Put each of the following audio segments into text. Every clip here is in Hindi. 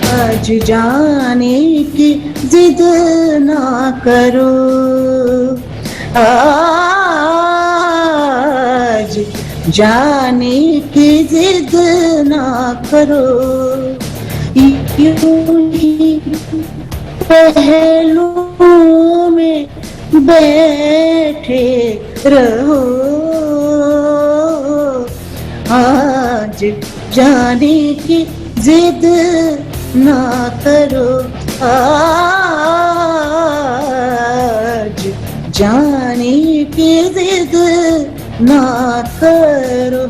आज जाने की जिद ना करो, आज जाने की जिद ना करो, यूं ही पहलुओं में बैठे रहो, आज जाने की जिद ना करो, आज जाने की जिद ना करो।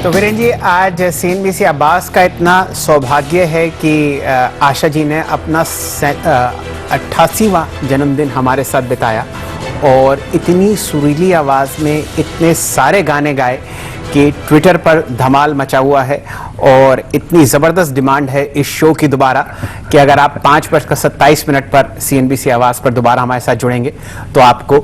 तो वीरेन जी, आज CNBC अब्बास का इतना सौभाग्य है कि आशा जी ने अपना 88वां जन्मदिन हमारे साथ बिताया और इतनी सुरीली आवाज़ में इतने सारे गाने गाए कि ट्विटर पर धमाल मचा हुआ है और इतनी ज़बरदस्त डिमांड है इस शो की दोबारा कि अगर आप 5:27 पर CNBC आवाज़ पर दोबारा हमारे साथ जुड़ेंगे तो आपको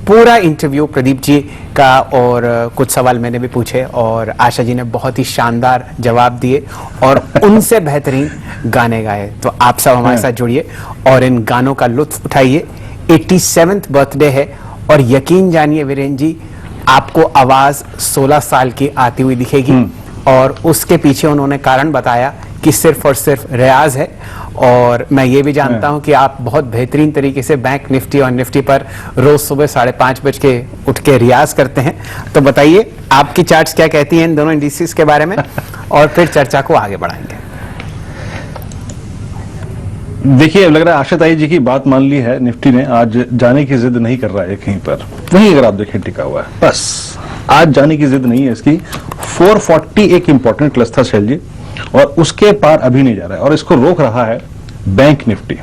पूरा इंटरव्यू प्रदीप जी का और कुछ सवाल मैंने भी पूछे और आशा जी ने बहुत ही शानदार जवाब दिए और उनसे बेहतरीन गाने गाए। तो आप सब हमारे साथ जुड़िए और इन गानों का लुत्फ उठाइए। 87th बर्थडे है और यकीन जानिए वीरेन जी, आपको आवाज़ 16 साल की आती हुई दिखेगी और उसके पीछे उन्होंने कारण बताया कि सिर्फ और सिर्फ रियाज है। और मैं ये भी जानता हूं कि आप बहुत बेहतरीन तरीके से बैंक निफ्टी और निफ्टी पर रोज सुबह 5:30 बजे उठ के रियाज करते हैं। तो बताइए आपकी चार्ट्स क्या कहती हैं इन दोनों इंडिसेस के बारे में और फिर चर्चा को आगे बढ़ाएंगे। देखिए, अब लग रहा है आशा ताई जी की बात मान ली है निफ्टी ने, आज जाने की जिद नहीं कर रहा है कहीं पर, वहीं अगर आप देखें टिका हुआ है, बस आज जाने की जिद नहीं है इसकी। 440 एक इंपॉर्टेंट क्लच था शैल जी और उसके पार अभी नहीं जा रहा है और इसको रोक रहा है बैंक निफ्टी।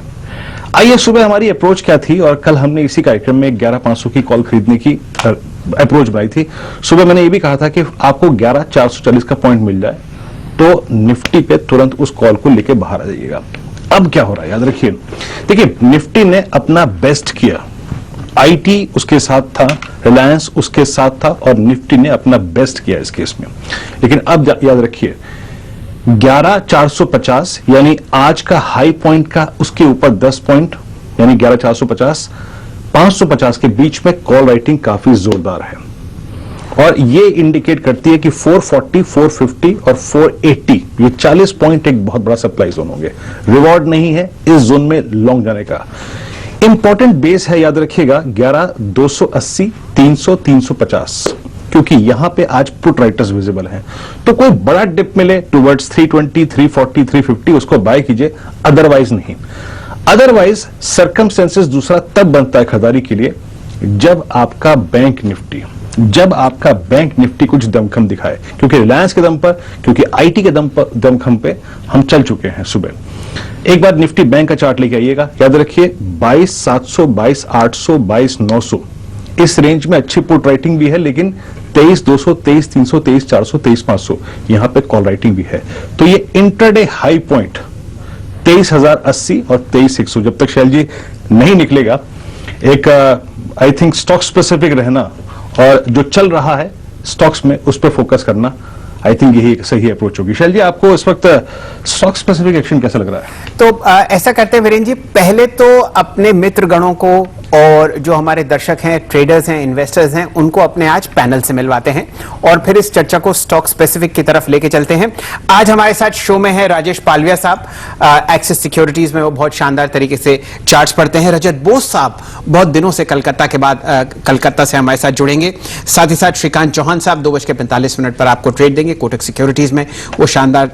आइए, सुबह हमारी अप्रोच क्या थी और कल हमने इसी कार्यक्रम में 11,500 की कॉल खरीदने की अप्रोच बनाई थी। सुबह मैंने ये भी कहा था कि आपको 11,440 का पॉइंट मिल जाए तो निफ्टी पे तुरंत उस कॉल को लेके बाहर आ जाइएगा। अब क्या हो रहा है याद रखिए, देखिए निफ्टी ने अपना बेस्ट किया, आईटी उसके साथ था, रिलायंस उसके साथ था और निफ्टी ने अपना बेस्ट किया इस केस में। लेकिन अब याद रखिए 11,450 यानी आज का हाई पॉइंट का उसके ऊपर 10 पॉइंट यानी 11,450 550 के बीच में कॉल राइटिंग काफी जोरदार है और ये इंडिकेट करती है कि 440, 450 और 480 ये 40 पॉइंट एक बहुत बड़ा सप्लाई जोन होंगे। रिवॉर्ड नहीं है इस जोन में लॉन्ग जाने का। इंपॉर्टेंट बेस है याद रखिएगा 11,280, 300, 350 क्योंकि यहां पे आज पुट राइटर्स विजिबल हैं। तो कोई बड़ा डिप मिले टुवर्ड्स 320, 340, 350 उसको बाय कीजिए, अदरवाइज नहीं। अदरवाइज सर्कमस्टेंसेस दूसरा तब बनता है खरीदारी के लिए जब आपका बैंक निफ्टी कुछ दमखम दिखाए, क्योंकि रिलायंस के दम पर, क्योंकि आईटी के दमखम पे हम चल चुके हैं सुबह। एक बार निफ्टी बैंक का चार्ट लेके आइएगा, याद रखिए 22,700, 22,800, 22,900 इस रेंज में अच्छी पुट राइटिंग भी है, लेकिन 23,200, 23,300, 23,400, 23,500 यहां पे कॉल राइटिंग भी है। तो ये इंटरडे हाई पॉइंट 23,080 और 23,100 जब तक शैल जी नहीं निकलेगा, एक आई थिंक स्टॉक स्पेसिफिक रहना और जो चल रहा है स्टॉक्स में उस पर फोकस करना, आई थिंक यही सही अप्रोच होगी। शैल जी, आपको इस वक्त स्टॉक स्पेसिफिक एक्शन कैसा लग रहा है? तो ऐसा करते हैं वीरेन जी, पहले तो अपने मित्र गणों को और जो हमारे दर्शक हैं, ट्रेडर्स हैं, इन्वेस्टर्स हैं, उनको अपने आज पैनल से मिलवाते हैं और फिर इस चर्चा को स्टॉक स्पेसिफिक की तरफ लेके चलते हैं। आज हमारे साथ शो में है राजेश पालविया साहब, एक्सिस सिक्योरिटीज में वो बहुत शानदार तरीके से चार्ट्स पढ़ते हैं। रजत बोस साहब बहुत दिनों से कलकत्ता से हमारे साथ जुड़ेंगे। साथ ही साथ श्रीकांत चौहान साहब 2:45 पर आपको ट्रेड देंगे कोटक सिक्योरिटीज में, वो शानदार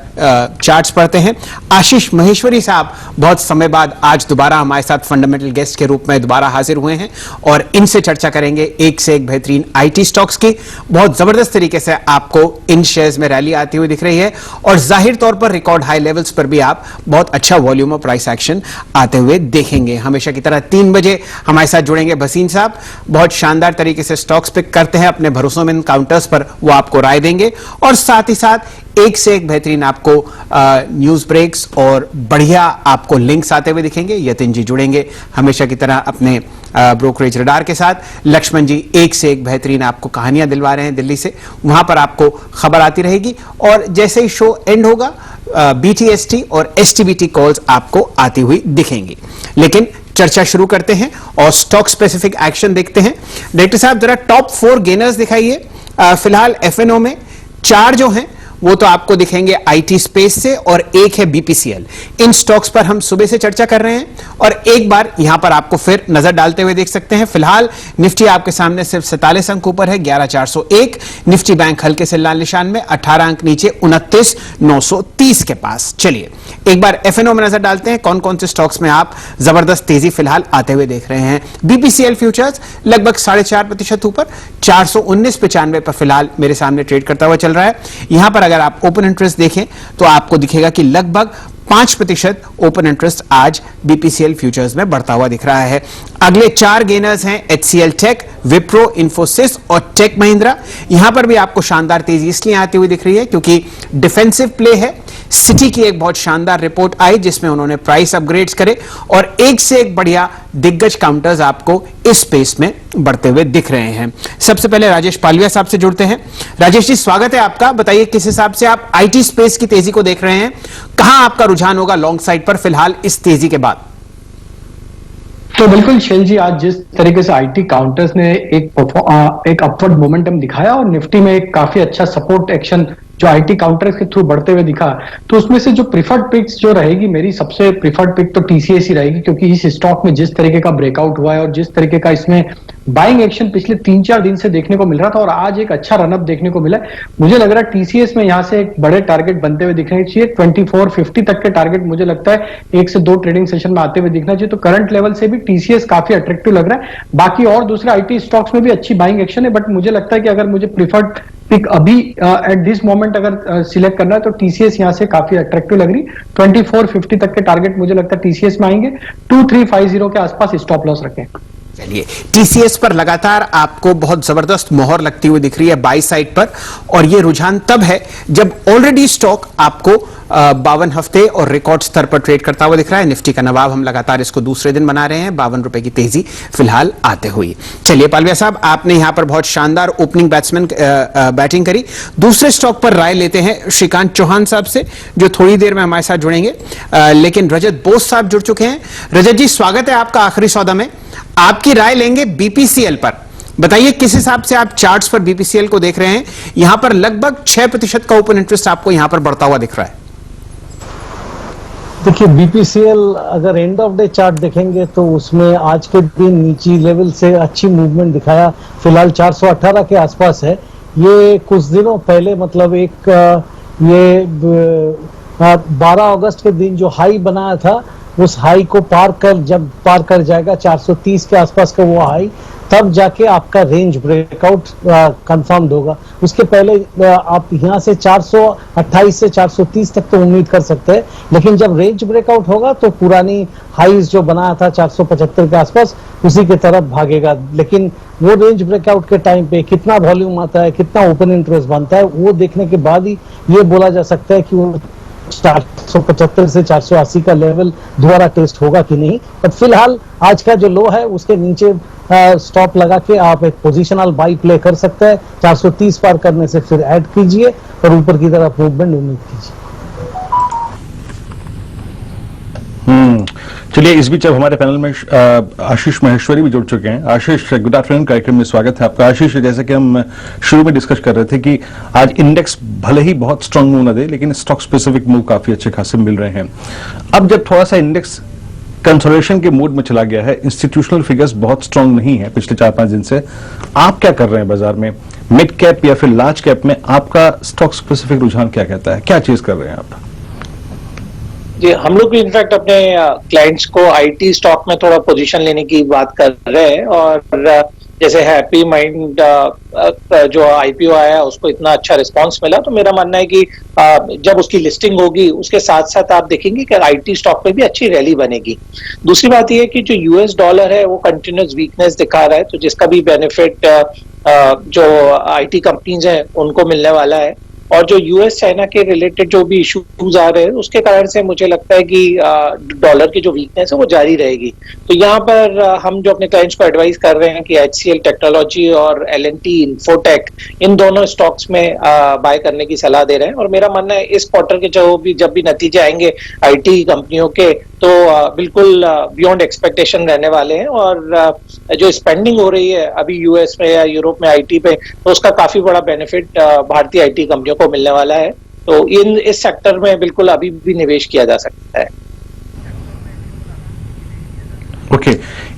चार्ट्स पढ़ते हैं। आशीष महेश्वरी साहब बहुत समय बाद आज दोबारा हमारे साथ फंडामेंटल गेस्ट के रूप में दोबारा हाजिर हुए हैं और इनसे चर्चा करेंगे एक से एक बेहतरीन आईटी स्टॉक्स की। बहुत जबरदस्त तरीके से आपको इन शेयर्स में रैली आती हुई दिख रही है और जाहिर तौर पर रिकॉर्ड हाई लेवल्स पर भी आप बहुत अच्छा वॉल्यूम और प्राइस एक्शन आते हुए देखेंगे। हमेशा की तरह 3 बजे हमारे साथ जुड़ेंगे भसीन साहब, बहुत शानदार तरीके से स्टॉक्स पिक करते हैं, अपने भरोसेमंद काउंटर्स पर वो आपको राय देंगे और साथ ही साथ एक से एक बेहतरीन आपको न्यूज ब्रेक्स और बढ़िया आपको लिंक्स आते हुए दिखेंगे। यतिन जी जुड़ेंगे हमेशा की तरह अपने ब्रोकरेज रडार के साथ। लक्ष्मण जी एक से एक बेहतरीन आपको कहानियां दिलवा रहे हैं दिल्ली से, वहां पर आपको खबर आती रहेगी और जैसे ही शो एंड होगा BTST और STBT कॉल्स आपको आती हुई दिखेंगी। लेकिन चर्चा शुरू करते हैं और स्टॉक स्पेसिफिक एक्शन देखते हैं। डायरेक्टर साहब, जरा टॉप 4 गेनर्स दिखाइए। फिलहाल FNO में 4 जो हैं वो तो आपको दिखेंगे IT स्पेस से और 1 है BPCL। इन स्टॉक्स पर हम सुबह से चर्चा कर रहे हैं और एक बार यहां पर आपको फिर नजर डालते हुए देख सकते हैं। फिलहाल निफ्टी आपके सामने सिर्फ 47 अंक ऊपर है, 11401। निफ्टी बैंक हल्के से लाल निशान में, 18 अंक नीचे, 29930 के पास। चलिए एक बार FNO में नजर डालते हैं, कौन कौन से स्टॉक्स में आप जबरदस्त तेजी फिलहाल आते हुए देख रहे हैं। BPCL फ्यूचर्स लगभग 4.5% ऊपर, 419.95 पर फिलहाल मेरे सामने ट्रेड करता हुआ चल रहा है। यहां पर अगर आप ओपन इंटरेस्ट देखें तो आपको दिखेगा कि लगभग 5% ओपन इंटरेस्ट आज BPCL फ्यूचर्स में बढ़ता हुआ दिख रहा है। अगले 4 गेनर्स हैं HCL टेक, विप्रो, इंफोसिस और टेक महिंद्रा। यहां पर भी आपको शानदार तेजी इसलिए आती हुई दिख रही है क्योंकि डिफेंसिव प्ले है। सिटी की एक बहुत शानदार रिपोर्ट आई जिसमें उन्होंने प्राइस अपग्रेड्स करे और एक से एक बढ़िया दिग्गज काउंटर्स आपको इस स्पेस में बढ़ते हुए दिख रहे हैं। सबसे पहले राजेश पालविया साहब से जुड़ते हैं। राजेश जी, स्वागत है आपका। बताइए किस हिसाब से आप IT स्पेस की तेजी को देख रहे हैं, कहां आपका रुझान होगा लॉन्ग साइड पर फिलहाल इस तेजी के बाद? तो बिल्कुल शैल जी, आज जिस तरीके से IT काउंटर्स ने एक अपवर्ड मोमेंटम दिखाया और निफ्टी में एक काफी अच्छा सपोर्ट एक्शन जो IT काउंटर्स के थ्रू बढ़ते हुए दिखा, तो उसमें से जो प्रिफर्ड पिक्स जो रहेगी, मेरी सबसे प्रिफर्ड पिक तो TCS ही रहेगी, क्योंकि इस स्टॉक में जिस तरीके का ब्रेकआउट हुआ है और जिस तरीके का इसमें बाइंग एक्शन पिछले 3-4 दिन से देखने को मिल रहा था और आज एक अच्छा रनअप देखने को मिला, मुझे लग रहा है TCS में यहां से एक बड़े टारगेट बनते हुए दिखने चाहिए। 2450 तक के टारगेट मुझे लगता है 1 से 2 ट्रेडिंग सेशन में आते हुए दिखना चाहिए। तो करंट लेवल से भी TCS काफी अट्रैक्टिव लग रहा है। बाकी और दूसरे IT स्टॉक्स में भी अच्छी बाइंग एक्शन है, बट मुझे लगता है कि अगर मुझे प्रिफर्ड पिक अभी एट दिस मोमेंट अगर सिलेक्ट करना है तो TCS यहां से काफी अट्रैक्टिव लग रही। 2450 तक के टारगेट मुझे लगता है TCS में आएंगे। 2350 के आसपास स्टॉप लॉस रखें। चलिए, TCS पर लगातार आपको बहुत जबरदस्त मोहर लगती हुई दिख रही है बाई साइड पर, और यह रुझान तब है जब ऑलरेडी स्टॉक आपको 52 हफ्ते और रिकॉर्ड स्तर पर ट्रेड करता हुआ दिख रहा है। निफ्टी का नवाब हम लगातार इसको दूसरे दिन बना रहे हैं, 52 रुपए की तेजी फिलहाल आते हुई। चलिए पालविया साहब, आपने यहां पर बहुत शानदार ओपनिंग बैट्समैन बैटिंग करी। दूसरे स्टॉक पर राय लेते हैं श्रीकांत चौहान साहब से, जो थोड़ी देर में हमारे साथ जुड़ेंगे। लेकिन रजत बोस साहब जुड़ चुके हैं। रजत जी, स्वागत है आपका आखिरी सौदा में। आपकी राय लेंगे BPCL पर। बताइए किस हिसाब से आप चार्ट्स पर BPCL को देख रहे हैं। यहां पर लगभग 6% का ओपन इंटरेस्ट आपको यहां पर बढ़ता हुआ दिख रहा है। देखिए, BPCL अगर एंड ऑफ डे चार्ट देखेंगे तो उसमें आज के दिन नीची लेवल से अच्छी मूवमेंट दिखाया। फिलहाल 418 के आसपास है। ये कुछ दिनों पहले मतलब एक ये 12 अगस्त के दिन जो हाई बनाया था, उस हाई को जब पार कर जाएगा 430 के आसपास का वो हाई, तब जाके आपका रेंज ब्रेकआउट कंफर्म्ड होगा। उसके पहले आप यहां से 428 से 430 तक तो उम्मीद कर सकते हैं, लेकिन जब रेंज ब्रेकआउट होगा तो पुरानी हाईज जो बनाया था 475 के आसपास, उसी की तरफ भागेगा। लेकिन वो रेंज ब्रेकआउट के टाइम पे कितना वॉल्यूम आता है, कितना ओपन इंटरेस्ट बनता है, वो देखने के बाद ही ये बोला जा सकता है कि वो 475 से 480 का लेवल दोबारा टेस्ट होगा कि नहीं। पर फिलहाल आज का जो लो है उसके नीचे स्टॉप लगा के आप एक पोजिशनल बाई प्ले कर सकते हैं। 430 पार करने से फिर ऐड कीजिए और ऊपर की तरफ मूवमेंट उम्मीद कीजिए। चलिए, इस बीच अब हमारे पैनल में आशीष महेश्वरी भी जुड़ चुके हैं। आशीष, गुड आफ्टरनून, कार्यक्रम में स्वागत है आपका। आशीष, जैसे कि हम शुरू में डिस्कस कर रहे थे कि आज इंडेक्स भले ही बहुत स्ट्रांग मूव न दे, लेकिन स्टॉक स्पेसिफिक मूव काफी अच्छे खासे मिल रहे हैं। अब जब थोड़ा सा इंडेक्स कंसोलिडेशन के मूड में चला गया है, इंस्टीट्यूशनल फिगर्स बहुत स्ट्रांग नहीं है पिछले 4-5 दिन से, आप क्या कर रहे हैं बाजार में? मिड कैप या फिर लार्ज कैप में आपका स्टॉक स्पेसिफिक रुझान क्या कहता है? क्या चीज कर रहे हैं आप? जी, हम लोग भी इनफैक्ट अपने क्लाइंट्स को IT स्टॉक में थोड़ा पोजीशन लेने की बात कर रहे हैं। और जैसे हैप्पी माइंड जो IPO आया है उसको इतना अच्छा रिस्पांस मिला, तो मेरा मानना है कि जब उसकी लिस्टिंग होगी उसके साथ साथ आप देखेंगे कि IT स्टॉक में भी अच्छी रैली बनेगी। दूसरी बात यह है कि जो US डॉलर है वो कंटिन्यूस वीकनेस दिखा रहा है, तो जिसका भी बेनिफिट जो IT कंपनीज हैं उनको मिलने वाला है। और जो यूएस चाइना के रिलेटेड जो भी इश्यूज आ रहे हैं उसके कारण से मुझे लगता है कि डॉलर की जो वीकनेस है वो जारी रहेगी। तो यहाँ पर हम जो अपने क्लाइंट्स को एडवाइस कर रहे हैं कि HCL टेक्नोलॉजी और L&T इन्फोटेक इन दोनों स्टॉक्स में बाय करने की सलाह दे रहे हैं। और मेरा मानना है इस क्वार्टर के जब भी नतीजे आएंगे आईटी कंपनियों के तो बिल्कुल बियॉन्ड एक्सपेक्टेशन रहने वाले हैं। और जो स्पेंडिंग हो रही है अभी यूएस में या यूरोप में आईटी पे, तो उसका काफी बड़ा बेनिफिट भारतीय आईटी कंपनियों को मिलने वाला है। तो इस सेक्टर में बिल्कुल अभी भी निवेश किया जा सकता है। ओके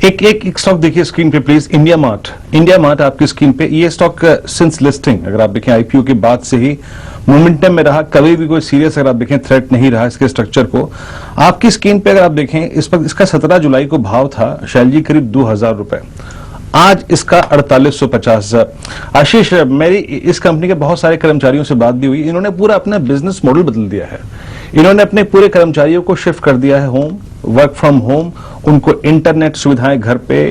एक स्टॉक देखिए स्क्रीन पे प्लीज, इंडिया मार्ट आपकी स्क्रीन पे। ये स्टॉक सिंस लिस्टिंग अगर आप देखें आईपीओ के बाद से ही मोमेंटम में रहा, कभी भी कोई सीरियस अगर आप देखें थ्रेट नहीं रहा इसके स्ट्रक्चर को। आपकी स्क्रीन पे अगर आप देखें इस वक्त इसका 17 जुलाई को भाव था शैल जी करीब 2000 रुपए, आज इसका 4850। आशीष, मेरी इस कंपनी के बहुत सारे कर्मचारियों से बात भी हुई, इन्होंने पूरा अपना बिजनेस मॉडल बदल दिया है। इन्होंने अपने पूरे कर्मचारियों को शिफ्ट कर दिया है होम, वर्क फ्रॉम होम, उनको इंटरनेट सुविधाएं घर पे,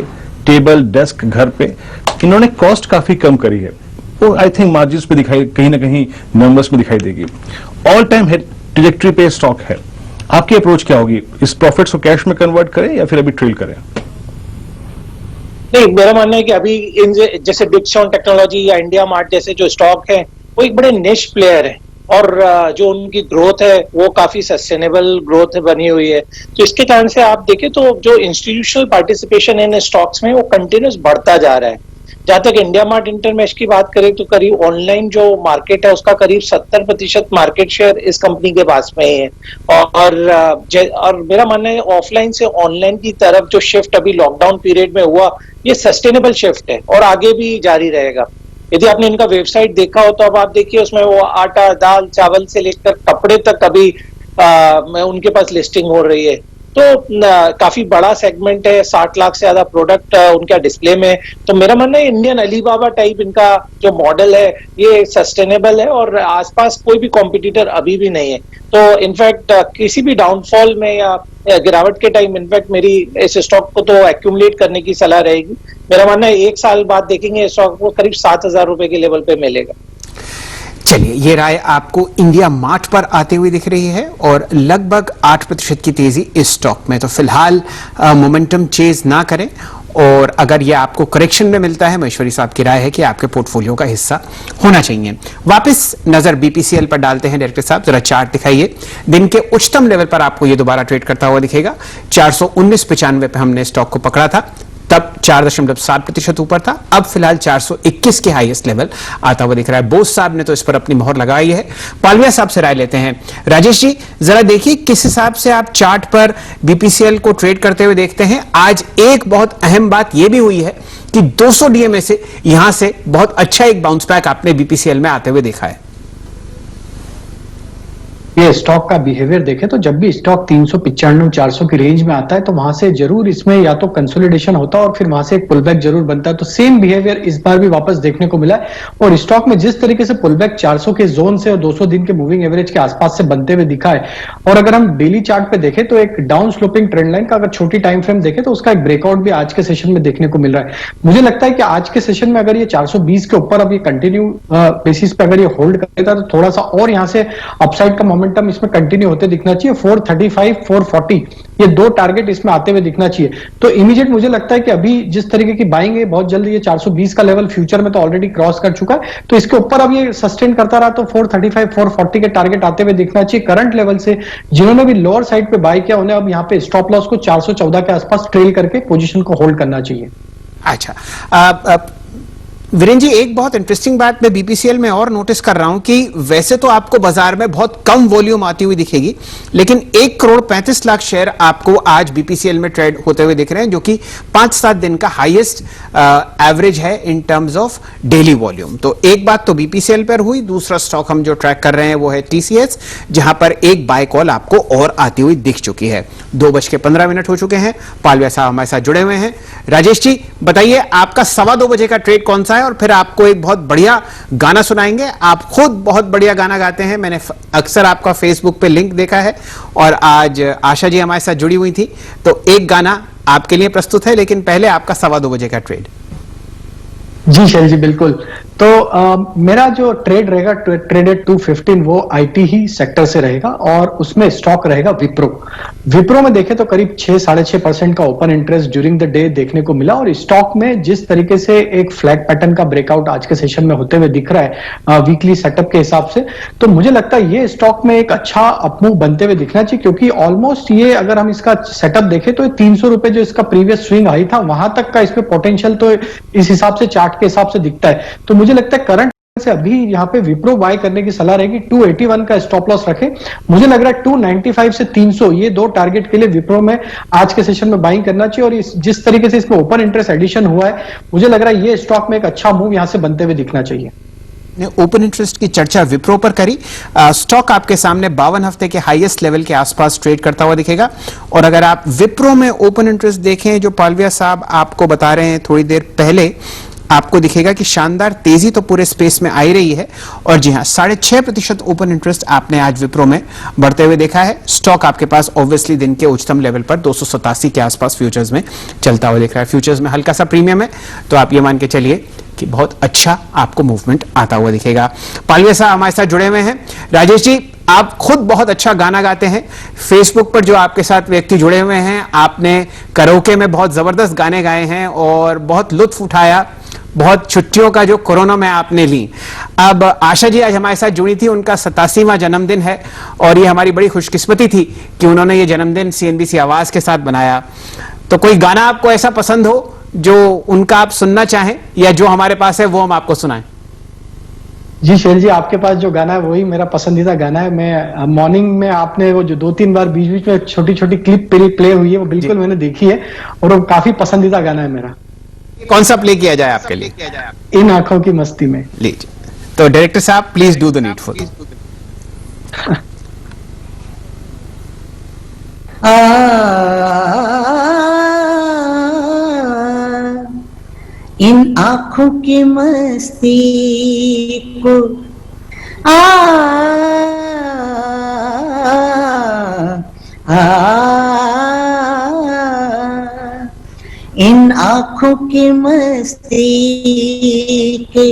टेबल डेस्क घर पे, इन्होंने कॉस्ट काफी कम करी है। वो आई थिंक मार्जिन्स पे दिखाई, कहीं ना कहीं नंबर्स में दिखाई देगी। ऑल टाइम ट्रैजेक्टरी पे स्टॉक है, आपकी अप्रोच क्या होगी? इस प्रॉफिट्स को कैश में कन्वर्ट करें या फिर अभी ट्रेल करें? नहीं, मेरा मानना है कि अभी इन जैसे डिक्सॉन टेक्नोलॉजी या इंडिया मार्ट जैसे जो स्टॉक है वो एक बड़े निश प्लेयर है और जो उनकी ग्रोथ है वो काफी सस्टेनेबल ग्रोथ बनी हुई है। तो इसके कारण से आप देखें तो जो इंस्टीट्यूशनल पार्टिसिपेशन इन स्टॉक्स में वो कंटिन्यूस बढ़ता जा रहा है। जहां तक इंडिया मार्ट इंटरमेश की बात करें तो करीब ऑनलाइन जो मार्केट है उसका करीब 70% मार्केट शेयर इस कंपनी के पास में ही है। और मेरा मानना है ऑफलाइन से ऑनलाइन की तरफ जो शिफ्ट अभी लॉकडाउन पीरियड में हुआ ये सस्टेनेबल शिफ्ट है और आगे भी जारी रहेगा। यदि आपने इनका वेबसाइट देखा हो तो अब आप देखिए उसमें वो आटा, दाल, चावल से लेकर कपड़े तक अभी उनके पास लिस्टिंग हो रही है। तो काफी बड़ा सेगमेंट है, 60 लाख से ज्यादा प्रोडक्ट उनका डिस्प्ले में। तो मेरा मानना है इंडियन अलीबाबा टाइप इनका जो मॉडल है ये सस्टेनेबल है और आसपास कोई भी कॉम्पिटिटर अभी भी नहीं है। तो इनफैक्ट किसी भी डाउनफॉल में या गिरावट के टाइम इनफैक्ट मेरी इस स्टॉक को तो एक्यूमुलेट करने की सलाह रहेगी। मेरा मानना है 1 साल बाद देखेंगे स्टॉक को करीब 7,000 रुपए के लेवल पे मिलेगा। चलिए, ये राय आपको इंडिया मार्ट पर आते हुए दिख रही है और लगभग 8% की तेजी इस स्टॉक में। तो फिलहाल मोमेंटम चेज ना करें और अगर ये आपको करेक्शन में मिलता है, महेश्वरी साहब की राय है कि आपके पोर्टफोलियो का हिस्सा होना चाहिए। वापस नजर बीपीसीएल पर डालते हैं डायरेक्टर साहब, जरा चार्ट दिखाइए। दिन के उच्चतम लेवल पर आपको ये दोबारा ट्रेड करता हुआ दिखेगा। 419.95 पे हमने स्टॉक को पकड़ा था, तब 4.7% ऊपर था। अब फिलहाल 421 के हाईएस्ट लेवल आता हुआ दिख रहा है। बोस साहब ने तो इस पर अपनी मोहर लगाई है। पालविया साहब से राय लेते हैं। राजेश जी, जरा देखिए किस हिसाब से आप चार्ट पर बीपीसीएल को ट्रेड करते हुए देखते हैं। आज एक बहुत अहम बात यह भी हुई है कि 200 डीएमए से यहां से बहुत अच्छा एक बाउंस बैक आपने बीपीसीएल में आते हुए देखा है। ये स्टॉक का बिहेवियर देखें तो जब भी स्टॉक 395-400 की रेंज में आता है तो वहां से जरूर इसमें या तो कंसोलिडेशन होता है और फिर वहां से एक पुलबैक जरूर बनता है। तो सेम बिहेवियर इस बार भी वापस देखने को मिला है और स्टॉक में जिस तरीके से पुलबैक 400 के जोन से और 200 दिन के मूविंग एवरेज के आसपास से बनते हुए दिखा है। और अगर हम डेली चार्ट पे देखें तो एक डाउन स्लोपिंग ट्रेंड लाइन का अगर छोटी टाइम फ्रेम देखें तो उसका एक ब्रेकआउट भी आज के सेशन में देखने को मिल रहा है। मुझे लगता है कि आज के सेशन में अगर ये 420 के ऊपर अब ये कंटिन्यू बेसिस पे अगर ये होल्ड करेगा तो थोड़ा सा और यहाँ से अपसाइड का मोमेंटम इसमें कंटिन्यू होते दिखना चाहिए। 435, 440 ये दो टारगेट इसमें आते हुए दिखना चाहिए। तो इमीडिएट मुझे लगता है कि अभी जिस तरीके की बाइंग है बहुत जल्दी ये 420 का लेवल फ्यूचर में तो ऑलरेडी क्रॉस कर चुका है। तो इसके ऊपर अब ये सस्टेन करता रहा तो 435, 440 के टारगेट आते हुए दिखना चाहिए। करंट लेवल से जिन्होंने भी लोअर साइड पे बाय किया उन्हें अब यहाँ पे स्टॉप लॉस को 414 के आसपास ट्रेल करके पोजीशन को होल्ड करना चाहिए। अच्छा, वीरेंद्र जी, एक बहुत इंटरेस्टिंग बात मैं बीपीसीएल में और नोटिस कर रहा हूं कि वैसे तो आपको बाजार में बहुत कम वॉल्यूम आती हुई दिखेगी, लेकिन 1,35,00,000 शेयर आपको आज बीपीसीएल में ट्रेड होते हुए दिख रहे हैं, जो कि 5-7 दिन का हाईएस्ट एवरेज है in terms of daily volume. तो एक बात तो बीपीसीएल पर हुई। दूसरा स्टॉक हम जो ट्रैक कर रहे हैं वो है टीसीएस, जहां पर एक बाय कॉल आपको और आती हुई दिख चुकी है। 2:15 हो चुके हैं। पालविया साहब हमारे साथ जुड़े हुए हैं। राजेश जी, बताइए आपका 2:15 बजे का ट्रेड कौन सा है, और फिर आपको एक बहुत बढ़िया गाना सुनाएंगे। आप खुद बहुत बढ़िया गाना गाते हैं, मैंने अक्सर आपका फेसबुक पे लिंक देखा है, और आज आशा जी हमारे साथ जुड़ी हुई थी। तो एक गाना आपके लिए प्रस्तुत है, लेकिन पहले आपका 2:15 बजे का ट्रेड। जी शैल जी बिल्कुल। तो मेरा जो ट्रेड रहेगा ट्रेडेड 215 वो आईटी ही सेक्टर से रहेगा और उसमें स्टॉक रहेगा विप्रो। विप्रो में देखें तो करीब 6-6.5% का open interest during the day देखने को मिला और स्टॉक में जिस तरीके से एक फ्लैग पैटर्न का ब्रेकआउट आज के सेशन में होते हुए दिख रहा है वीकली सेटअप के हिसाब से, तो मुझे लगता है ये स्टॉक में एक अच्छा अपमूव बनते हुए दिखना चाहिए, क्योंकि ऑलमोस्ट ये अगर हम इसका सेटअप देखें तो 300 रुपए जो इसका प्रीवियस स्विंग हाई था वहां तक का इसमें पोटेंशियल तो इस हिसाब से चार्ट के हिसाब से दिखता है। तो मुझे लगता है करंट से अभी यहाँ पे विप्रो बाय करने की सलाह रहेगी। 281 का स्टॉप लॉस रखे। मुझे लग रहा है 295 से 300 ये दो टारगेट के लिए विप्रो में आज के सेशन में बाइंग करना चाहिए। और जिस तरीके से इसमें ओपन इंटरेस्ट एडिशन हुआ है, मुझे लग रहा है ये स्टॉक में एक अच्छा मूव यहां से बनते हुए दिखना चाहिए। ने ओपन इंटरेस्ट की चर्चा विप्रो पर करी। स्टॉक आपके सामने 52 हफ्ते के हाईएस्ट लेवल के आसपास ट्रेड करता हुआ दिखेगा। और अगर आप विप्रो में ओपन इंटरेस्ट देखें, जो पालविया साहब आपको बता रहे हैं थोड़ी देर पहले, आपको दिखेगा कि शानदार तेजी तो पूरे स्पेस में आई रही है। और जी हां, 6.5% ओपन इंटरेस्ट आपने आज विप्रो में बढ़ते हुए देखा है। स्टॉक आपके पास ऑब्वियसली दिन के उच्चतम लेवल पर 287 के आसपास फ्यूचर्स में चलता हुआ दिख रहा है। फ्यूचर्स में हल्का सा प्रीमियम है, तो आप ये मान के चलिए कि बहुत अच्छा आपको मूवमेंट आता हुआ दिखेगा। पालवे साहब हमारे साथ जुड़े हुए हैं। राजेश जी, आप खुद बहुत अच्छा गाना गाते हैं। फेसबुक पर जो आपके साथ व्यक्ति जुड़े हुए हैं, आपने कराओके में बहुत जबरदस्त गाने गाए हैं और बहुत लुत्फ उठाया। बहुत छुट्टियों का जो कोरोना में आपने ली। अब आशा जी आज हमारे साथ जुड़ी थी, उनका 87वां जन्मदिन है और ये हमारी बड़ी खुशकिस्मती थी कि उन्होंने ये जन्मदिन सीएनबीसी आवाज के साथ बनाया। तो कोई गाना आपको ऐसा पसंद हो जो उनका आप सुनना चाहें, या जो हमारे पास है वो हम आपको सुनाएं? जी शैल जी, आपके पास जो गाना है वही मेरा पसंदीदा गाना है। मैं मॉर्निंग में आपने वो जो 2-3 बार बीच बीच में छोटी छोटी क्लिप प्ले हुई है, वो बिल्कुल मैंने देखी है और वो काफी पसंदीदा गाना है मेरा। कौन सा प्ले किया जाए आपके लिए? इन आंखों की मस्ती में। लीजिए, तो डायरेक्टर साहब प्लीज डू द नीडफुल। इन आंखों की मस्ती को इन आंखों की मस्ती के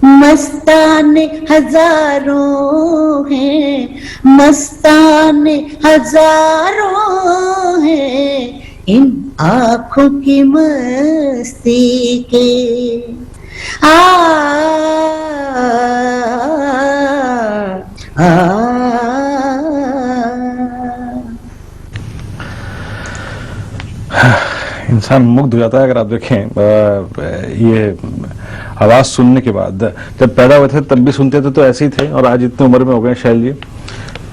मस्ताने हजारों हैं, मस्ताने हजारों हैं, इन आंखों की मस्ती के इंसान मुग्ध हो जाता है। अगर आप देखें ये आवाज सुनने के बाद, जब पैदा हुए थे तब भी सुनते थे तो ऐसे ही थे, और आज इतनी उम्र में हो गए शैल जी,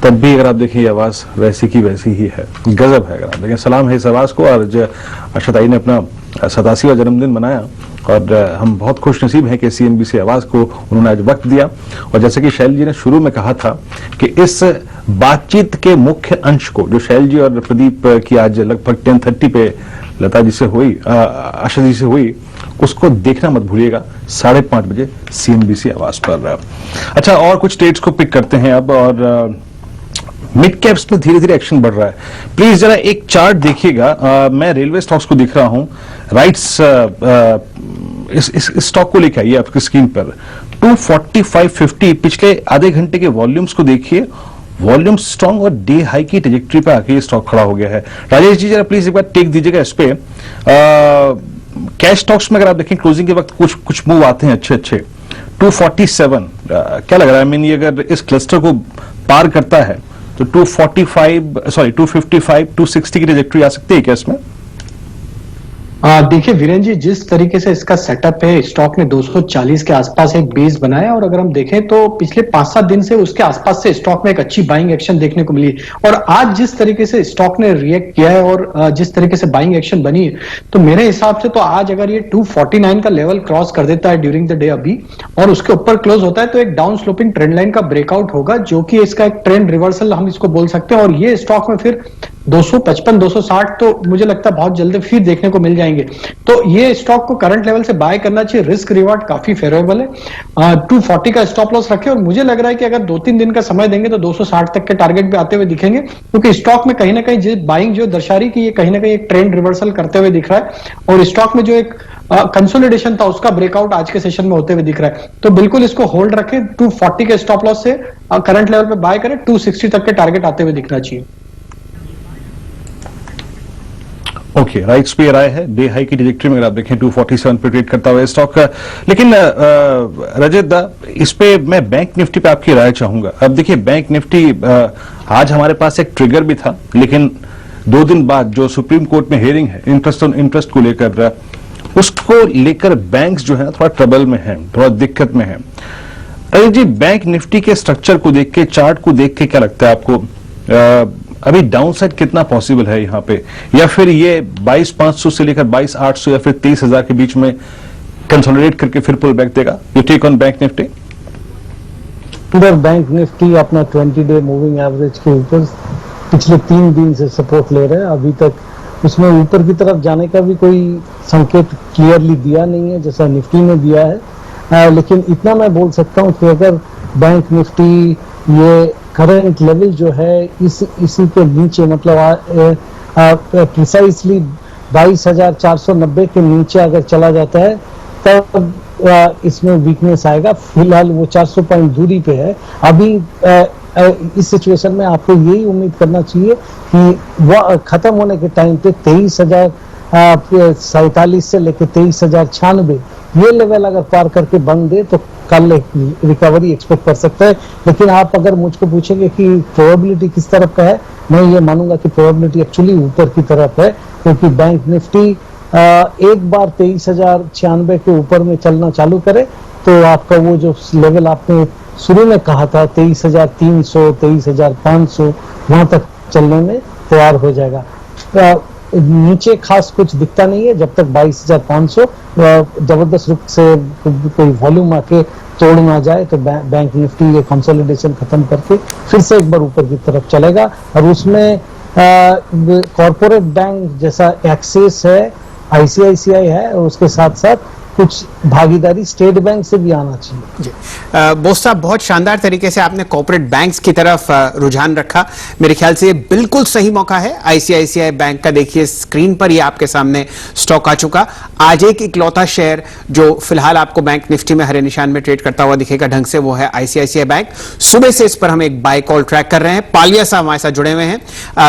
तब भी अगर आप देखें ये आवाज वैसी की वैसी ही है। गजब है। अगर आप देखें, सलाम है इस आवाज को। आज अशताई ने अपना 87वां जन्मदिन मनाया और हम बहुत खुश नसीब हैं कि सीएनबीसी आवाज को उन्होंने आज वक्त दिया। और जैसे कि शैल जी ने शुरू में कहा था कि इस बातचीत के मुख्य अंश को, जो शैल जी और प्रदीप की आज लगभग 10:30 पे लता जी से हुई, आशा जी से हुई, उसको देखना मत भूलिएगा 5:30 बजे सीएनबीसी आवाज पर। अच्छा, और कुछ स्टेट्स को पिक करते हैं अब, और मिड कैप्स में धीरे धीरे एक्शन बढ़ रहा है। प्लीज जरा एक चार्ट देखिएगा। मैं रेलवे स्टॉक्स को दिख रहा हूं, राइट्स इस स्टॉक को लेकर आइए आपकी स्क्रीन पर। 245.50 पिछले आधे घंटे के वॉल्यूम्स को देखिए, वॉल्यूम स्ट्रॉन्ग और डे हाई की ट्रेजेक्टरी पे आके ये स्टॉक खड़ा हो गया है। राजेश जी जरा प्लीज एक बार टेक दीजिएगा इस पे। कैश स्टॉक्स में अगर आप देखें क्लोजिंग के वक्त कुछ मूव आते हैं अच्छे। 247 क्या लग रहा है? I mean, ये अगर इस क्लस्टर को पार करता है तो 255 260 की ट्रेजेक्टरी आ सकती है क्या इसमें? देखिए वीरेन जी, जिस तरीके से इसका सेटअप है, स्टॉक ने 240 के आसपास एक बेस बनाया और अगर हम देखें तो पिछले 5-7 दिन से उसके आसपास से स्टॉक में एक अच्छी बाइंग एक्शन देखने को मिली। और आज जिस तरीके से स्टॉक ने रिएक्ट किया है और जिस तरीके से बाइंग एक्शन बनी है, तो मेरे हिसाब से तो आज अगर ये 249 का लेवल क्रॉस कर देता है ड्यूरिंग द डे अभी और उसके ऊपर क्लोज होता है, तो एक डाउन स्लोपिंग ट्रेंड लाइन का ब्रेकआउट होगा, जो कि इसका एक ट्रेंड रिवर्सल हम इसको बोल सकते हैं। और ये स्टॉक में फिर 255 260 तो मुझे लगता है बहुत जल्दी फिर देखने को मिल जाएंगे। तो ये स्टॉक को करंट लेवल से बाय करना चाहिए। रिस्क रिवार्ड काफी फेवरेबल है। 240 का स्टॉप लॉस रखे और मुझे लग रहा है कि अगर 2-3 दिन का समय देंगे तो 260 तक के टारगेट पे आते हुए दिखेंगे, क्योंकि स्टॉक में कहीं ना कहीं बाइंग जो दर्शा रही कि ये कहीं ना कहीं एक ट्रेंड रिवर्सल करते हुए दिख रहा है। और स्टॉक में जो एक कंसोलिडेशन था उसका ब्रेकआउट आज के सेशन में होते हुए दिख रहा है, तो बिल्कुल इसको होल्ड रखें। 240 के स्टॉप लॉस से करंट लेवल पे बाय करें, 260 तक के टारगेट आते हुए दिखना चाहिए। ओके, राइट्स पे राय है डे हाई की डिजेक्ट्री में अगर आप देखें 247 पे ट्रेड करता हुआ स्टॉक। लेकिन रजत दा, इस पे मैं बैंक निफ्टी पे आपकी राय चाहूंगा। अब देखिए बैंक निफ्टी आज हमारे पास एक ट्रिगर भी था, लेकिन 2 दिन बाद जो सुप्रीम कोर्ट में हियरिंग है इंटरेस्ट को लेकर, उसको लेकर बैंक्स जो है ना थोड़ा ट्रबल में है, थोड़ा दिक्कत में है। रजत जी, बैंक निफ्टी के स्ट्रक्चर को देख के, चार्ट को देख के क्या लगता है आपको अभी डाउनसाइड कितना पॉसिबल है यहाँ पे, या फिर ये 22,500 से लेकर 22,800 या फिर 23,000 के बीच में कंसोलिडेट करके फिर पुल बैक देगा? You take on Bank Nifty? इधर बैंक निफ्टी अपना 20-डे मूविंग एवरेज के ऊपर पिछले 3 दिन से सपोर्ट ले रहे हैं। अभी तक उसमें ऊपर की तरफ जाने का भी कोई संकेत क्लियरली दिया नहीं है जैसा निफ्टी ने दिया है। लेकिन इतना मैं बोल सकता हूँ कि अगर बैंक निफ्टी ये करंट लेवल जो है इसी के नीचे, मतलब प्रिसाइसली 22,490 के नीचे अगर चला जाता है तब इसमें वीकनेस आएगा। फिलहाल वो 400 पॉइंट दूरी पे है। अभी इस सिचुएशन में आपको यही उम्मीद करना चाहिए कि वह खत्म होने के टाइम पे 23,047 से लेकर 23,096 ये लेवल अगर पार करके बंद दे तो कल एक रिकवरी एक्सपेक्ट कर सकता है। लेकिन आप अगर मुझको पूछेंगे कि प्रोबेबिलिटी किस तरफ का है, मैं ये मानूंगा कि प्रोबेबिलिटी एक्चुअली ऊपर की तरफ है, क्योंकि बैंक निफ्टी एक बार 23,096 के ऊपर में चलना चालू करे तो आपका वो जो लेवल आपने शुरू में कहा था 23,300 23,500 वहां तक चलने में तैयार हो जाएगा। नीचे खास कुछ दिखता नहीं है जब तक 22,500 जबरदस्त रूप से कोई वॉल्यूम आके तोड़ ना जाए, तो बैंक निफ्टी ये कंसोलिडेशन खत्म करके फिर से एक बार ऊपर की तरफ चलेगा। और उसमें कॉर्पोरेट बैंक जैसा एक्सिस है, ICICI है, और उसके साथ साथ कुछ भागीदारी स्टेट बैंक से भी आना चाहिए। बोस साहब, बहुत शानदार तरीके से आपने कॉर्पोरेट बैंक्स की तरफ रुझान रखा। मेरे ख्याल से ये बिल्कुल सही मौका है। ICICI बैंक का देखिए स्क्रीन पर ही आपके सामने स्टॉक आ चुका। आज एक इकलौता शेयर जो फिलहाल आपको बैंक निफ्टी में हरे निशान में ट्रेड करता हुआ दिखेगा ढंग से, वो है ICICI बैंक। सुबह से इस पर हम एक बाय कॉल ट्रैक कर रहे हैं। पालिया साहब हमारे साथ जुड़े हुए हैं।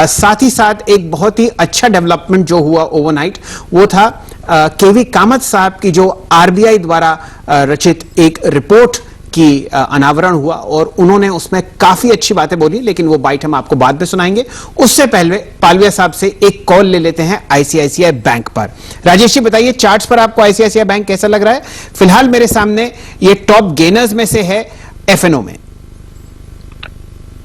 साथ ही साथ एक बहुत ही अच्छा डेवलपमेंट जो हुआ ओवरनाइट वो था केवी कामत साहब की जो RBI द्वारा रचित एक रिपोर्ट की अनावरण हुआ, और उन्होंने उसमें काफी अच्छी बातें बोली, लेकिन वो बाइट हम आपको बाद में सुनाएंगे। उससे पहले पालविया साहब से एक कॉल ले लेते हैं ICICI बैंक पर। राजेश जी बताइए, चार्ट्स पर आपको ICICI बैंक कैसा लग रहा है? फिलहाल मेरे सामने ये टॉप गेनर्स में से है FNO में।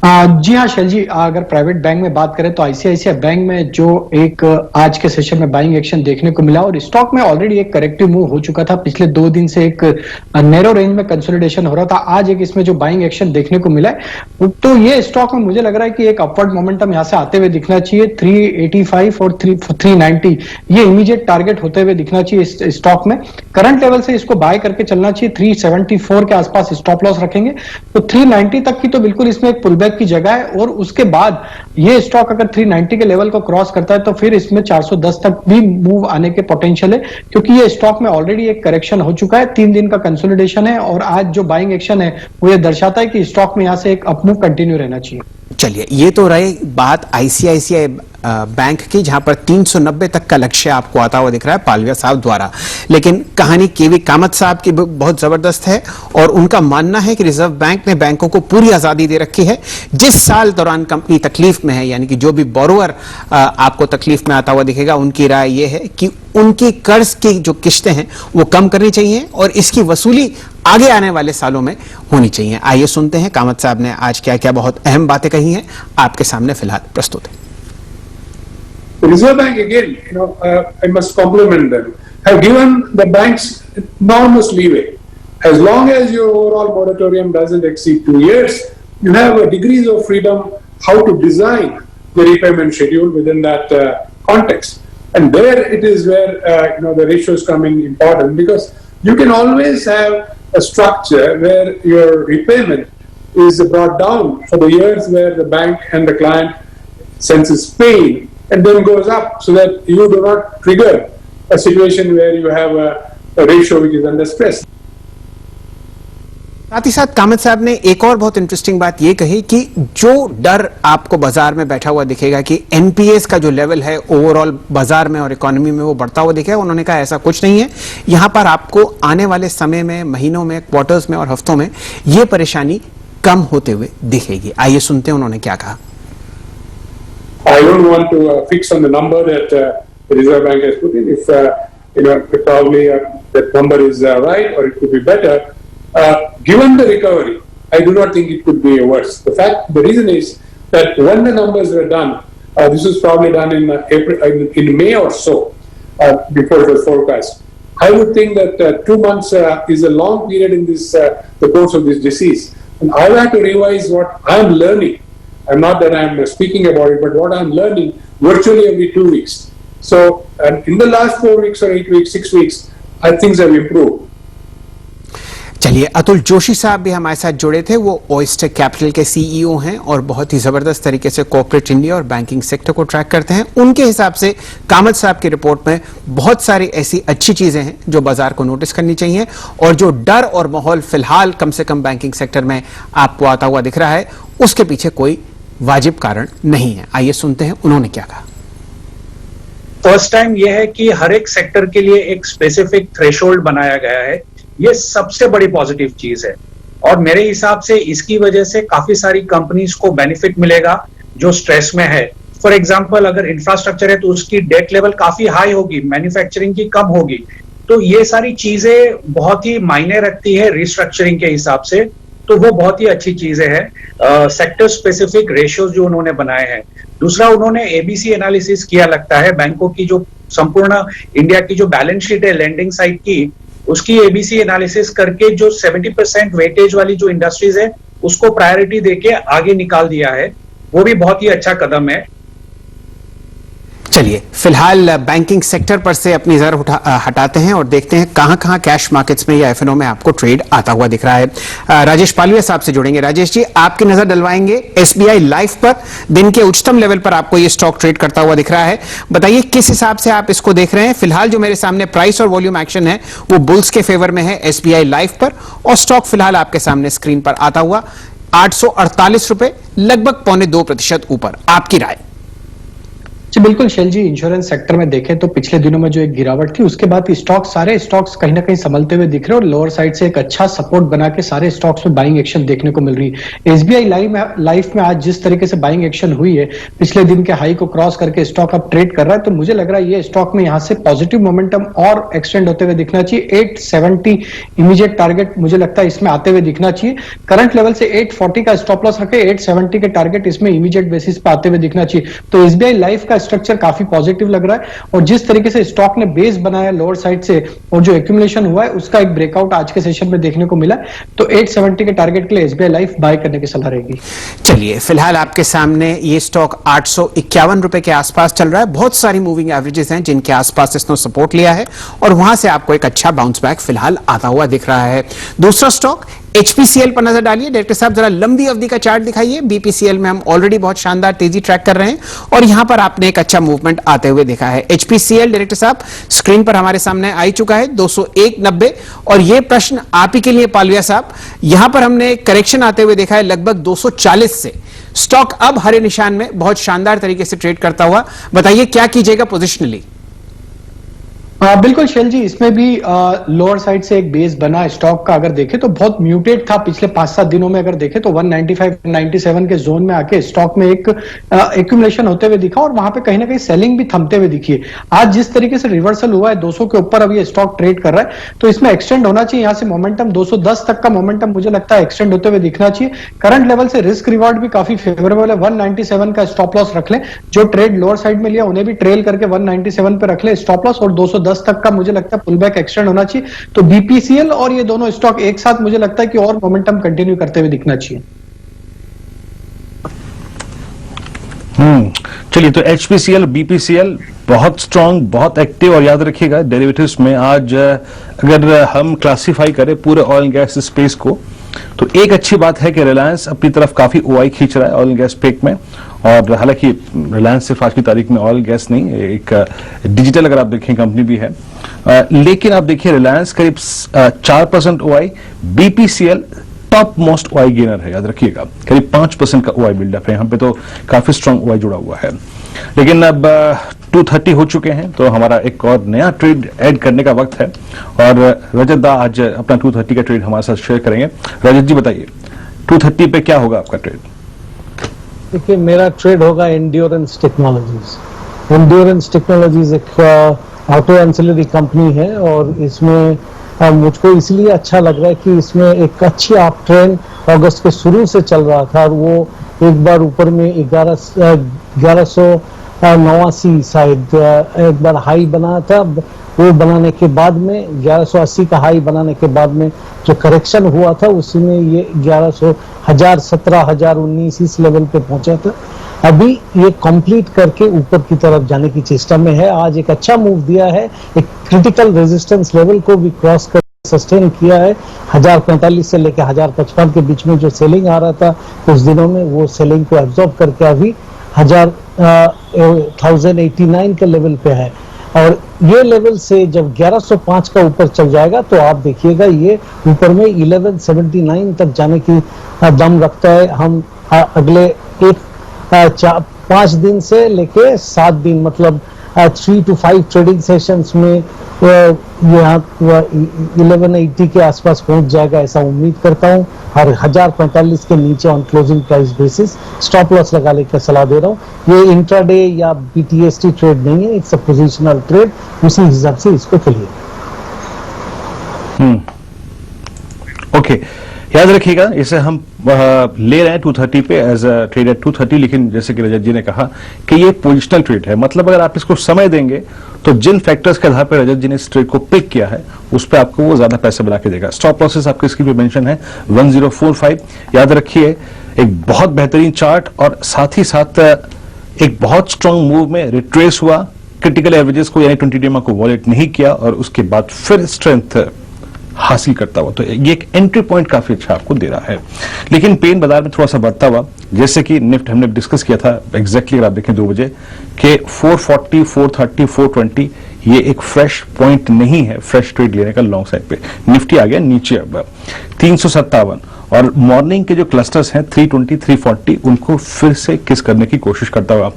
जी हाँ शैल जी, अगर प्राइवेट बैंक में बात करें तो ICICI बैंक में जो एक आज के सेशन में बाइंग एक्शन देखने को मिला, और स्टॉक में ऑलरेडी एक करेक्टिव मूव हो चुका था। पिछले 2 दिन से एक नैरो रेंज में कंसोलिडेशन हो रहा था। आज एक इसमें जो बाइंग एक्शन देखने को मिला है, तो ये स्टॉक में मुझे लग रहा है कि एक अपवर्ड मोमेंटम यहाँ से आते हुए दिखना चाहिए। 385 और 390 ये इमीडिएट टारगेट होते हुए दिखना चाहिए इस स्टॉक में। करंट लेवल से इसको बाय करके चलना चाहिए। 374 के आसपास स्टॉप लॉस रखेंगे, तो 390 तक की तो बिल्कुल इसमें एक पुल बैक की जगह है। और उसके बाद ये स्टॉक अगर 390 के लेवल को क्रॉस करता है तो फिर इसमें 410 तक भी मूव आने के पोटेंशियल है, क्योंकि ये स्टॉक में ऑलरेडी एक करेक्शन हो चुका है। 3 दिन का कंसोलिडेशन है, और आज जो बाइंग एक्शन है वो ये दर्शाता है कि स्टॉक में यहां से एक अपमूव कंटिन्यू रहना चाहिए। चलिए, ये तो रही बात ICICI बैंक की, जहां पर 390 तक का लक्ष्य आपको आता हुआ दिख रहा है पालविया साहब द्वारा। लेकिन कहानी केवी कामत साहब की बहुत जबरदस्त है, और उनका मानना है कि रिजर्व बैंक ने बैंकों को पूरी आजादी दे रखी है। जिस साल दौरान कंपनी तकलीफ में है, यानी कि जो भी बोरोवर आपको तकलीफ में आता हुआ दिखेगा, उनकी राय यह है कि उनकी कर्ज की जो किस्तें हैं वो कम करनी चाहिए, और इसकी वसूली आगे आने वाले सालों में होनी चाहिए। आइए सुनते हैं कामत साहब ने आज क्या क्या बहुत अहम बातें कही हैं, आपके सामने फिलहाल प्रस्तुत है। The Reserve Bank again, I must compliment them, have given the banks enormous leeway. As long as your overall moratorium doesn't exceed 2 years, you have degrees of freedom how to design the repayment schedule within that context. And there it is where the ratios come in important, because you can always have a structure where your repayment is brought down for the years where the bank and the client senses pain, and then goes up, so that you do not trigger a situation where you have a ratio which is under stress. साथ ही साथ कामत साहब ने एक और बहुत इंटरेस्टिंग बात यह कही कि जो डर आपको बाजार में बैठा हुआ दिखेगा कि एनपीएस का जो लेवल है ओवरऑल बाजार में और इकोनॉमी में वो बढ़ता हुआ दिखेगा, उन्होंने कहा ऐसा कुछ नहीं है। यहां पर आपको आने वाले समय में, महीनों में, क्वार्टर्स में और हफ्तों में ये परेशानी कम होते हुए दिखेगी। आइए सुनते हैं उन्होंने क्या कहा। I don't want to fix on the number that the Reserve Bank has put in. If probably that number is right or it could be better. Given the recovery, I do not think it could be worse. The reason is that when the numbers were done, this was probably done in in May or so, before it was forecast. I would think that 2 months is a long period in this the course of this disease, and I have to revise what I am learning. I'm not that I'm speaking about it, but what I'm learning virtually every 2 weeks. So, and in the last 4 weeks or 8 weeks, 6 weeks, things have improved. चलिए, अतुल जोशी साहब भी हमारे साथ जुड़े थे। वो ओइस्टर कैपिटल के सीईओ हैं और बहुत ही जबरदस्त तरीके से कॉर्पोरेट इंडिया और बैंकिंग सेक्टर को ट्रैक करते हैं। उनके हिसाब से कामत साहब की रिपोर्ट में बहुत सारी ऐसी अच्छी चीजें हैं जो बाजार को नोटिस करनी चाहिए, और जो डर और माहौल फिलहाल कम से कम बैंकिंग सेक्टर में आपको आता हुआ दिख रहा है, उसके पीछे कोई वाजिब कारण नहीं है। आइए सुनते हैं उन्होंने क्या कहा। फर्स्ट टाइम यह है कि हर एक सेक्टर के लिए एक स्पेसिफिक थ्रेशोल्ड बनाया गया है। ये सबसे बड़ी पॉजिटिव चीज है, और मेरे हिसाब से इसकी वजह से काफी सारी कंपनीज को बेनिफिट मिलेगा जो स्ट्रेस में है। फॉर एग्जांपल, अगर इंफ्रास्ट्रक्चर है तो उसकी डेट लेवल काफी हाई होगी, मैन्युफैक्चरिंग की कम होगी, तो ये सारी चीजें बहुत ही मायने रखती है रिस्ट्रक्चरिंग के हिसाब से। तो वो बहुत ही अच्छी चीजें हैं। सेक्टर स्पेसिफिक रेशियोज जो उन्होंने बनाए हैं। दूसरा, उन्होंने एबीसी एनालिसिस किया लगता है बैंकों की, जो संपूर्ण इंडिया की जो बैलेंस शीट है लेंडिंग साइड की, उसकी एबीसी एनालिसिस करके जो 70% वेटेज वाली जो इंडस्ट्रीज है उसको प्रायोरिटी देके आगे निकाल दिया है। वो भी बहुत ही अच्छा कदम है। चलिए, फिलहाल बैंकिंग सेक्टर पर से अपनी नजर हटाते हैं और देखते हैं कहां कहां कैश मार्केट्स में या एफएनओ में आपको ट्रेड आता हुआ दिख रहा है। राजेश पालविया साहब से जुड़ेंगे। राजेश जी, आपकी नजर डलवाएंगे एसबीआई लाइफ पर। दिन के उच्चतम लेवल पर आपको ये स्टॉक ट्रेड करता हुआ दिख रहा है। बताइए किस हिसाब से आप इसको देख रहे हैं। फिलहाल जो मेरे सामने प्राइस और वॉल्यूम एक्शन है वो बुल्स के फेवर में है एसबीआई लाइफ पर, और स्टॉक फिलहाल आपके सामने स्क्रीन पर आता हुआ 848 रुपए, लगभग 0.2% ऊपर। आपकी राय? जी बिल्कुल शैल जी, इंश्योरेंस सेक्टर में देखें तो पिछले दिनों में जो एक गिरावट थी उसके बाद सारे स्टॉक्स कहीं ना कहीं संभलते हुए दिख रहे हैं, और लोअर साइड से एक अच्छा सपोर्ट बना के सारे स्टॉक्स में बाइंग एक्शन देखने को मिल रही है। एसबीआई लाइफ में आज जिस तरीके से बाइंग एक्शन हुई है, पिछले दिन के हाई को क्रॉस करके स्टॉक अब ट्रेड कर रहा है, तो मुझे लग रहा है ये स्टॉक में यहाँ से पॉजिटिव मोमेंटम और एक्सटेंड होते हुए दिखना चाहिए। 870 इमीडिएट टारगेट मुझे लगता है इसमें आते हुए दिखना चाहिए। करंट लेवल से 840 का स्टॉप लॉस रखे, 870 के टारगेट इसमें इमीडिएट बेसिस पे आते हुए दिखना चाहिए। तो एसबीआई लाइफ का स्ट्रक्चर काफी पॉजिटिव लग रहा है, और जिस तरीके से स्टॉक ने बेस बनाया लोअर साइड से और जो एक्यूमुलेशन हुआ है उसका एक ब्रेकआउट आज के सेशन में देखने को मिला, तो 870 के टारगेट के लिए एसबीआई लाइफ बाय करने की सलाह रहेगी। चलिए, फिलहाल आपके सामने ये स्टॉक 851 रुपए के आसपास चल रहा है। बहुत सारी मूविंग एवरेजेस हैं जिनके आसपास इसने सपोर्ट लिया है, और वहां से आपको एक अच्छा बाउंस बैक फिलहाल आता हुआ दिख रहा है। दूसरा स्टॉक एचपीसीएल पर नजर डालिए। डायरेक्टर साहब जरा लंबी अवधि का चार्ट दिखाइए। बीपीसीएल में हम ऑलरेडी बहुत शानदार तेजी ट्रैक कर रहे हैं, और यहां पर आपने एक अच्छा मूवमेंट आते हुए देखा है। एचपीसीएल डायरेक्टर साहब स्क्रीन पर हमारे सामने आ चुका है 201.90, और यह प्रश्न आप ही के लिए पालविया साहब, यहां पर हमने करेक्शन आते हुए देखा है लगभग 240 से। स्टॉक अब हरे निशान में बहुत शानदार तरीके से ट्रेड करता हुआ। बताइए क्या कीजिएगा पोजिशनली? बिल्कुल शैल जी, इसमें भी लोअर साइड से एक बेस बना स्टॉक का अगर देखें तो बहुत म्यूटेड था। पिछले 5-7 दिनों में अगर देखें तो 195-97 के जोन में आके स्टॉक में एक एक्यूमुलेशन होते हुए दिखा, और वहां पे कहीं ना कहीं सेलिंग भी थमते हुए दिखी है। आज जिस तरीके से रिवर्सल हुआ है 200 के ऊपर अब ये स्टॉक ट्रेड कर रहा है, तो इसमें एक्सटेंड होना चाहिए। यहाँ से मोमेंटम 210 तक का मोमेंटम मुझे लगता है एक्सटेंड होते हुए दिखना चाहिए। करंट लेवल से रिस्क रिवॉर्ड भी काफी फेवरेबल है। 197 का स्टॉप लॉस रख लें, जो ट्रेड लोअर साइड में लिया उन्हें भी ट्रेल करके 197 पे रख ले स्टॉप लॉस, और 210 तक का मुझे लगता है पुल बैक एक्सटेंड होना चाहिए। तो बीपीसीएल और ये दोनों स्टॉक एक साथ मुझे लगता है कि और मोमेंटम कंटिन्यू करते हुए दिखना चाहिए। चलिए, तो एचपीसीएल, बीपीसीएल बहुत स्ट्रांग, बहुत एक्टिव, और याद रखिएगा डेरिवेटिव्स में आज अगर हम क्लासिफाई करें पूरे ऑयल एंड गैस स्पेस को, तो एक अच्छी बात है कि रिलायंस अपनी तरफ काफी ओआई खींच रहा है ऑयल एंड गैस पेक में, और हालांकि रिलायंस सिर्फ आज की तारीख में ऑयल गैस नहीं, एक डिजिटल अगर आप देखें कंपनी भी है, लेकिन आप देखिए रिलायंस करीब 4% OI, BPCL top most OI gainer है, याद रखिएगा करीब 5% का ओआई बिल्डअप है, यहाँ पे तो काफी स्ट्रांग ओआई जुड़ा हुआ है। लेकिन अब 230 हो चुके हैं, तो हमारा एक और नया ट्रेड ऐड करने का वक्त है, और रजत दा आज अपना 230 का ट्रेड हमारे साथ शेयर करेंगे। रजत जी बताइए 230 पे क्या होगा आपका ट्रेड? देखिए मेरा ट्रेड होगा एंड्योरेंस टेक्नोलॉजीज। एंड्योरेंस टेक्नोलॉजीज एक ऑटो एंसिलरी कंपनी है, और इसमें मुझको इसलिए अच्छा लग रहा है कि इसमें एक अच्छी अप ट्रेंड अगस्त के शुरू से चल रहा था, और वो एक बार ऊपर में 1189 शायद एक बार हाई बना था, वो बनाने के बाद में 1180 का हाई बनाने के बाद में जो करेक्शन हुआ था उसी में ये 1117,019 इस लेवल पे पहुंचा था। अभी ये कंप्लीट करके ऊपर की तरफ जाने की चेष्टा में है। आज एक अच्छा मूव दिया है, एक क्रिटिकल रेजिस्टेंस लेवल को भी क्रॉस कर सस्टेन किया है। 1045 से लेकर 1055 के बीच में जो सेलिंग आ रहा था कुछ दिनों में, वो सेलिंग को एब्जॉर्ब करके अभी 1089 के लेवल पे है, और ये लेवल से जब 1105 का ऊपर चल जाएगा तो आप देखिएगा ये ऊपर में 1179 तक जाने की दम रखता है। हम अगले 5 दिन से लेके 7 दिन मतलब 3 to 5 ट्रेडिंग सेशंस में यहाँ 1180 के आसपास पहुंच जाएगा ऐसा उम्मीद करता हूँ, और 1045 के नीचे on closing price basis stop loss लगा लेकर सलाह दे रहा हूँ। ये इंट्राडे या बीटीएसटी ट्रेड नहीं है, इट्स अ पोजिशनल ट्रेड, उसी हिसाब से इसको चलिए। ओके, याद रखिएगा इसे हम ले रहे हैं 230 पे एज अ ट्रेड एट 230, लेकिन जैसे कि रजत जी ने कहा कि ये पोजिशनल ट्रेड है, मतलब अगर आप इसको समय देंगे तो जिन फैक्टर्स के आधार पर रजत जी ने इस ट्रेड को पिक किया है उस पर आपको वो ज्यादा पैसे बना के देगा। स्टॉप लॉसेस आपके स्क्रीन पे मेंशन है 1045। याद रखिए एक बहुत बेहतरीन चार्ट, और साथ ही साथ एक बहुत स्ट्रांग मूव में रिट्रेस हुआ, क्रिटिकल एवरेजेस को यानी 20 DMA को वॉलेट नहीं किया, और उसके बाद फिर स्ट्रेंथ हासिल करता हुआ, तो ये एक एंट्री पॉइंट काफी अच्छा आपको दे रहा है। लेकिन पेन बाजार में थोड़ा सा बढ़ता हुआ, जैसे कि निफ्ट हमने डिस्कस किया था एग्जैक्टली अगर आप देखें 2 बजे कि 440, 430, 420 ये एक फ्रेश पॉइंट नहीं है फ्रेश ट्रेड लेने का लॉन्ग साइड पे। निफ्टी आ गया नीचे अब 357, और मॉर्निंग के जो क्लस्टर्स हैं 320, 340 उनको फिर से किस करने की कोशिश करता हुआ।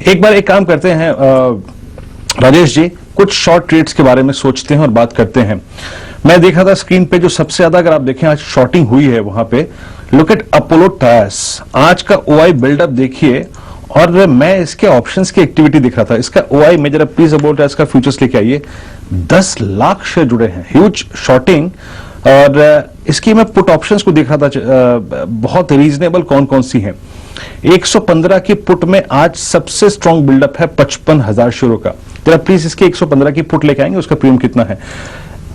एक बार एक काम करते हैं राजेश जी, कुछ शॉर्ट ट्रेड्स के बारे में सोचते हैं और बात करते हैं। मैं देखा था स्क्रीन पे जो सबसे ज्यादा अगर आप देखें आज शॉर्टिंग हुई है वहां पे, लुक एट अपोलो टायर्स। आज का ओआई बिल्डअप देखिए, और मैं इसके ऑप्शंस की एक्टिविटी दिख रहा था, इसका ओआई में जरा प्लीज अपोलो टायर्स का फ्यूचर्स लेके आइए, 10 लाख शेयर जुड़े हैं, ह्यूज शॉर्टिंग। और इसकी मैं पुट ऑप्शंस को देख रहा था, बहुत रीजनेबल कौन कौन सी हैं। 115 की पुट में आज सबसे स्ट्रॉन्ग बिल्डअप है 55,000 शेयरों का। जरा प्लीज इसके 115 की पुट लेके आएंगे, उसका प्रीमियम कितना है।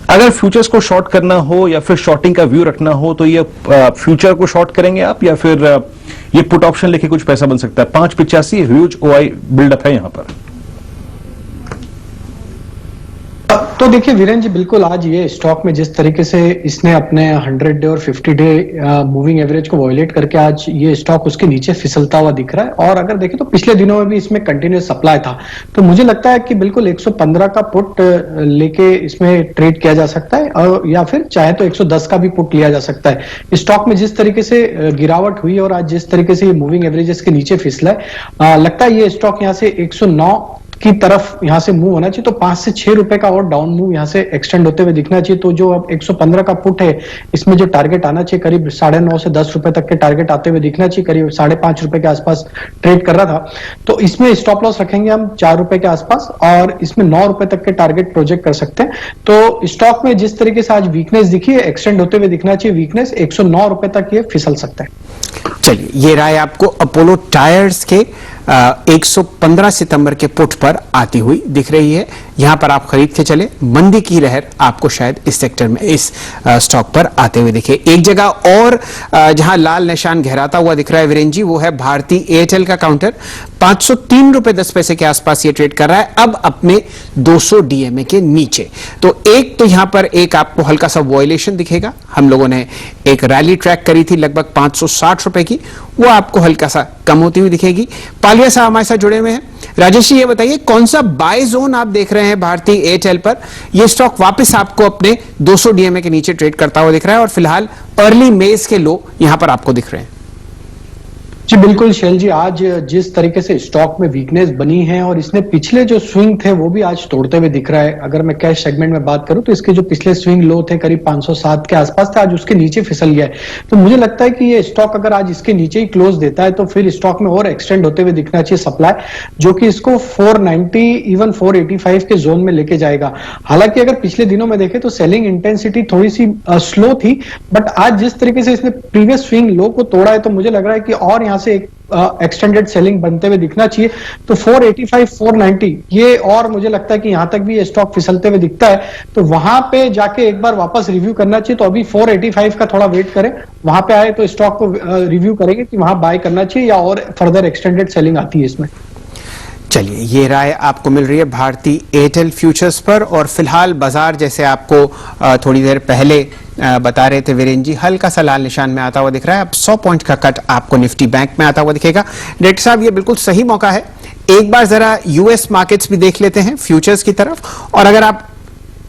अगर फ्यूचर्स को शॉर्ट करना हो या फिर शॉर्टिंग का व्यू रखना हो तो ये फ्यूचर को शॉर्ट करेंगे आप, या फिर ये पुट ऑप्शन लेके कुछ पैसा बन सकता है। 585 ह्यूज ओआई बिल्डअप है यहां पर। तो देखिए वीरेन जी, बिल्कुल आज ये स्टॉक में जिस तरीके से इसने अपने 100 डे और 50 डे मूविंग एवरेज को वायलेट करके आज ये स्टॉक उसके नीचे फिसलता हुआ दिख रहा है, और अगर देखें तो पिछले दिनों में भी इसमें कंटिन्यूस सप्लाई था, तो मुझे लगता है कि बिल्कुल 115 का पुट लेके इसमें ट्रेड किया जा सकता है, और या फिर चाहे तो 110 का भी पुट लिया जा सकता है। स्टॉक में जिस तरीके से गिरावट हुई और आज जिस तरीके से ये मूविंग एवरेजेस के नीचे फिसला है, लगता है ये स्टॉक यहाँ से 109 की तरफ यहां से मूव होना चाहिए, तो 5 से 6 रुपए का और डाउन मूव यहां से एक्सटेंड होते हुए दिखना चाहिए। तो जो अब 115 का पुट है, इसमें जो टारगेट आना चाहिए करीब 9.5 से 10 रुपए तक के टारगेट आते हुए दिखना चाहिए, करीब 5.5 रुपए के आसपास ट्रेड कर रहा था। तो इसमें स्टॉप लॉस रखेंगे हम 4 रुपए के आसपास, और इसमें 9 रुपए तक के टारगेट प्रोजेक्ट कर सकते हैं। तो स्टॉक में जिस तरीके से आज वीकनेस दिखी है, एक्सटेंड होते हुए दिखना चाहिए वीकनेस, 109 रुपए तक ये फिसल सकता है। चलिए, ये राय आपको अपोलो टायर्स के 115 सितंबर के पुट पर आती हुई दिख रही है। यहां पर आप खरीद के चले, मंदी की लहर आपको शायद इस सेक्टर में, इस स्टॉक पर आते हुए दिखे। एक जगह और जहां लाल निशान गहराता हुआ दिख रहा है वीरेन जी, वो है भारतीय एयरटेल का काउंटर। 503 रुपए 10 पैसे के आसपास ये ट्रेड कर रहा है, अब अपने 200 डीएमए के नीचे। तो एक तो यहां पर एक आपको हल्का सा वॉयलेशन दिखेगा, हम लोगों ने एक रैली ट्रैक करी थी लगभग 560 रुपए की, वो आपको हल्का सा कम होती हुई दिखेगी। पालिया साहब हमारे साथ जुड़े हुए हैं। राजेश जी, ये बताइए कौन सा बाय जोन आप देख रहे हैं भारतीय एयरटेल पर? ये स्टॉक वापस आपको अपने 200 डीएमए के नीचे ट्रेड करता हुआ दिख रहा है और फिलहाल अर्ली मेज के लो यहां पर आपको दिख रहे हैं। जी बिल्कुल शैल जी, आज जिस तरीके से स्टॉक में वीकनेस बनी है और इसने पिछले जो स्विंग थे वो भी आज तोड़ते हुए दिख रहा है। अगर मैं कैश सेगमेंट में बात करूं तो इसके जो पिछले स्विंग लो थे करीब 507 के आसपास थे, आज उसके नीचे फिसल गया है। तो मुझे लगता है कि ये स्टॉक अगर आज इसके नीचे ही क्लोज देता है तो फिर स्टॉक में और एक्सटेंड होते हुए दिखना चाहिए सप्लाई, जो कि इसको 490 इवन 485 के जोन में लेके जाएगा। हालांकि अगर पिछले दिनों में देखें तो सेलिंग इंटेंसिटी थोड़ी सी स्लो थी, बट आज जिस तरीके से इसने प्रीवियस स्विंग लो को तोड़ा है तो मुझे लग रहा है कि और यहाँ से एक एक्सटेंडेड सेलिंग बनते हुए दिखना चाहिए। तो 485 490 ये, और मुझे लगता है कि यहां तक भी ये स्टॉक फिसलते हुए दिखता है, तो वहां पे जाके एक बार वापस रिव्यू करना चाहिए। तो अभी 485 का थोड़ा वेट करें, वहां पे आए तो स्टॉक को रिव्यू करेंगे कि वहां बाय करना चाहिए या और फर्दर एक्सटेंडेड सेलिंग आती है इसमें। चलिए, ये राय आपको मिल रही है भारतीय एयरटेल फ्यूचर्स पर। और फिलहाल बाजार जैसे आपको थोड़ी देर पहले बता रहे थे वीरेन जी, हल्का सा लाल निशान में आता हुआ दिख रहा है। अब 100 पॉइंट का कट आपको निफ्टी बैंक में आता हुआ दिखेगा। डायरेक्टर साहब, ये बिल्कुल सही मौका है, एक बार जरा यूएस मार्केट्स भी देख लेते हैं फ्यूचर्स की तरफ, और अगर आप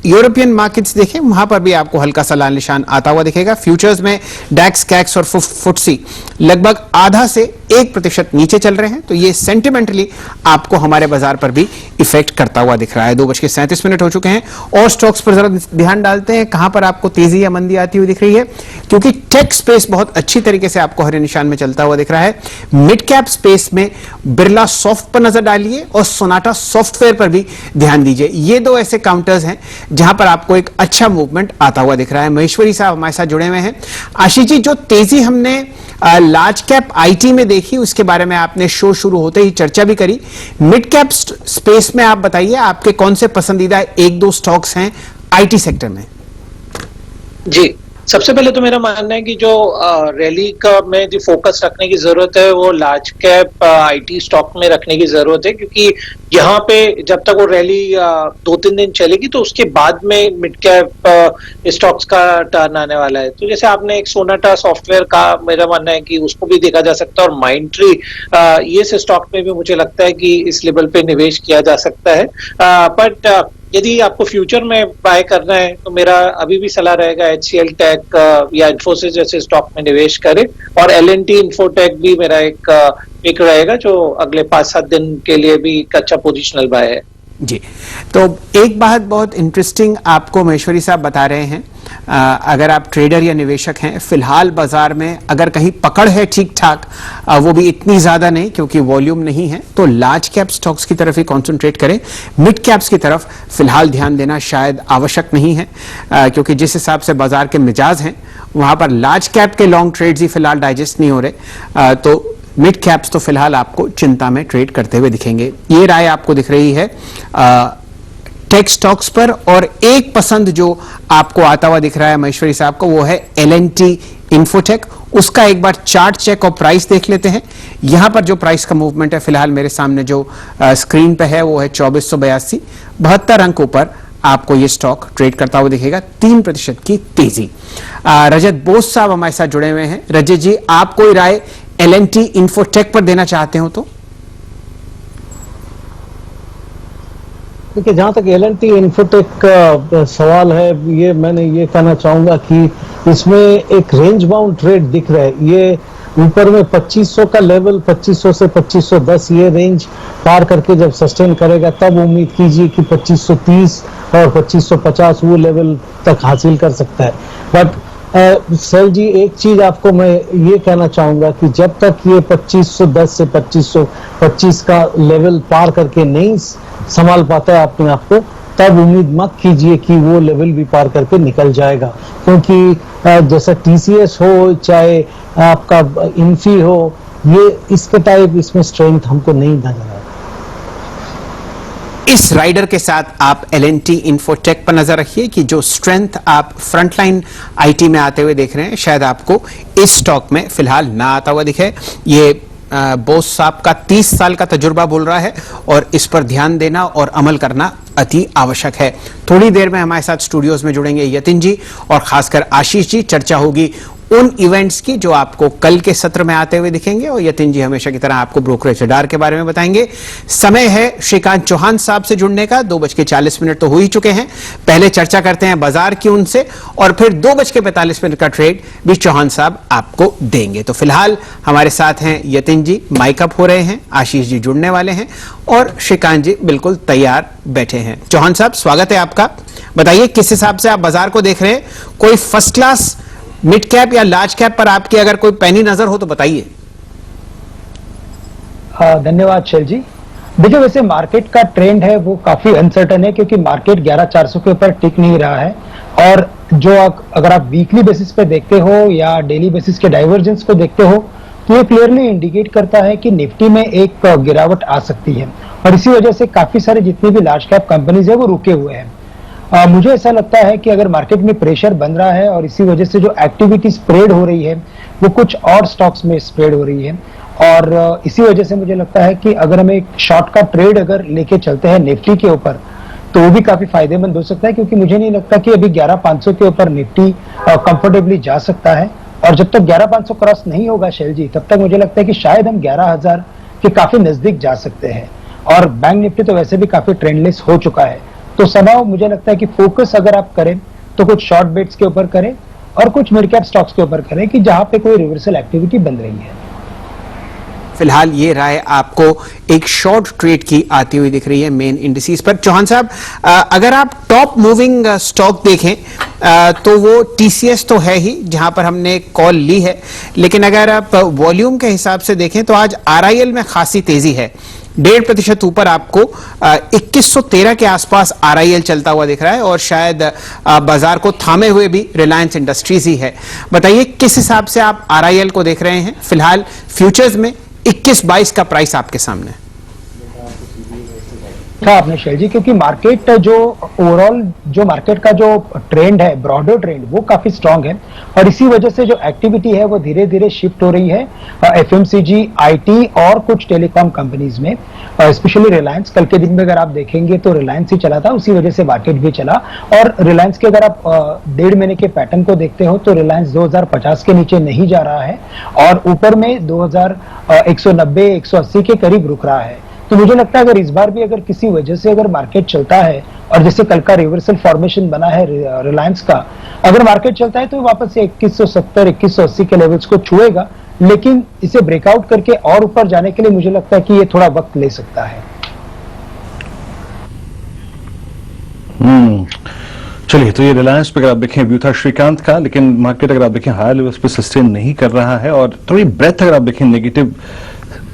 यूरोपियन मार्केट्स देखें वहां पर भी आपको हल्का सा लाल निशान आता हुआ दिखेगा। फ्यूचर्स में डैक्स, कैक्स और फुटसी लगभग आधा से 1% नीचे चल रहे हैं, तो ये सेंटिमेंटली आपको हमारे बाजार पर भी इफेक्ट करता हुआ दिख रहा है। 2:37 हो चुके हैं और स्टॉक्स पर जरा ध्यान डालते हैं, कहां पर आपको तेजी या मंदी आती हुई दिख रही है, क्योंकि टेक स्पेस बहुत अच्छी तरीके से आपको हरे निशान में चलता हुआ दिख रहा है। मिड कैप स्पेस में बिरला सॉफ्ट पर नजर डालिए और सोनाटा सॉफ्टवेयर पर भी ध्यान दीजिए। ये दो ऐसे काउंटर्स हैं जहां पर आपको एक अच्छा मूवमेंट आता हुआ दिख रहा है। महेश्वरी साहब हमारे साथ जुड़े हुए हैं। आशीष जी, जो तेजी हमने लार्ज कैप आईटी में देखी उसके बारे में आपने शो शुरू होते ही चर्चा भी करी। मिड कैप स्पेस में आप बताइए आपके कौन से पसंदीदा 1-2 स्टॉक्स हैं आईटी सेक्टर में? जी, सबसे पहले तो मेरा मानना है कि जो रैली का में जो फोकस रखने की जरूरत है वो लार्ज कैप आईटी स्टॉक में रखने की जरूरत है, क्योंकि यहाँ पे जब तक वो रैली 2-3 दिन चलेगी तो उसके बाद में मिड कैप स्टॉक्स का टर्न आने वाला है। तो जैसे आपने एक सोनाटा सॉफ्टवेयर का, मेरा मानना है कि उसको भी देखा जा सकता है, और माइंडट्री ये से स्टॉक में भी मुझे लगता है कि इस लेवल पे निवेश किया जा सकता है। बट यदि आपको फ्यूचर में बाय करना है तो मेरा अभी भी सलाह रहेगा HCL टेक या इन्फोसिस जैसे स्टॉक में निवेश करें, और L&T इन्फोटेक भी मेरा एक पिक रहेगा जो अगले 5-7 दिन के लिए भी एक अच्छा पोजिशनल बाय है। जी, तो एक बात बहुत इंटरेस्टिंग आपको महेश्वरी साहब बता रहे हैं, अगर आप ट्रेडर या निवेशक हैं, फिलहाल बाजार में अगर कहीं पकड़ है ठीक ठाक, वो भी इतनी ज्यादा नहीं क्योंकि वॉल्यूम नहीं है, तो लार्ज कैप स्टॉक्स की तरफ ही कॉन्सेंट्रेट करें। मिड कैप्स की तरफ फिलहाल ध्यान देना शायद आवश्यक नहीं है, क्योंकि जिस हिसाब से बाजार के मिजाज हैं वहां पर लार्ज कैप के लॉन्ग ट्रेड्स ही फिलहाल डाइजेस्ट नहीं हो रहे, तो मिड कैप्स तो फिलहाल आपको चिंता में ट्रेड करते हुए दिखेंगे। ये राय आपको दिख रही है टेक स्टॉक्स पर। और एक पसंद जो आपको आता हुआ दिख रहा है महेश्वरी साहब को, वो है L&T इन्फोटेक। उसका एक बार चार्ट चेक और प्राइस देख लेते हैं। यहां पर जो प्राइस का मूवमेंट है फिलहाल मेरे सामने जो स्क्रीन पे है वो है 2482, 72 अंक ऊपर आपको ये स्टॉक ट्रेड करता हुआ दिखेगा, 3% की तेजी। रजत बोस साहब हमारे साथ जुड़े हुए हैं। रजत जी, आप कोई राय L&T इन्फोटेक पर देना चाहते हो तो? देखिए, जहां तक L&T इन्फोटेक का सवाल है, ये मैंने ये कहना चाहूंगा कि इसमें एक रेंज बाउंड ट्रेड दिख रहा है। ये ऊपर में 2500 का लेवल, 2500 से 2510 ये रेंज पार करके जब सस्टेन करेगा तब उम्मीद कीजिए कि 2530 और 2550 वो लेवल तक हासिल कर सकता है। बट सर जी, एक चीज आपको मैं ये कहना चाहूंगा कि जब तक ये 2510 से 2525 का लेवल पार करके नहीं संभाल पाता है अपने आप को, तब उम्मीद मत कीजिए कि वो लेवल भी पार करके निकल जाएगा, क्योंकि जैसा TCS हो चाहे आपका इन्फी हो, ये इसके टाइप इसमें स्ट्रेंथ हमको नहीं नजर आ रहा। इस राइडर के साथ आप L&T इन्फोटेक पर नजर रखिए कि जो स्ट्रेंथ आप फ्रंटलाइन आईटी में आते हुए देख रहे हैं शायद आपको इस स्टॉक में फिलहाल ना आता हुआ दिखे। ये बोस साहब का 30 साल का तजुर्बा बोल रहा है और इस पर ध्यान देना और अमल करना अति आवश्यक है। थोड़ी देर में हमारे साथ स्टूडियोज में जुड़ेंगे यतिन जी और खासकर आशीष जी। चर्चा होगी उन इवेंट्स की जो आपको कल के सत्र में आते हुए दिखेंगे और यतिन जी हमेशा की तरह आपको ब्रोकरेज रडार के बारे में बताएंगे। समय है श्रीकांत चौहान साहब से जुड़ने का। 2:40 तो हो ही चुके हैं। पहले चर्चा करते हैं बाजार की उनसे और फिर 2:45 का ट्रेड भी चौहान साहब आपको देंगे। तो फिलहाल हमारे साथ हैं यतिन जी, माइकअप हो रहे हैं, आशीष जी जुड़ने वाले हैं और श्रीकांत जी बिल्कुल तैयार बैठे हैं। चौहान साहब स्वागत है आपका। बताइए किस हिसाब से आप बाजार को देख रहे हैं। कोई फर्स्ट क्लास मिड कैप या लार्ज कैप पर आपकी अगर कोई पैनी नजर हो तो बताइए। धन्यवाद शैल जी। देखिए वैसे मार्केट का ट्रेंड है वो काफी अनसर्टन है क्योंकि मार्केट 11,400 के ऊपर टिक नहीं रहा है और जो अगर आप वीकली बेसिस पे देखते हो या डेली बेसिस के डाइवर्जेंस को देखते हो तो ये क्लियरली इंडिकेट करता है कि निफ्टी में एक गिरावट आ सकती है और इसी वजह से काफी सारे जितनी भी लार्ज कैप कंपनीज है वो रुके हुए हैं। मुझे ऐसा लगता है कि अगर मार्केट में प्रेशर बन रहा है और इसी वजह से जो एक्टिविटी स्प्रेड हो रही है वो कुछ और स्टॉक्स में स्प्रेड हो रही है और इसी वजह से मुझे लगता है कि अगर हम एक शॉर्ट का ट्रेड अगर लेके चलते हैं निफ्टी के ऊपर तो वो भी काफी फायदेमंद हो सकता है क्योंकि मुझे नहीं लगता कि अभी 11,500 के ऊपर निफ्टी कंफर्टेबली जा सकता है और जब तक 11,500 क्रॉस नहीं होगा शैल जी तब तक मुझे लगता है कि शायद हम 11,000 के काफी नजदीक जा सकते हैं और बैंक निफ्टी तो वैसे भी काफी ट्रेंडलेस हो चुका है। तो समाव मुझे लगता है कि फोकस अगर आप करें तो कुछ शॉर्ट बेट्स के ऊपर करें और कुछ मिड कैप स्टॉक्स के ऊपर करें कि जहां पे कोई रिवर्सल एक्टिविटी बन रही है। फिलहाल ये राय आपको एक शॉर्ट ट्रेड की आती हुई दिख रही है मेन इंडिसेस पर। चौहान साहब अगर आप टॉप मूविंग स्टॉक देखें तो वो टीसीएस तो है ही जहां पर हमने कॉल ली है, लेकिन अगर आप वॉल्यूम के हिसाब से देखें तो आज आरआईएल में खासी तेजी है। 1.5% ऊपर आपको 2113 के आसपास आरआईएल चलता हुआ दिख रहा है और शायद बाजार को थामे हुए भी रिलायंस इंडस्ट्रीज ही है। बताइए किस हिसाब से आप आरआईएल को देख रहे हैं। फिलहाल फ्यूचर्स में 21-22 का प्राइस आपके सामने है। आपने शैल जी क्योंकि मार्केट जो ओवरऑल जो मार्केट का जो ट्रेंड है ब्रॉडर ट्रेंड वो काफी स्ट्रांग है और इसी वजह से जो एक्टिविटी है वो धीरे धीरे शिफ्ट हो रही है एफएमसीजी, आईटी और कुछ टेलीकॉम कंपनीज में, स्पेशली रिलायंस। कल के दिन में अगर आप देखेंगे तो रिलायंस ही चला था, उसी वजह से मार्केट भी चला और रिलायंस के अगर आप 1.5 महीने के पैटर्न को देखते हो तो रिलायंस 2050 के नीचे नहीं जा रहा है और ऊपर में 190-180 के करीब रुक रहा है। तो मुझे लगता है अगर इस बार भी अगर किसी वजह से अगर मार्केट चलता है और जैसे कल का रिवर्सल फॉर्मेशन बना है रिलायंस का, अगर मार्केट चलता है तो वापस से 2170-2180 के लेवल्स को छुएगा, लेकिन इसे ब्रेकआउट करके और ऊपर जाने के लिए मुझे लगता है कि ये थोड़ा वक्त ले सकता है। चलिए, तो ये रिलायंस पे अगर आप देखें व्यू था श्रीकांत का, लेकिन मार्केट अगर आप देखें हाई लेवल्स पे सस्टेन नहीं कर रहा है और थोड़ी ब्रेथ अगर आप देखें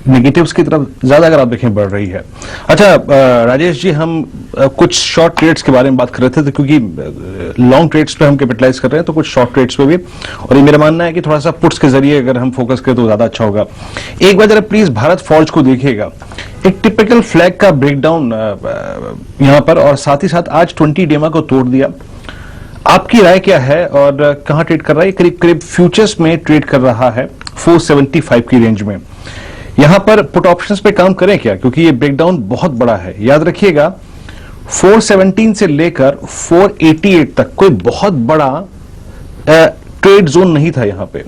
नेगेटिव्स की तरफ ज्यादा अगर आप देखें बढ़ रही है। अच्छा राजेश जी, हम कुछ शॉर्ट ट्रेड्स के बारे में बात कर रहे थे तो क्योंकि लॉन्ग ट्रेड्स पे हम कैपिटलाइज कर रहे हैं तो कुछ शॉर्ट ट्रेड्स पे भी, और ये मेरा मानना है कि थोड़ा सा पुट्स के जरिए अगर हम फोकस करें तो ज्यादा अच्छा होगा। एक बार जरा प्लीज भारत फॉर्ज को देखिएगा, एक टिपिकल फ्लैग का ब्रेकडाउन यहां पर और साथ ही साथ आज 20 डेमा को तोड़ दिया। आपकी राय क्या है और कहां ट्रेड कर रहा है? करीब करीब फ्यूचर्स में ट्रेड कर रहा है 475 की रेंज में। यहां पर पुट ऑप्शंस पे काम करें क्या, क्योंकि ये ब्रेकडाउन बहुत बड़ा है। याद रखिएगा 417 से लेकर 488 तक कोई बहुत बड़ा ट्रेड जोन नहीं था यहां पे।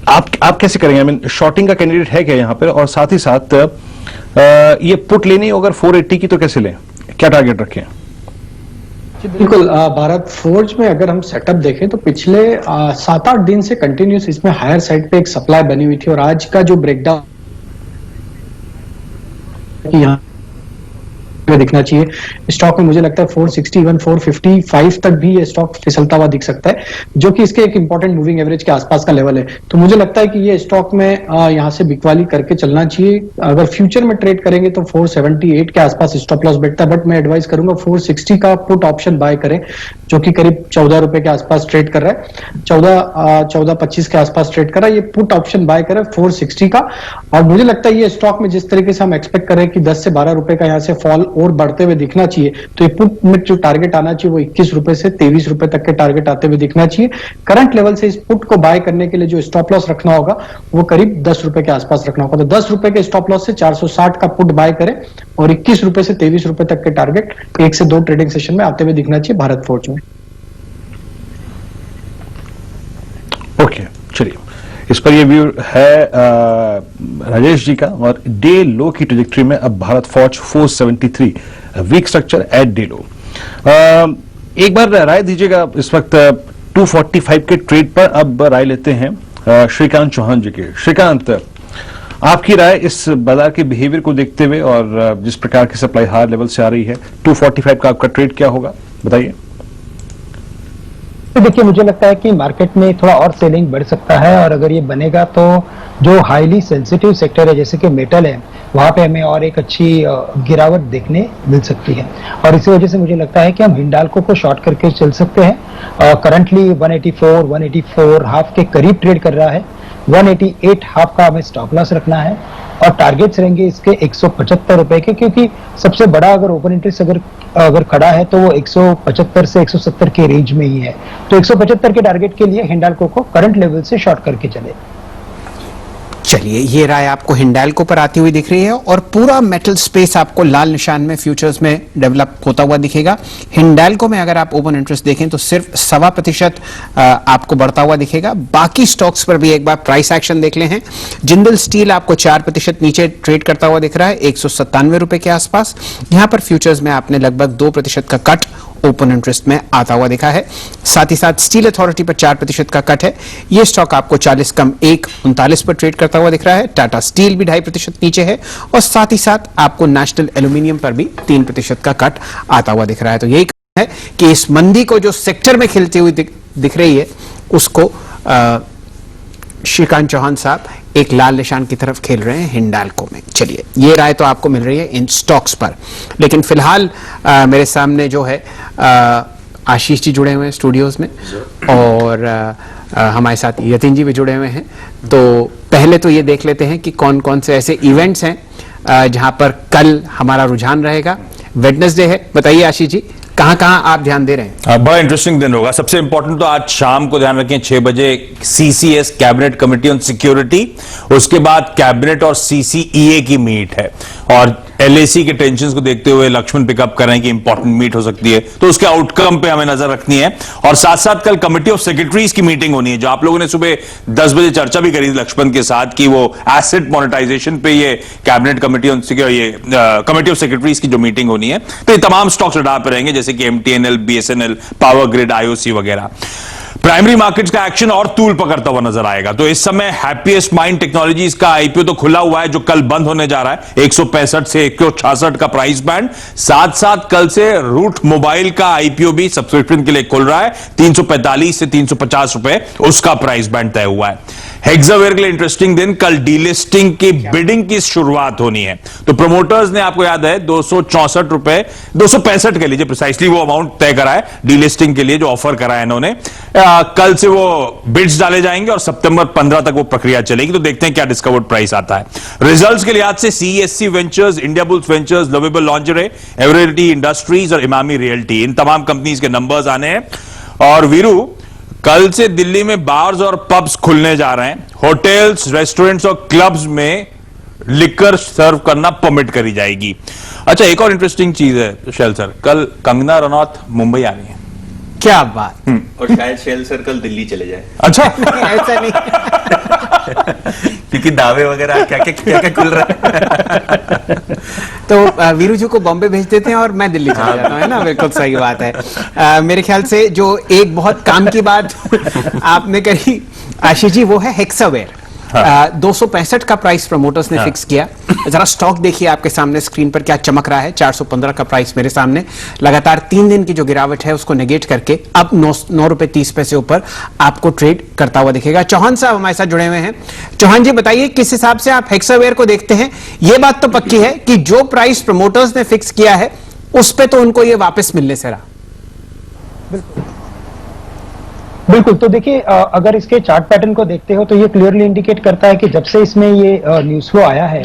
आप कैसे करेंगे? आई मीन शॉर्टिंग का कैंडिडेट है क्या यहां पर? और साथ ही साथ ये पुट लेनी अगर 480 की तो कैसे लें, क्या टारगेट रखें? बिल्कुल, भारत फोर्ज में अगर हम सेटअप देखें तो पिछले 7-8 दिन से कंटिन्यूस इसमें हायर साइड पे एक सप्लाई बनी हुई थी और आज का जो ब्रेकडाउन यहाँ दिखना चाहिए स्टॉक में, मुझे लगता है 461, 455 तक भी ये स्टॉक फिसलता हुआ दिख सकता है, जो कि इसके एक इंपॉर्टेंट मूविंग एवरेज के आसपास का लेवल है। तो मुझे लगता है कि ये स्टॉक में यहां से बिकवाली करके चलना चाहिए। अगर फ्यूचर में ट्रेड करेंगे तो 478 के आसपास स्टॉप लॉस बैठता है, बट मैं एडवाइस करूंगा 460 का पुट ऑप्शन बाय करें, जो कि करीब 14 रुपए के आसपास ट्रेड कर रहा है, 14-25 के आसपास ट्रेड कर रहा है। ये पुट ऑप्शन बाय करें 460 का। और मुझे लगता है ये स्टॉक में जिस तरीके से हम एक्सपेक्ट कर रहे हैं कि 10 से 12 रुपए का यहाँ से फॉल और बढ़ते हुए दिखना चाहिए, तो ये पुट में जो टारगेट आना चाहिए वो 21 रुपए से 23 रुपए तक के टारगेट आते हुए दिखना चाहिए। करंट लेवल से इस पुट को बाय करने के लिए जो स्टॉप लॉस रखना होगा वो करीब 10 रुपए के आसपास रखना होगा। तो 10 रुपए के स्टॉप लॉस से 460 का पुट बाय करें और 21 रुपए से 23 रुपए तक के टारगेट 1 से 2 ट्रेडिंग सेशन में आते हुए दिखना चाहिए भारत फोर्ज में। ओके, चलिए, इस पर ये व्यू है राजेश जी का। और डे लो की ट्रेजेक्टरी में अब Bharat Forge 473, weak structure at day low. एक बार राय दीजिएगा इस वक्त 245 के ट्रेड पर। अब राय लेते हैं श्रीकांत चौहान जी के। श्रीकांत, आपकी राय इस बाजार के बिहेवियर को देखते हुए और जिस प्रकार की सप्लाई हायर लेवल से आ रही है, 245 का आपका ट्रेड क्या होगा, बताइए। देखिए, मुझे लगता है कि मार्केट में थोड़ा और सेलिंग बढ़ सकता है, और अगर ये बनेगा तो जो हाईली सेंसिटिव सेक्टर है जैसे कि मेटल है, वहां पे हमें और एक अच्छी गिरावट देखने मिल सकती है। और इसी वजह से मुझे लगता है कि हम हिंडाल्को को शॉर्ट करके चल सकते हैं। करंटली 184 हाफ के करीब ट्रेड कर रहा है। 188 हाफ का हमें स्टॉप लॉस रखना है और टारगेट्स रहेंगे इसके 175 रुपए के, क्योंकि सबसे बड़ा अगर ओपन इंटरेस्ट अगर खड़ा है तो वो 175 से 170 के रेंज में ही है। तो 175 के टारगेट के लिए हिंडाल्को को करंट लेवल से शॉर्ट करके चले। चलिए, ये राय आपको हिंडाल्को पर आती हुई दिख रही है और पूरा मेटल स्पेस आपको लाल निशान में फ्यूचर्स में डेवलप होता हुआ दिखेगा। हिंडाल्को में अगर आप ओपन इंटरेस्ट देखें तो सिर्फ 1.25% आपको बढ़ता हुआ दिखेगा। बाकी स्टॉक्स पर भी एक बार प्राइस एक्शन देख लें हैं। जिंदल स्टील आपको 4% नीचे ट्रेड करता हुआ दिख रहा है, 197 रुपए के आसपास। यहां पर फ्यूचर्स में आपने लगभग 2% का कट ओपन इंटरेस्ट में आता हुआ दिखा है। साथ ही साथ स्टील अथॉरिटी पर 4% का कट है। यह स्टॉक आपको 40 कम 1.39 पर ट्रेड करता हुआ दिख रहा है। टाटा स्टील भी 2.5% नीचे है और साथ ही साथ आपको नेशनल एल्यूमिनियम पर भी 3% का कट आता हुआ दिख रहा है। तो यही है कि इस मंदी को जो सेक्टर में खिलती हुई दिख रही है उसको श्रीकांत चौहान साहब एक लाल निशान की तरफ खेल रहे हैं हिंडाल्को में। चलिए, ये राय तो आपको मिल रही है इन स्टॉक्स पर, लेकिन फिलहाल मेरे सामने जो है आशीष जी जुड़े हुए हैं स्टूडियोज में और हमारे साथ यतिन जी भी जुड़े हुए हैं। तो पहले तो ये देख लेते हैं कि कौन कौन से ऐसे इवेंट्स हैं जहां पर कल हमारा रुझान रहेगा। वेडनेसडे है, बताइए आशीष जी, कहां आप ध्यान दे रहे हैं? बड़ा इंटरेस्टिंग दिन होगा। सबसे इंपॉर्टेंट तो आज शाम को ध्यान रखें 6 बजे CCS cabinet committee on security, उसके बाद कैबिनेट और सीसीईए की मीट है और एलएसी के टेंशन को देखते हुए लक्ष्मण पिकअप कर रहे हैं कि इंपॉर्टेंट मीट हो सकती है, तो उसके आउटकम पे हमें नजर रखनी है। और साथ साथ कल कमेटी ऑफ सेक्रेटरीज की मीटिंग होनी है, जो आप लोगों ने सुबह 10 बजे चर्चा भी करी थी लक्ष्मण के साथ कि वो एसेट मोनेटाइजेशन पे ये कैबिनेट कमेटी ऑन ये कमेटी ऑफ सेक्रेटरीज की जो मीटिंग होनी है। तो ये तमाम स्टॉक्स रडार पे रहेंगे जैसे कि MTNL, BSNL, power grid, IOC वगैरह। प्राइमरी मार्केट्स का एक्शन और तूल पकड़ता हुआ नजर आएगा। तो इस समय हैप्पीएस्ट माइंड टेक्नोलॉजीज का आईपीओ तो खुला हुआ है, जो कल बंद होने जा रहा है 165 से 166 का प्राइस बैंड। साथ साथ कल से रूट मोबाइल का आईपीओ भी सब्सक्रिप्शन के लिए खुल रहा है, 345 से 350 रुपए उसका प्राइस बैंड तय हुआ है। हेक्सावेयर के लिए इंटरेस्टिंग दिन, कल डीलिस्टिंग की बिडिंग की शुरुआत होनी है। तो प्रमोटर्स ने, आपको याद है, 264 रुपए 265 के लीजिए प्रिसाइसली वो अमाउंट तय करा है डीलिस्टिंग के लिए, जो ऑफर करा है इन्होंने। कल से वो बिड्स डाले जाएंगे और सितंबर 15 तक वो प्रक्रिया चलेगी। तो देखते हैं क्या डिस्कवर्ड प्राइस आता है। रिजल्ट्स के लिहाज से CSC ventures, Indiabulls ventures, lovable lingerie, Eveready industries और इमामी रियल्टी, इन तमाम कंपनीज के नंबर्स आने हैं। और वीरू, कल से दिल्ली में बार्स और पब्स खुलने जा रहे हैं। होटल्स, रेस्टोरेंट्स और क्लब्स में लिकर सर्व करना परमिट करी जाएगी। अच्छा, एक और इंटरेस्टिंग चीज है शैल सर, कल कंगना रनौत मुंबई आ रही है। क्या बात। और शायद शैल सर कल दिल्ली चले जाए। अच्छा ऐसा नहीं क्योंकि दावे वगैरह क्या क्या खुल रहा है। तो वीरू जी को बॉम्बे भेज देते हैं और मैं दिल्ली चला जाता हूं, है ना? बिल्कुल सही बात है। मेरे ख्याल से जो एक बहुत काम की बात आपने कही आशीष जी, वो है हेक्सावेयर। 265 का प्राइस प्रमोटर्स ने फिक्स किया। जरा स्टॉक देखिए आपके सामने स्क्रीन पर क्या चमक रहा है। 415 का प्राइस मेरे सामने, लगातार 3 दिन की जो गिरावट है उसको नेगेट करके अब 9 रुपए 30 पैसे ऊपर आपको ट्रेड करता हुआ दिखेगा। चौहान साहब हमारे साथ जुड़े हुए हैं। चौहान जी, बताइए किस हिसाब से आप हेक्सावेयर को देखते हैं? यह बात तो पक्की है कि जो प्राइस प्रमोटर्स ने फिक्स किया है उस पर तो उनको ये वापस मिलने से रहा। बिल्कुल, तो देखिए अगर इसके चार्ट पैटर्न को देखते हो तो ये क्लियरली इंडिकेट करता है कि जब से इसमें ये न्यूज फ्लो आया है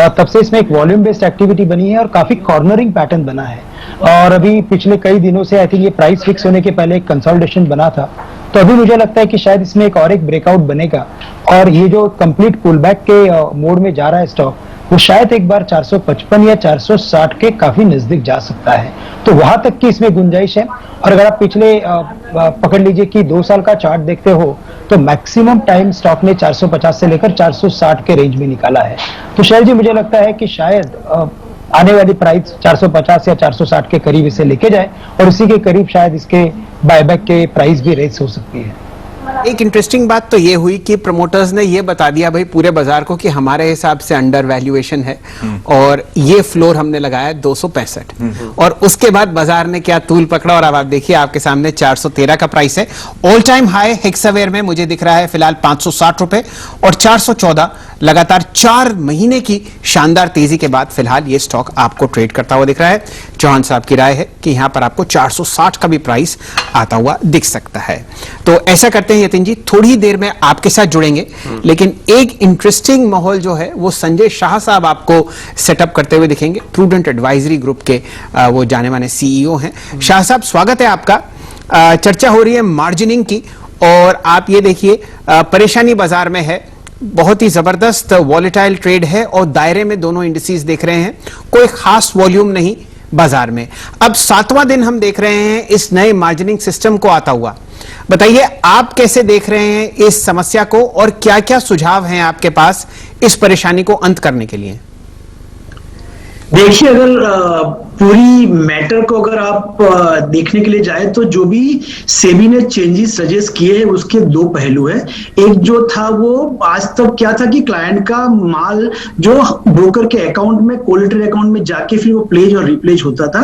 तब से इसमें एक वॉल्यूम बेस्ड एक्टिविटी बनी है और काफी कॉर्नरिंग पैटर्न बना है। और अभी पिछले कई दिनों से आई थिंक ये प्राइस फिक्स होने के पहले एक कंसोलिडेशन बना था, तो अभी मुझे लगता है कि शायद इसमें एक और एक ब्रेकआउट बनेगा और ये जो कंप्लीट पुलबैक के मोड में जा रहा है स्टॉक, वो शायद एक बार 455 या 460 के काफी नजदीक जा सकता है। तो वहां तक की इसमें गुंजाइश है। और अगर आप पिछले पकड़ लीजिए कि 2 साल का चार्ट देखते हो तो मैक्सिमम टाइम स्टॉक ने 450 से लेकर 460 के रेंज में निकाला है। तो शैल जी मुझे लगता है कि शायद आने वाली प्राइस 450 या 460 के करीब इसे लेके जाए और उसी के करीब शायद इसके बायबैक के प्राइस भी रेस हो सकती है। एक इंटरेस्टिंग बात तो ये हुई कि प्रमोटर्स ने ये बता दिया भाई पूरे बाजार को कि हमारे हिसाब से अंडर वैल्यूएशन है और ये फ्लोर हमने लगाया 265 और उसके बाद बाजार ने क्या तूल पकड़ा और अब आप देखिए आपके सामने 413 का प्राइस है। ऑल टाइम हाई हेक्सावेयर में मुझे दिख रहा है फिलहाल 560 रुपए और 414 लगातार 4 महीने की शानदार तेजी के बाद फिलहाल ये स्टॉक आपको ट्रेड करता हुआ दिख रहा है। चौहान साहब की राय है कि यहां पर आपको 460 का भी प्राइस आता हुआ दिख सकता है। तो ऐसा करते हैं यतिन जी, थोड़ी देर में आपके साथ जुड़ेंगे, लेकिन एक इंटरेस्टिंग माहौल जो है वो संजय शाह साहब आपको सेटअप करते हुए दिखेंगे। प्रूडेंट एडवाइजरी ग्रुप के वो जाने माने सीईओ हैं। शाह साहब स्वागत है आपका। चर्चा हो रही है मार्जिनिंग की और आप ये देखिए परेशानी बाजार में है, बहुत ही जबरदस्त वॉलेटाइल ट्रेड है और दायरे में दोनों इंडिसेस देख रहे हैं, कोई खास वॉल्यूम नहीं बाजार में। अब 7वां दिन हम देख रहे हैं इस नए मार्जिनिंग सिस्टम को आता हुआ। बताइए आप कैसे देख रहे हैं इस समस्या को और क्या क्या सुझाव हैं आपके पास इस परेशानी को अंत करने के लिए? देखिए, अगर पूरी मैटर को अगर आप देखने के लिए जाए तो जो भी सेबी ने चेंजेस सजेस्ट किए हैं उसके 2 पहलू है। एक जो था वो आज तक क्या था कि क्लाइंट का माल जो ब्रोकर के अकाउंट में कोलेटरल अकाउंट में जाके फिर वो प्लेज और रिप्लेज होता था,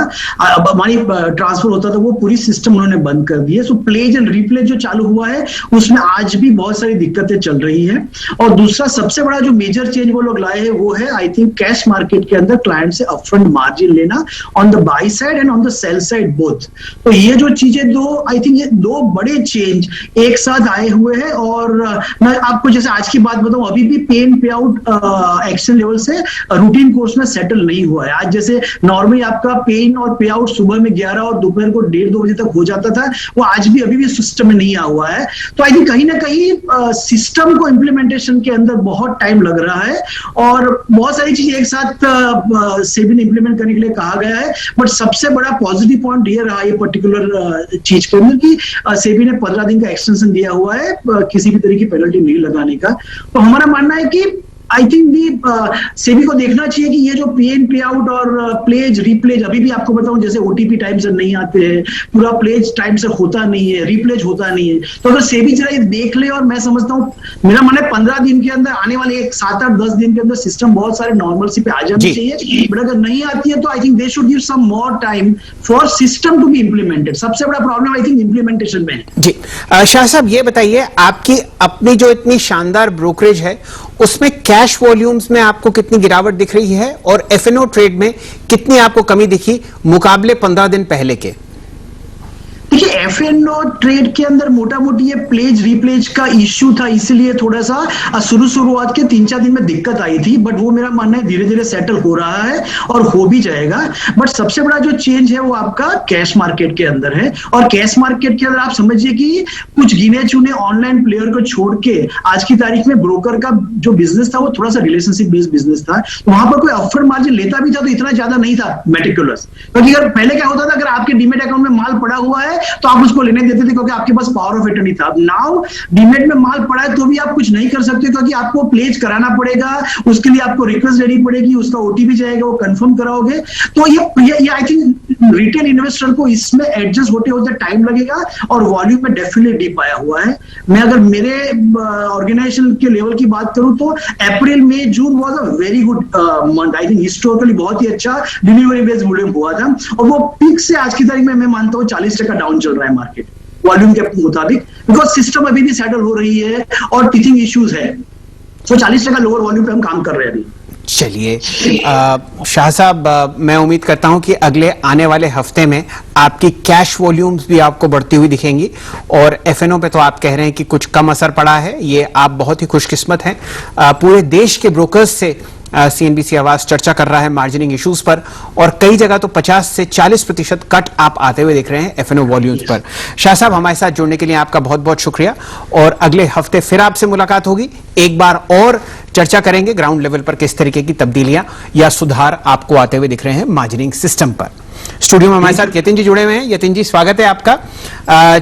अब हमारी ट्रांसफर होता था, वो पूरी सिस्टम उन्होंने बंद कर दी है। सो प्लेज एंड रिप्लेज जो चालू हुआ है उसमें आज भी बहुत सारी दिक्कतें चल रही है। और दूसरा सबसे बड़ा जो मेजर चेंज वो लोग लाए हैं वो है आई थिंक कैश मार्केट के अंदर क्लाइंट से अपफ्रंट मार्जिन लेना on the by side and on the sell side both. तो ये जो चीजें आई थिंक ये 2 बड़े चेंज एक साथ आए हुए हैं। और मैं आपको जैसे आज की बात बताऊं, अभी भी पे इन पे आउट एक्शन लेवल से रूटीन कोर्स में सेटल नहीं हुआ है। आज जैसे नॉर्मली आपका पे इन और पे आउट सुबह में 11 और दोपहर को 1:30-2 बजे तक हो जाता था, वो आज भी अभी भी सिस्टम में नहीं आया हुआ है। तो आई थिंक कहीं ना कहीं सिस्टम को इम्प्लीमेंटेशन के अंदर बहुत टाइम लग रहा है और बहुत सारी चीजें एक साथ सेबी ने इंप्लीमेंट करने के लिए कहा गया है। बट सबसे बड़ा पॉजिटिव पॉइंट ये रहा ये पर्टिकुलर चीज के अंदर कि सेबी ने 15 दिन का एक्सटेंशन दिया हुआ है किसी भी तरह की पेनल्टी नहीं लगाने का। तो हमारा मानना है कि आई थिंक सेबी को देखना चाहिए कि ये जो पे इन पे आउट और प्लेज रिप्लेज, अभी भी आपको बताऊं जैसे ओटीपी टाइम से नहीं आते हैं, पूरा प्लेज टाइम से होता नहीं है, रिप्लेज होता नहीं है। तो अगर सेबी जरा ये देख ले, और मैं समझता हूं मेरा मन है 15 दिन के अंदर, आने वाले 7-8-10 दिन के अंदर सिस्टम बहुत सारे नॉर्मलसी पे आ जानी चाहिए। बट अगर नहीं आती है तो I think they should give some more time for system to be implemented. सबसे बड़ा प्रॉब्लम आई थिंक इम्प्लीमेंटेशन में है। जी शाह साहब, ये बताइए आपकी अपनी जो इतनी शानदार ब्रोकरेज है उसमें कैश वॉल्यूम्स में आपको कितनी गिरावट दिख रही है और एफएनओ ट्रेड में कितनी आपको कमी दिखी मुकाबले 15 दिन पहले के? देखिए, एफएनओ ट्रेड के अंदर मोटा मोटी ये प्लेज रिप्लेज का इश्यू था, इसीलिए थोड़ा सा शुरुआत के 3-4 दिन में दिक्कत आई थी। बट वो मेरा मानना है धीरे धीरे सेटल हो रहा है और हो भी जाएगा। बट सबसे बड़ा जो चेंज है वो आपका कैश मार्केट के अंदर है। और कैश मार्केट के अंदर आप समझिए कि कुछ गिने चुने ऑनलाइन प्लेयर को छोड़ के आज की तारीख में ब्रोकर का जो बिजनेस था वो थोड़ा सा रिलेशनशिप बेस्ड बिजनेस था। तो वहां पर कोई अपफ्रंट मार्जिन लेता भी था तो इतना ज्यादा नहीं था मेटिकुलस। क्योंकि अगर पहले क्या होता था, अगर आपके डीमेट अकाउंट में माल पड़ा हुआ है तो आप उसको लेने देते थे क्योंकि आपके पास पावर ऑफ एटर्नी था। नाउ डीमेट में माल पड़ा है तो भी आप कुछ नहीं कर सकते क्योंकि आपको प्लेज कराना पड़ेगा, उसके लिए आपको रिक्वेस्ट देनी पड़ेगी, उसका ओटीपी जाएगा, वो कंफर्म कराओगे। तो ये आई थिंक रिटेल इन्वेस्टर को इसमें एडजस्ट होते होते टाइम लगेगा और वॉल्यूम में डेफिनेटली डिप आया हुआ है। मैं अगर मेरे ऑर्गेनाइजेशन के लेवल की बात करूं तो April May June was a very good month. I think historically बहुत ही अच्छा डिलीवरी बेस्ड वॉल्यूम हुआ था और वो पीक से आज की तारीख में मैं मानता हूं 40% डाउन चल रहा है मार्केट वॉल्यूम के मुताबिक, बिकॉज सिस्टम अभी भी सेटल हो रही है और टीचिंग इश्यूज है। तो 40% लोअर वॉल्यूम पे हम काम कर रहे हैं अभी। चलिए शाह साहब, मैं उम्मीद करता हूं कि अगले आने वाले हफ्ते में आपकी कैश वॉल्यूम्स भी आपको बढ़ती हुई दिखेंगी, और एफएनओ पे तो आप कह रहे हैं कि कुछ कम असर पड़ा है, ये आप बहुत ही खुशकिस्मत हैं। पूरे देश के ब्रोकर्स से सीएनबीसी आवाज चर्चा कर रहा है मार्जिनिंग इश्यूज पर, और कई जगह तो 50 से 40% कट आप आते हुए देख रहे हैं एफएनओ वॉल्यूम्स पर। शाह साहब, हमारे साथ जुड़ने के लिए आपका बहुत बहुत शुक्रिया, और अगले हफ्ते फिर आपसे मुलाकात होगी। एक बार और चर्चा करेंगे ग्राउंड लेवल पर किस तरीके की तब्दीलियां या सुधार आपको आते हुए दिख रहे हैं मार्जिनिंग सिस्टम पर। स्टूडियो में हमारे साथ यतिन जी जुड़े हुए हैं। यतिन जी, स्वागत है आपका।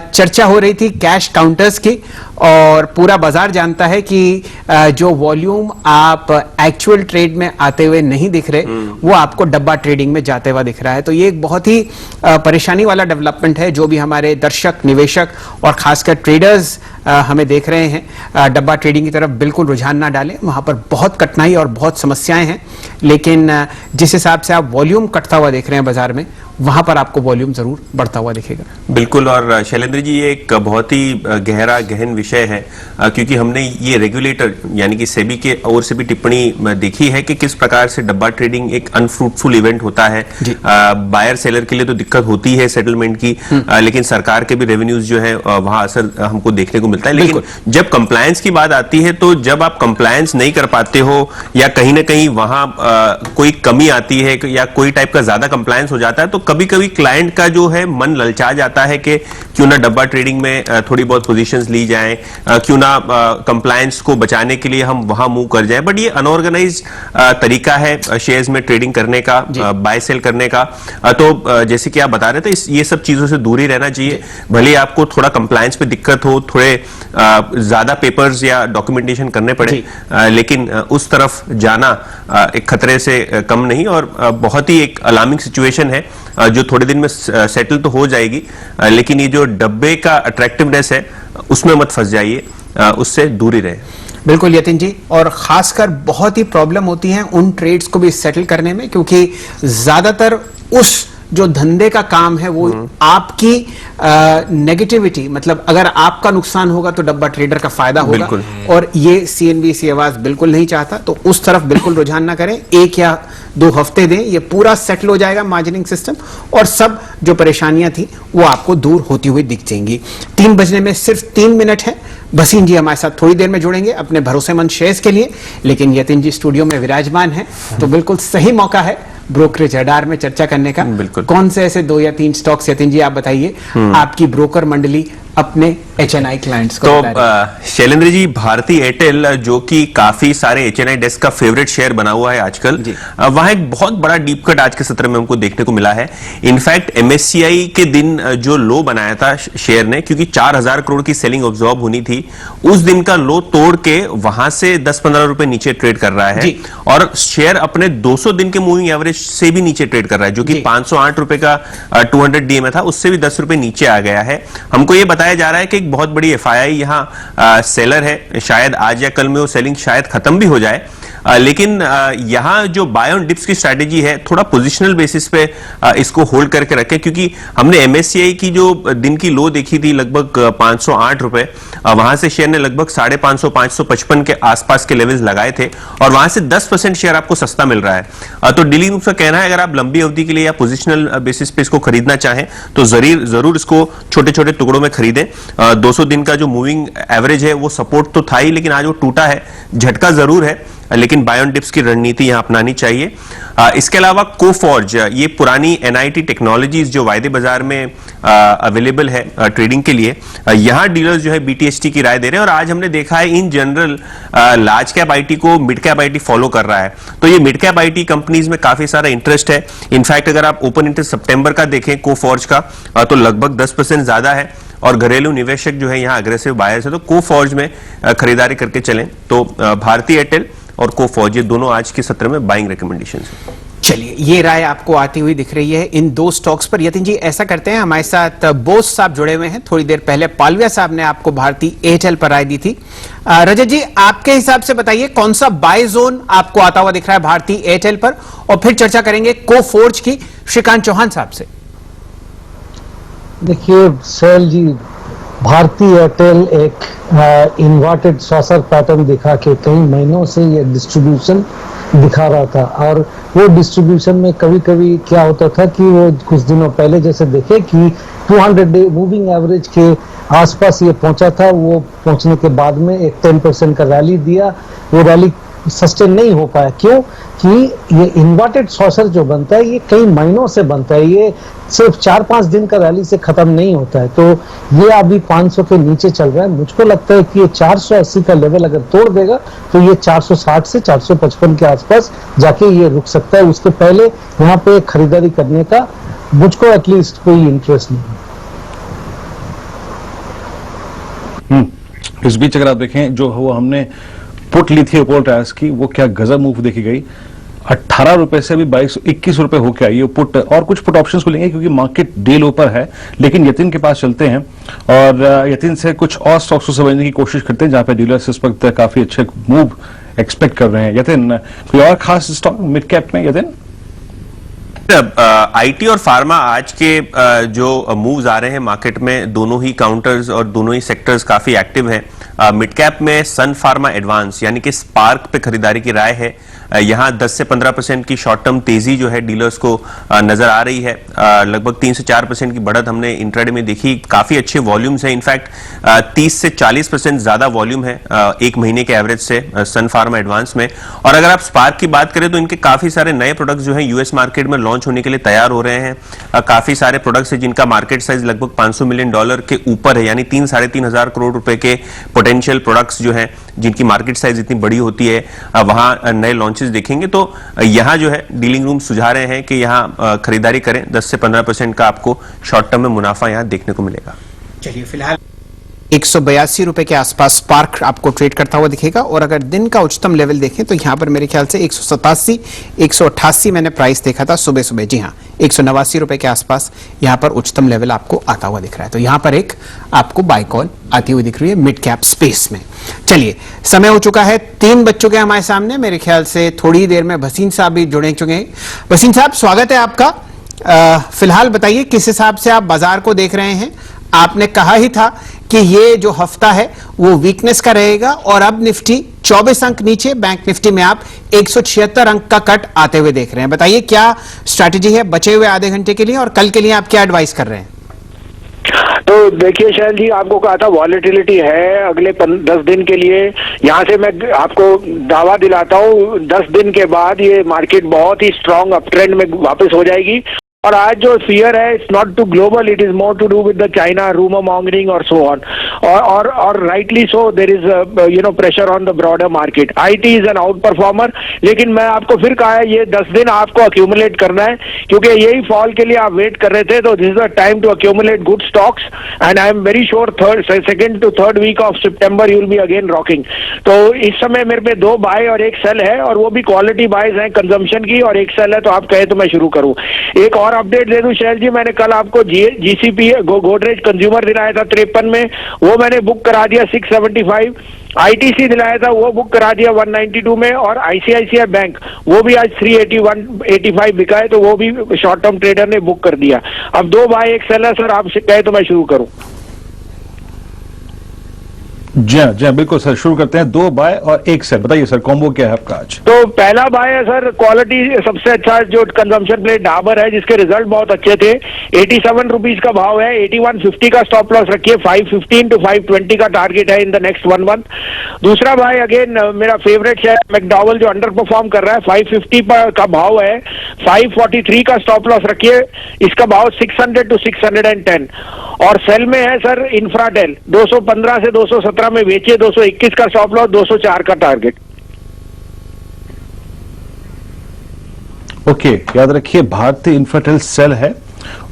चर्चा हो रही थी कैश काउंटर्स की, और पूरा बाजार जानता है कि जो वॉल्यूम आप एक्चुअल ट्रेड में आते हुए नहीं दिख रहे, वो आपको डब्बा ट्रेडिंग में जाते हुआ दिख रहा है। तो ये एक बहुत ही परेशानी वाला डेवलपमेंट है, जो भी हमारे दर्शक, निवेशक और खासकर ट्रेडर्स हमें देख रहे हैं। डब्बा ट्रेडिंग की तरफ बिल्कुल रुझान ना डालें, वहां पर बहुत कठिनाई और बहुत समस्याएं हैं, लेकिन जिस हिसाब से आप वॉल्यूम कटता हुआ देख रहे हैं बाजार में, वहां पर आपको वॉल्यूम जरूर बढ़ता हुआ दिखेगा। बिल्कुल, और शैलेंद्र जी, ये एक बहुत ही गहन विषय है, क्योंकि हमने ये रेगुलेटर यानी कि सेबी के ओर से भी टिप्पणी देखी है कि किस प्रकार से डब्बा ट्रेडिंग एक अनफ्रूटफुल इवेंट होता है। बायर सेलर के लिए तो दिक्कत होती है सेटलमेंट की, लेकिन सरकार के भी रेवेन्यूज जो है वहां असर हमको देखने को मिलता है। लेकिन जब कंप्लायंस की बात आती है, तो जब आप कंप्लायंस नहीं कर पाते हो या कहीं ना कहीं वहां कोई कमी आती है या कोई टाइप का ज्यादा कंप्लायंस हो जाता है, तो कभी कभी क्लाइंट का जो है मन ललचा जाता है कि क्यों ना डब्बा ट्रेडिंग में थोड़ी बहुत पोजीशंस ली जाएं, क्यों ना कंप्लायंस को बचाने के लिए हम वहां मूव कर जाएं। बट ये अनऑर्गेनाइज्ड तरीका है शेयर्स में ट्रेडिंग करने का, बाय सेल करने का। तो जैसे कि आप बता रहे थे, ये सब चीजों से दूर ही रहना चाहिए। भले ही आपको थोड़ा कंप्लायंस पे दिक्कत हो, थोड़े ज्यादा पेपर्स या डॉक्यूमेंटेशन करने पड़े, लेकिन उस तरफ जाना एक खतरे से कम नहीं, और बहुत ही एक अलार्मिंग सिचुएशन है जो थोड़े दिन में सेटल तो हो जाएगी। लेकिन ये जो डब्बे का अट्रैक्टिवनेस है, उसमें मत फंस जाइए, उससे दूर ही रहे। बिल्कुल यतिन जी, और खासकर बहुत ही प्रॉब्लम होती है उन ट्रेड्स को भी सेटल करने में, क्योंकि ज्यादातर उस जो धंधे का काम है वो आपकी नेगेटिविटी, मतलब अगर आपका नुकसान होगा तो डब्बा ट्रेडर का फायदा होगा, और ये सीएनबीसी आवाज बिल्कुल नहीं चाहता। तो उस तरफ बिल्कुल रुझान ना करें, 1 या 2 हफ्ते दें, ये पूरा सेटल हो जाएगा मार्जिनिंग सिस्टम, और सब जो परेशानियां थी वो आपको दूर होती हुई दिख जाएंगी। 3 बजने में सिर्फ 3 मिनट है। भसीन जी हमारे साथ थोड़ी देर में जुड़ेंगे अपने भरोसेमंद शेयर्स के लिए, लेकिन यतिन जी स्टूडियो में विराजमान है, तो बिल्कुल सही मौका है ब्रोकरेज रडार में चर्चा करने का। कौन से ऐसे 2 या 3 स्टॉक्स यतिन जी आप बताइए, आपकी ब्रोकर मंडली अपने एचएनआई क्लाइंट्स को? तो शैलेंद्र जी, भारती एयरटेल जो कि काफी सारे एचएनआई डेस्क का फेवरेट शेयर बना हुआ है आजकल, वहां एक बहुत बड़ा डीप कट आज के सत्र में हमको देखने को मिला है। इनफैक्ट एमएससीआई के दिन जो लो बनाया था शेयर ने, क्योंकि 4000 करोड़ की सेलिंग ऑब्जॉर्व होनी थी, उस दिन का लो तोड़ के वहां से 10-15 रुपए नीचे ट्रेड कर रहा है, और शेयर अपने 200 दिन के मूविंग एवरेज से भी नीचे ट्रेड कर रहा है, जो कि 508 रुपए का 200 डीएमए था, उससे भी 10 रुपए नीचे आ गया है। हमको ये बताया जा रहा है कि एक बहुत बड़ी एफआईआई यहां सेलर है, शायद आज या कल में वो सेलिंग शायद खत्म भी हो जाए, लेकिन यहां जो बाय ऑन डिप्स की स्ट्रैटेजी है, थोड़ा पोजिशनल बेसिस पे इसको होल्ड करके रखें, क्योंकि हमने एमएससीआई की जो दिन की लो देखी थी लगभग 508 रुपए, वहां से शेयर ने लगभग 550 555 के आसपास के लेवल्स लगाए थे, और वहां से 10% शेयर आपको सस्ता मिल रहा है। तो डीलिंग ग्रुप का कहना है, अगर आप लंबी अवधि के लिए या पोजिशनल बेसिस पे इसको खरीदना चाहें, तो जरूर इसको छोटे छोटे टुकड़ों में खरीदें। 200 दिन का जो मूविंग एवरेज है वो सपोर्ट तो था ही, लेकिन आज वो टूटा है, झटका जरूर है, लेकिन बाय ऑन डिप्स की रणनीति यहां अपनानी चाहिए। इसके अलावा कोफॉर्ज, ये पुरानी एनआईटी टेक्नोलॉजीज जो वायदे बाजार में अवेलेबल है ट्रेडिंग के लिए, यहां डीलर्स जो है बीटीएसटी की राय दे रहे हैं, और आज हमने देखा है in general large cap IT को मिड कैप आईटी फॉलो कर रहा है। तो ये मिड कैप आईटी कंपनीज में काफी सारा इंटरेस्ट है। इनफैक्ट अगर आप ओपन इंटरेस्ट सितंबर का देखें कोफॉर्ज का, तो लगभग 10% ज्यादा है, और घरेलू निवेशक जो है यहाँ अग्रेसिव बायर्स है, तो कोफॉर्ज में खरीदारी करके चलें। तो भारती एयरटेल और कोफॉर्ज, ये दोनों आज के सत्र में बाइंग रिकमेंडेशन है। चलिए, ये राय आपको आती हुई दिख रही है इन 2 स्टॉक्स पर। यतिन जी, ऐसा करते हैं, हमारे साथ बोस साहब जुड़े हुए हैं। थोड़ी देर पहले पालविया साहब ने आपको भारती एयरटेल पर राय दी थी। रजत जी, आपके हिसाब से बताइए कौन सा बाय जोन आपको आता हुआ दिख रहा है भारती एयरटेल पर, और फिर चर्चा करेंगे कोफॉर्ज की श्रीकांत चौहान साहब से। देखिए सैल जी, भारती एयरटेल एक इन्वर्टेड सॉसर पैटर्न दिखा के कई महीनों से ये डिस्ट्रीब्यूशन दिखा रहा था। और वो डिस्ट्रीब्यूशन में कभी कभी क्या होता था कि वो कुछ दिनों पहले जैसे देखे कि 200 डे मूविंग एवरेज के आसपास ये पहुंचा था, वो पहुंचने के बाद में एक 10% का रैली दिया, वो रैली सस्टेन नहीं हो पाया। क्यों? कि ये इन्वर्टेड सॉसर जो बनता है ये कई महीनों से बनता है, ये सिर्फ 4-5 दिन का रैली से खत्म नहीं होता है। तो ये अभी 500 के नीचे चल रहा है। मुझको लगता है कि ये 480 का लेवल अगर तोड़ देगा तो ये 460 से 455 के आसपास जाके ये रुक सकता है। उसके पहले यहाँ पे खरीदारी करने का मुझको एटलीस्ट कोई इंटरेस्ट नहीं है। इस बीच अगर आप देखें जो वो हमने पुट ली थी अपोलो टायर्स की, वो क्या गजब मूव देखी गई। 18 रुपए से अभी 21 रुपए होके आई है पुट। और कुछ पुट ऑप्शंस को लेंगे क्योंकि मार्केट डे लो पर है, लेकिन यतिन के पास चलते हैं और यतिन से कुछ और स्टॉक्स को समझने की कोशिश करते हैं जहां पे डीलर्स इस वक्त काफी अच्छे मूव एक्सपेक्ट कर रहे हैं। यतिन, कोई और खास स्टॉक मिड कैप में? यतिन, आईटी और फार्मा आज के जो मूव्स आ रहे हैं मार्केट में, दोनों ही काउंटर्स और दोनों ही सेक्टर्स काफी एक्टिव हैं। मिड कैप में सन फार्मा एडवांस यानी कि स्पार्क पे खरीदारी की राय है। यहां 10 से 15% की शॉर्ट टर्म तेजी जो है डीलर्स को नजर आ रही है। लगभग 3 से 4% की बढ़त हमने इंट्राडे में देखी। काफी अच्छे वॉल्यूम्स हैं, इनफैक्ट 30 से 40% ज्यादा वॉल्यूम है एक महीने के एवरेज से सन फार्मा एडवांस में। और अगर आप स्पार्क की बात करें तो इनके काफी सारे नए प्रोडक्ट्स जो है यूएस मार्केट में लॉन्च होने के लिए तैयार हो रहे हैं। काफी सारे प्रोडक्ट्स हैं जिनका मार्केट साइज लगभग $500 मिलियन के ऊपर है, यानी 3-3.5 हजार करोड़ रुपए के पोटेंशियल प्रोडक्ट्स जो हैं जिनकी मार्केट साइज इतनी बड़ी होती है, वहां नए लॉन्चेस देखेंगे। तो यहां जो है डीलिंग रूम सुझा रहे हैं कि यहां खरीदारी करें, 10 से 15% का आपको शॉर्ट टर्म में मुनाफा यहां देखने को मिलेगा। चलिए, फिलहाल 182 रुपए के आसपास स्पार्क आपको ट्रेड करता हुआ दिखेगा। और अगर दिन का उच्चतम लेवल देखें तो यहां पर मेरे ख्याल से 187, 188 मैंने प्राइस देखा था सुबह सुबह। जी हां, 189 रुपए के आसपास यहां पर उच्चतम लेवल आपको आता हुआ दिख रहा है। तो यहां पर एक आपको बाय कॉल आती हुई दिख रही है मिड कैप स्पेस में। चलिए, समय हो चुका है, 3 बज चुके हैं हमारे सामने। मेरे ख्याल से थोड़ी देर में भसीन साहब भी जुड़े चुके हैं। भसीन साहब, स्वागत है आपका। फिलहाल बताइए किस हिसाब से आप बाजार को देख रहे हैं। आपने कहा ही था कि ये जो हफ्ता है वो वीकनेस का रहेगा और अब निफ्टी 24 अंक नीचे, बैंक निफ्टी में आप 176 अंक का कट आते हुए देख रहे हैं। बताइए क्या स्ट्रैटेजी है बचे हुए आधे घंटे के लिए और कल के लिए आप क्या एडवाइस कर रहे हैं? तो देखिए शैल जी, आपको कहा था वॉलेटिलिटी है अगले 10 दिन के लिए। यहाँ से मैं आपको दावा दिलाता हूँ 10 दिन के बाद ये मार्केट बहुत ही स्ट्रांग अप ट्रेंड में वापस हो जाएगी। और आज जो फियर है it's not to global, it is more to do with the China rumour mongering और सो ऑन। और rightly so there is pressure on the broader market. IT is an outperformer, लेकिन मैं आपको फिर कहा है ये 10 दिन आपको अक्यूमुलेट करना है क्योंकि यही फॉल के लिए आप वेट कर रहे थे। तो this is the time to accumulate good stocks and I am very sure 2nd to 3rd week of September you will be again rocking. तो इस समय मेरे पे 2 बाय और 1 सेल है और वो भी क्वालिटी बायज है कंजम्पशन की, और 1 सेल है। तो आप कहे तो मैं शुरू करूं। एक और अपडेट दे दूं शैल जी, मैंने कल आपको जीसीपी गोदरेज कंज्यूमर दिलाया था 53 में, वो मैंने बुक करा दिया 675। आईटीसी दिलाया था वो बुक करा दिया 192 में, और आईसीआईसीआई बैंक वो भी आज 381-85 बिका है, तो वो भी शॉर्ट टर्म ट्रेडर ने बुक कर दिया। अब 2 बाय 1 सेल है सर, आप कहे तो मैं शुरू करूं। जी हाँ बिल्कुल सर, शुरू करते हैं। 2 बाय और 1 सेल। बताइए सर, कॉम्बो क्या है आपका आज? तो पहला बाय है सर, क्वालिटी सबसे अच्छा जो कंजम्पशन प्ले डाबर है जिसके रिजल्ट बहुत अच्छे थे। 87 रुपीज का भाव है, 8150 का स्टॉप लॉस रखिए, 515 to 520 का टारगेट है इन द नेक्स्ट 1 मंथ। दूसरा बाय अगेन मेरा फेवरेट शेयर मैकडॉवेल जो अंडर परफॉर्म कर रहा है, 550 का भाव है, 543 का स्टॉप लॉस रखिए, इसका भाव 600 to 610। और सेल में है सर इंफ्राटेल, 215 से 217 में बेचिए, 221 का स्टॉप लॉस, 204 का टारगेट। ओके, याद रखिए भारतीय इंफ्राटेल सेल है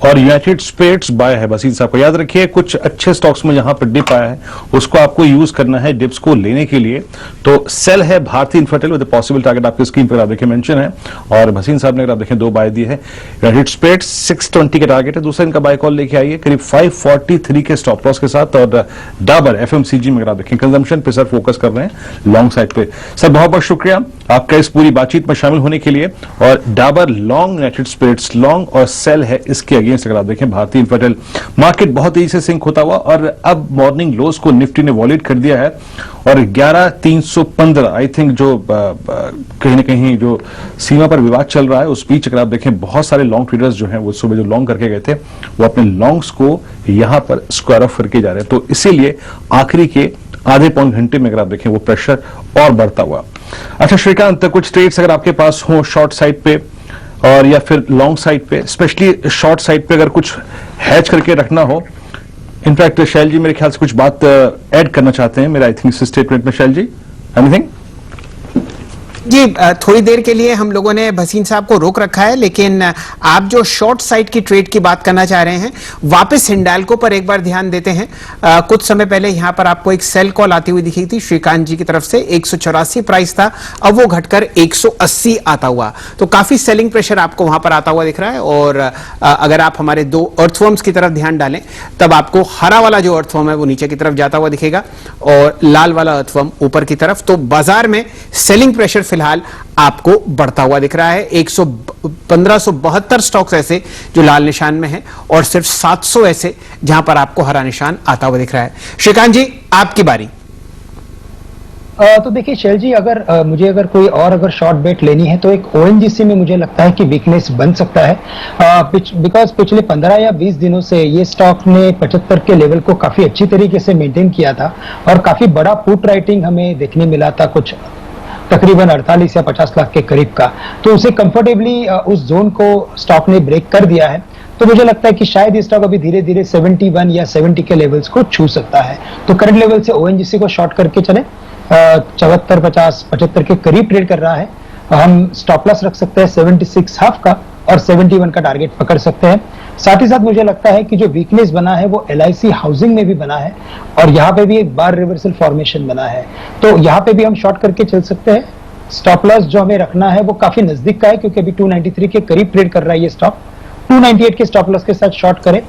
और यूनाइटेड स्पिरिट्स बाय है। बसीर साहब को याद रखिए, कुछ अच्छे स्टॉक्स में जहां पर डिप आया है उसको आपको यूज करना है डिप्स को लेने के लिए। तो सेल है भारतीय इंफ्राटेल विद पॉसिबल टारगेट आपकी स्क्रीन पर आप देखिए मेंशन है, और भसीन साहब ने अगर आप देखें 2 बाय दिए है। यूनाइटेड स्पिरिट्स 620 का टारगेट है, दूसरा इनका बाय कॉल लेके आइए करीब 543 के स्टॉप लॉस के साथ। और डाबर एफएमसीजी में अगर आप देखें कंजम्पशन पे सर फोकस कर रहे हैं लॉन्ग साइड पे। सर बहुत बहुत शुक्रिया आपका इस पूरी बातचीत में शामिल होने के लिए। और Dabur long, United Spirits long और सेल है इसके अगेंस्ट अगेंस्ट अगर आप देखें भारतीय इन्फ्राटेल मार्केट बहुत तेजी से सिंक होता हुआ और अब मॉर्निंग लोज को निफ्टी ने वॉलिड कर दिया है और 11,315 आई थिंक जो कहीं ना कहीं जो सीमा पर विवाद चल रहा है उस बीच अगर आप देखें बहुत सारे लॉन्ग ट्रेडर्स जो हैं वो सुबह जो लॉन्ग करके गए थे वो अपने लॉन्ग्स को यहां पर स्क्वायर ऑफ करके जा रहे हैं, तो इसीलिए आखिरी के आधे पौन घंटे में अगर आप देखें वो प्रेशर और बढ़ता हुआ। अच्छा श्रीकांत, कुछ ट्रेड्स अगर आपके पास हो शॉर्ट साइड पे और या फिर लॉन्ग साइड पे, स्पेशली शॉर्ट साइड पे अगर कुछ हैच करके रखना हो, इनफैक्ट शैल जी मेरे ख्याल से कुछ बात ऐड करना चाहते हैं मेरा आई थिंक इस स्टेटमेंट में। शैल जी एनीथिंग? जी थोड़ी देर के लिए हम लोगों ने भसीन साहब को रोक रखा है, लेकिन आप जो शॉर्ट साइड की ट्रेड की बात करना चाह रहे हैं वापस हिंडाल्को पर एक बार ध्यान देते हैं। कुछ समय पहले यहां पर आपको एक सेल कॉल आती हुई दिखी थी श्रीकांत जी की तरफ से, 184 प्राइस था, अब वो घटकर 180 आता हुआ, तो काफी सेलिंग प्रेशर आपको वहां पर आता हुआ दिख रहा है। और अगर आप हमारे दो अर्थवर्म्स की तरफ ध्यान डालें तब आपको हरा वाला जो अर्थवर्म है वो नीचे की तरफ जाता हुआ दिखेगा और लाल वाला अर्थवर्म ऊपर की तरफ, तो बाजार में सेलिंग प्रेशर फिलहाल आपको बढ़ता हुआ दिख रहा है। 1572 स्टॉक्स ऐसे जो लाल निशान में हैं और सिर्फ 700 ऐसे जहां पर आपको हरा निशान आता हुआ दिख रहा है। श्रीकांत जी आपकी बारी। तो देखिए शैल जी, अगर मुझे कोई और अगर शॉर्ट बेट लेनी है तो एक ONGC में मुझे लगता है कि वीकनेस बन सकता है, बिकॉज पिछले 15 या 20 दिनों से ये स्टॉक ने 75 के लेवल को काफी अच्छी तरीके से मेंटेन किया था और काफी बड़ा पुट राइटिंग हमें देखने मिला था, कुछ तकरीबन 48 या 50 लाख के करीब का, तो उसे कंफर्टेबली उस जोन को स्टॉक ने ब्रेक कर दिया है। तो मुझे लगता है कि शायद ये स्टॉक अभी धीरे धीरे 71 या 70 के लेवल्स को छू सकता है, तो करंट लेवल से ONGC को शॉर्ट करके चले 74, 50, 75 के करीब ट्रेड कर रहा है। हम स्टॉप लॉस रख सकते हैं 76 हाफ का और 71 का टारगेट पकड़ सकते हैं। साथ ही साथ मुझे लगता है कि जो वीकनेस बना है वो LIC हाउसिंग में भी बना है और यहाँ पे भी एक बार रिवर्सल फॉर्मेशन बना है, तो यहाँ पे भी हम शॉर्ट करके चल सकते हैं। स्टॉप लॉस जो हमें रखना है वो काफी नजदीक का है क्योंकि अभी 293 के करीब ट्रेड कर रहा है ये स्टॉक। 298 के स्टॉप लॉस के साथ शॉर्ट करें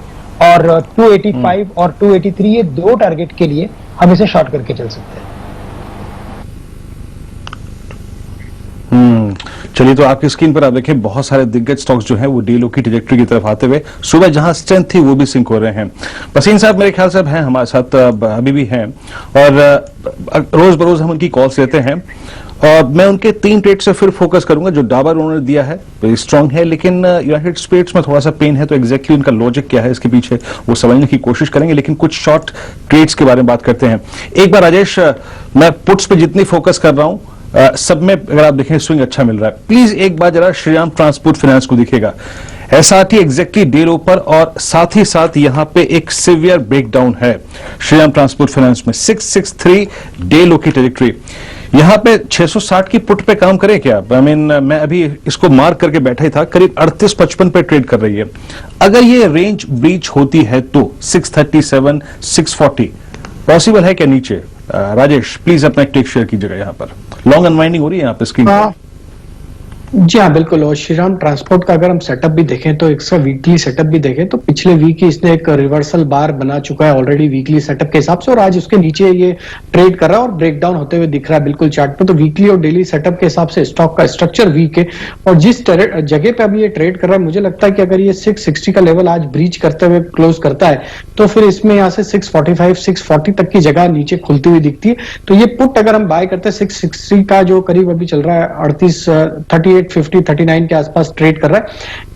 और 285 और 283 ये दो टारगेट के लिए हम इसे शॉर्ट करके चल सकते हैं। चलिए, तो आपकी स्क्रीन पर आप देखें बहुत सारे दिग्गज स्टॉक्स जो हैं वो डी लो की ट्रैजेक्टरी की तरफ आते हुए सुबह जहां स्ट्रेंथ थी वो भी सिंक हो रहे हैं। भसीन साहब मेरे ख्याल से अब हैं हमारे साथ, अभी भी हैं और रोज बरोज हम उनकी कॉल्स लेते हैं और मैं उनके 3 ट्रेड से फिर फोकस करूंगा। जो डाबर उन्होंने दिया है वेरी स्ट्रांग है, लेकिन यूनाइटेड स्पिरिट्स में थोड़ा सा पेन है, तो एग्जैक्टली उनका लॉजिक क्या है इसके पीछे वो समझने की कोशिश करेंगे, लेकिन कुछ शॉर्ट ट्रेड्स के बारे में बात करते हैं। एक बार राजेश, मैं पुट्स पे जितनी फोकस कर रहा हूं सब में अगर आप देखें स्विंग अच्छा मिल रहा है, प्लीज एक बार जरा श्रीराम ट्रांसपोर्ट फाइनेंस को दिखेगा SRT एग्जैक्टली डे लो पर और साथ ही साथ यहां पे एक सिवियर ब्रेकडाउन है श्रीराम ट्रांसपोर्ट फाइनेंस में 663 डे लो की ट्रैजेक्टरी। यहां पे 660 की पुट पे काम करें क्या? आई मीन मैं अभी इसको मार्क करके बैठा ही था, करीब 38-55 पे ट्रेड कर रही है। अगर ये रेंज ब्रीच होती है तो 637 640 पॉसिबल है क्या नीचे? राजेश प्लीज अपना एक टेक शेयर कीजिएगा। यहाँ पर लॉन्ग अनवाइंडिंग हो रही है यहाँ पे स्क्रीन पर। जी हाँ बिल्कुल, और श्रीराम ट्रांसपोर्ट का अगर हम सेटअप भी देखें तो इसका वीकली सेटअप भी देखें तो पिछले वीक ही इसने एक रिवर्सल बार बना चुका है ऑलरेडी वीकली सेटअप के हिसाब से, और आज उसके नीचे ये ट्रेड कर रहा है और ब्रेकडाउन होते हुए दिख रहा है बिल्कुल चार्ट पे। तो वीकली और डेली सेटअप के हिसाब से स्टॉक का स्ट्रक्चर वीक है और जिस जगह पे अभी ये ट्रेड कर रहा है मुझे लगता है कि अगर ये 660 का लेवल आज ब्रीच करते हुए क्लोज करता है तो फिर इसमें यहाँ से 645 640 तक की जगह नीचे खुलती हुई दिखती है। तो ये पुट अगर हम बाय करते हैं 660 का जो करीब अभी चल रहा है 3850 39 के आसपास ट्रेड कर रहा है,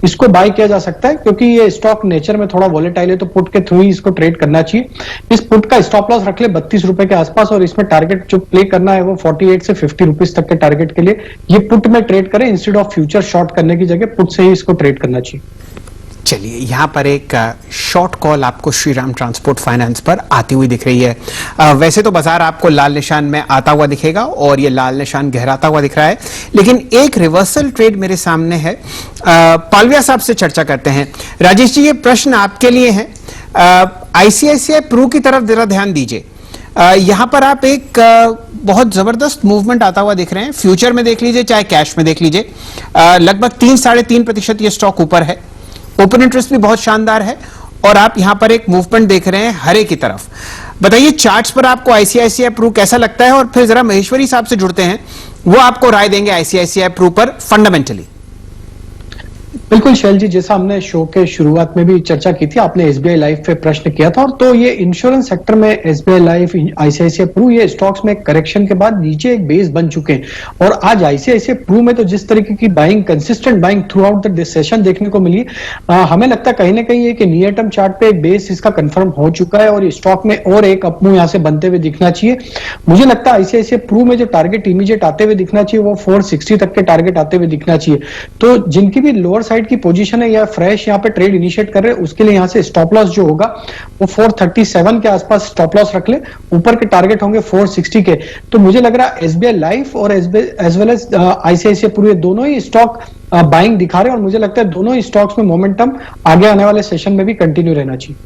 इसको बाय किया जा सकता है क्योंकि ये स्टॉक नेचर में थोड़ा वॉलेटाइल है, तो पुट के थ्रू ही इसको ट्रेड करना चाहिए। इस पुट का स्टॉप लॉस रख ले 32 रुपए के आसपास और इसमें टारगेट जो प्ले करना है वो 48 से 50 रुपीज तक के टारगेट के लिए ये पुट में ट्रेड करें, इंस्टेड ऑफ फ्यूचर शॉर्ट करने की जगह पुट से ही इसको ट्रेड करना चाहिए। चलिए, यहां पर एक शॉर्ट कॉल आपको श्रीराम ट्रांसपोर्ट फाइनेंस पर आती हुई दिख रही है। वैसे तो बाजार आपको लाल निशान में आता हुआ दिखेगा और ये लाल निशान गहराता हुआ दिख रहा है, लेकिन एक रिवर्सल ट्रेड मेरे सामने है। पालविया साहब से चर्चा करते हैं। राजेश जी, ये प्रश्न आपके लिए है। ICICI प्रू की तरफ जरा ध्यान दीजिए। यहां पर आप एक बहुत जबरदस्त मूवमेंट आता हुआ देख रहे हैं। फ्यूचर में देख लीजिए चाहे कैश में देख लीजिए, लगभग 3-3.5% ये स्टॉक ऊपर है। ओपन इंटरेस्ट भी बहुत शानदार है और आप यहां पर एक मूवमेंट देख रहे हैं हरे की तरफ। बताइए चार्ट्स पर आपको ICICI प्रू कैसा लगता है, और फिर जरा महेश्वरी साहब से जुड़ते हैं, वो आपको राय देंगे ICICI प्रू पर फंडामेंटली। बिल्कुल शैल जी, जैसा हमने शो के शुरुआत में भी चर्चा की थी, आपने एसबीआई लाइफ पे प्रश्न किया था, और तो ये इंश्योरेंस सेक्टर में एसबीआई लाइफ, आईसीआईसीआई प्रू, ये स्टॉक्स में करेक्शन के बाद नीचे एक बेस बन चुके हैं। और आज आईसीआईसीआई प्रू में तो जिस तरीके की buying, consistent buying through out the session देखने को मिली, हमें लगता है कहीं ना कहीं कि नियर टर्म चार्ट पे एक बेस इसका कंफर्म हो चुका है और स्टॉक में और एक अपमूव यहाँ से बनते हुए दिखना चाहिए। मुझे लगता है आईसीआईसीआई प्रू में जो टारगेट इमीडिएट आते हुए दिखना चाहिए वो 460 तक के टारगेट आते हुए दिखना चाहिए। तो जिनकी भी लोअर साइड की पोजीशन है या फ्रेश यहाँ पे ट्रेड इनिशिएट कर रहे हैं, उसके लिए यहाँ से स्टॉप लॉस जो होगा वो 437 के आसपास स्टॉप लॉस रख ले, ऊपर के टारगेट होंगे 460 के। तो मुझे लग रहा है एसबीआई लाइफ और एज वेल एज आईसीआईसीआई पूरे दोनों ही स्टॉक बाइंग दिखा रहे हैं, और मुझे लगता है दोनों ही स्टॉक्स में मोमेंटम आगे आने वाले सेशन में भी कंटिन्यू रहना चाहिए।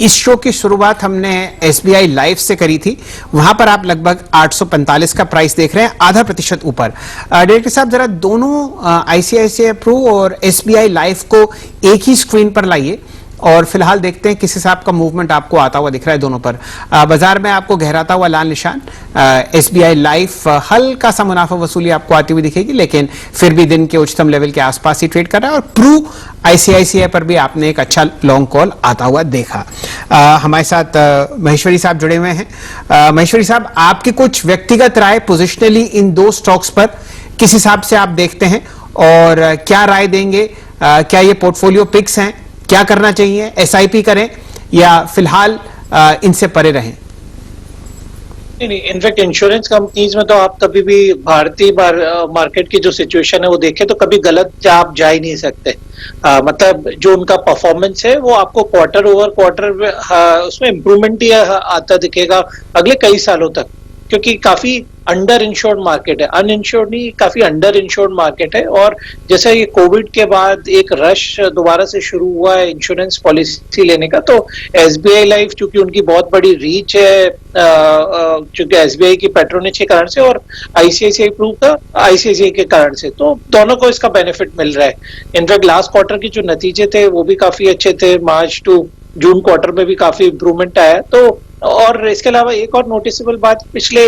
इस शो की शुरुआत हमने एसबीआई लाइफ से करी थी, वहां पर आप लगभग 845 का प्राइस देख रहे हैं, आधा प्रतिशत ऊपर। डायरेक्टर साहब, जरा दोनों आईसीआईसीआई प्रू और एसबीआई लाइफ को एक ही स्क्रीन पर लाइए और फिलहाल देखते हैं किस हिसाब का मूवमेंट आपको आता हुआ दिख रहा है दोनों पर। बाजार में आपको गहराता हुआ लाल निशान, एसबीआई लाइफ हल्का सा मुनाफा वसूली आपको आती हुई दिखेगी, लेकिन फिर भी दिन के उच्चतम लेवल के आसपास ही ट्रेड कर रहा है। और प्रू आईसीआईसीआई पर भी आपने एक अच्छा लॉन्ग कॉल आता हुआ देखा। हमारे साथ महेश्वरी साहब जुड़े हुए हैं। महेश्वरी साहब, आपकी कुछ व्यक्तिगत राय पोजिशनली इन दो स्टॉक्स पर किस हिसाब से आप देखते हैं और क्या राय देंगे? क्या ये पोर्टफोलियो पिक्स हैं, क्या करना चाहिए, एसआईपी करें या फिलहाल इनसे परे रहें? नहीं, इनफैक्ट इंश्योरेंस कंपनीज में तो आप कभी भी भारतीय मार्केट की जो सिचुएशन है वो देखें तो कभी गलत आप जा ही नहीं सकते। मतलब जो उनका परफॉर्मेंस है वो आपको क्वार्टर ओवर क्वार्टर उसमें इंप्रूवमेंट ही आता दिखेगा अगले कई सालों तक, क्योंकि काफी अंडर इंश्योर्ड मार्केट है, अनइंश्योर्ड नहीं, काफी अंडर इंश्योर्ड मार्केट है। और जैसे ये कोविड के बाद एक रश दोबारा से शुरू हुआ है इंश्योरेंस पॉलिसी लेने का, तो एसबीआई लाइफ चूंकि उनकी बहुत बड़ी रीच है, चूंकि एसबीआई की पैट्रोनेज के कारण से और आईसीआईसीआई प्रू का आईसीआईसीआई के कारण से, तो दोनों को इसका बेनिफिट मिल रहा है। इनफैक्ट लास्ट क्वार्टर के जो नतीजे थे वो भी काफी अच्छे थे, मार्च टू जून क्वार्टर में भी काफी इंप्रूवमेंट आया। तो और इसके अलावा एक और नोटिसेबल बात, पिछले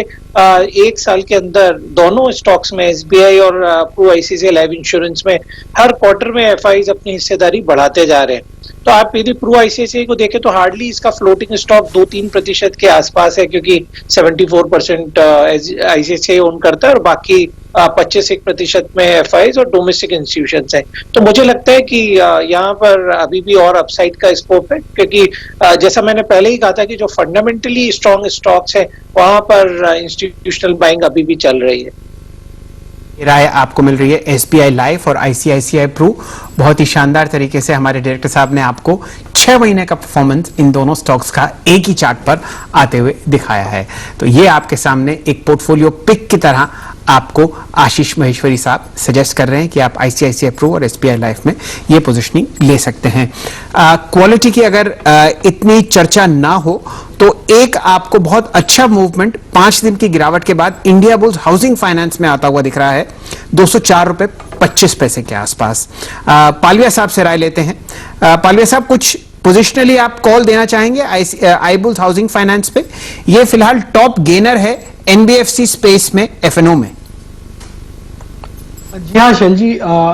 एक साल के अंदर दोनों स्टॉक्स में एसबीआई और प्रू आईसीआईसीआई लाइफ इंश्योरेंस में हर क्वार्टर में एफआईज अपनी हिस्सेदारी बढ़ाते जा रहे हैं। तो आप यदि प्रू आईसीआईसीआई को देखें तो हार्डली इसका फ्लोटिंग स्टॉक 2-3% के आसपास है, क्योंकि 74% आईसीआईसीआई ओन करता है और बाकी 25% में एफआईज और डोमेस्टिक इंस्टीट्यूशंस हैं। तो मुझे लगता है कि यहाँ पर अभी भी और अपसाइड का स्कोप है, क्योंकि जैसा मैंने पहले ही कहा था कि जो फंडामेंटली स्ट्रॉन्ग स्टॉक्स हैं वहां पर इंस्टीट्यूशनल बाइंग अभी भी चल रही है। राय आपको मिल रही है एसबीआई लाइफ और आईसीआईसीआई प्रू। बहुत ही शानदार तरीके से हमारे डायरेक्टर साहब ने आपको 6 महीने का परफॉर्मेंस इन दोनों स्टॉक्स का एक ही चार्ट पर आते हुए दिखाया है। तो ये आपके सामने एक पोर्टफोलियो पिक की तरह आपको आशीष महेश्वरी साहब सजेस्ट कर रहे हैं कि आप आईसीआईसीआई प्रू और एसबीआई लाइफ में ये पोजीशनिंग ले सकते हैं। क्वालिटी की अगर इतनी चर्चा ना हो तो एक आपको बहुत अच्छा मूवमेंट 5 दिन की गिरावट के बाद इंडिया बुल्स हाउसिंग फाइनेंस में आता हुआ दिख रहा है, 204 रुपए 25 पैसे के आसपास। पालविया साहब से राय लेते हैं। पालविया साहब, कुछ पोजिशनली आप कॉल देना चाहेंगे आई बुल्स हाउसिंग फाइनेंस पे? ये फिलहाल टॉप गेनर है एनबीएफसी स्पेस में, एफएनओ में। जी हाँ शैल जी,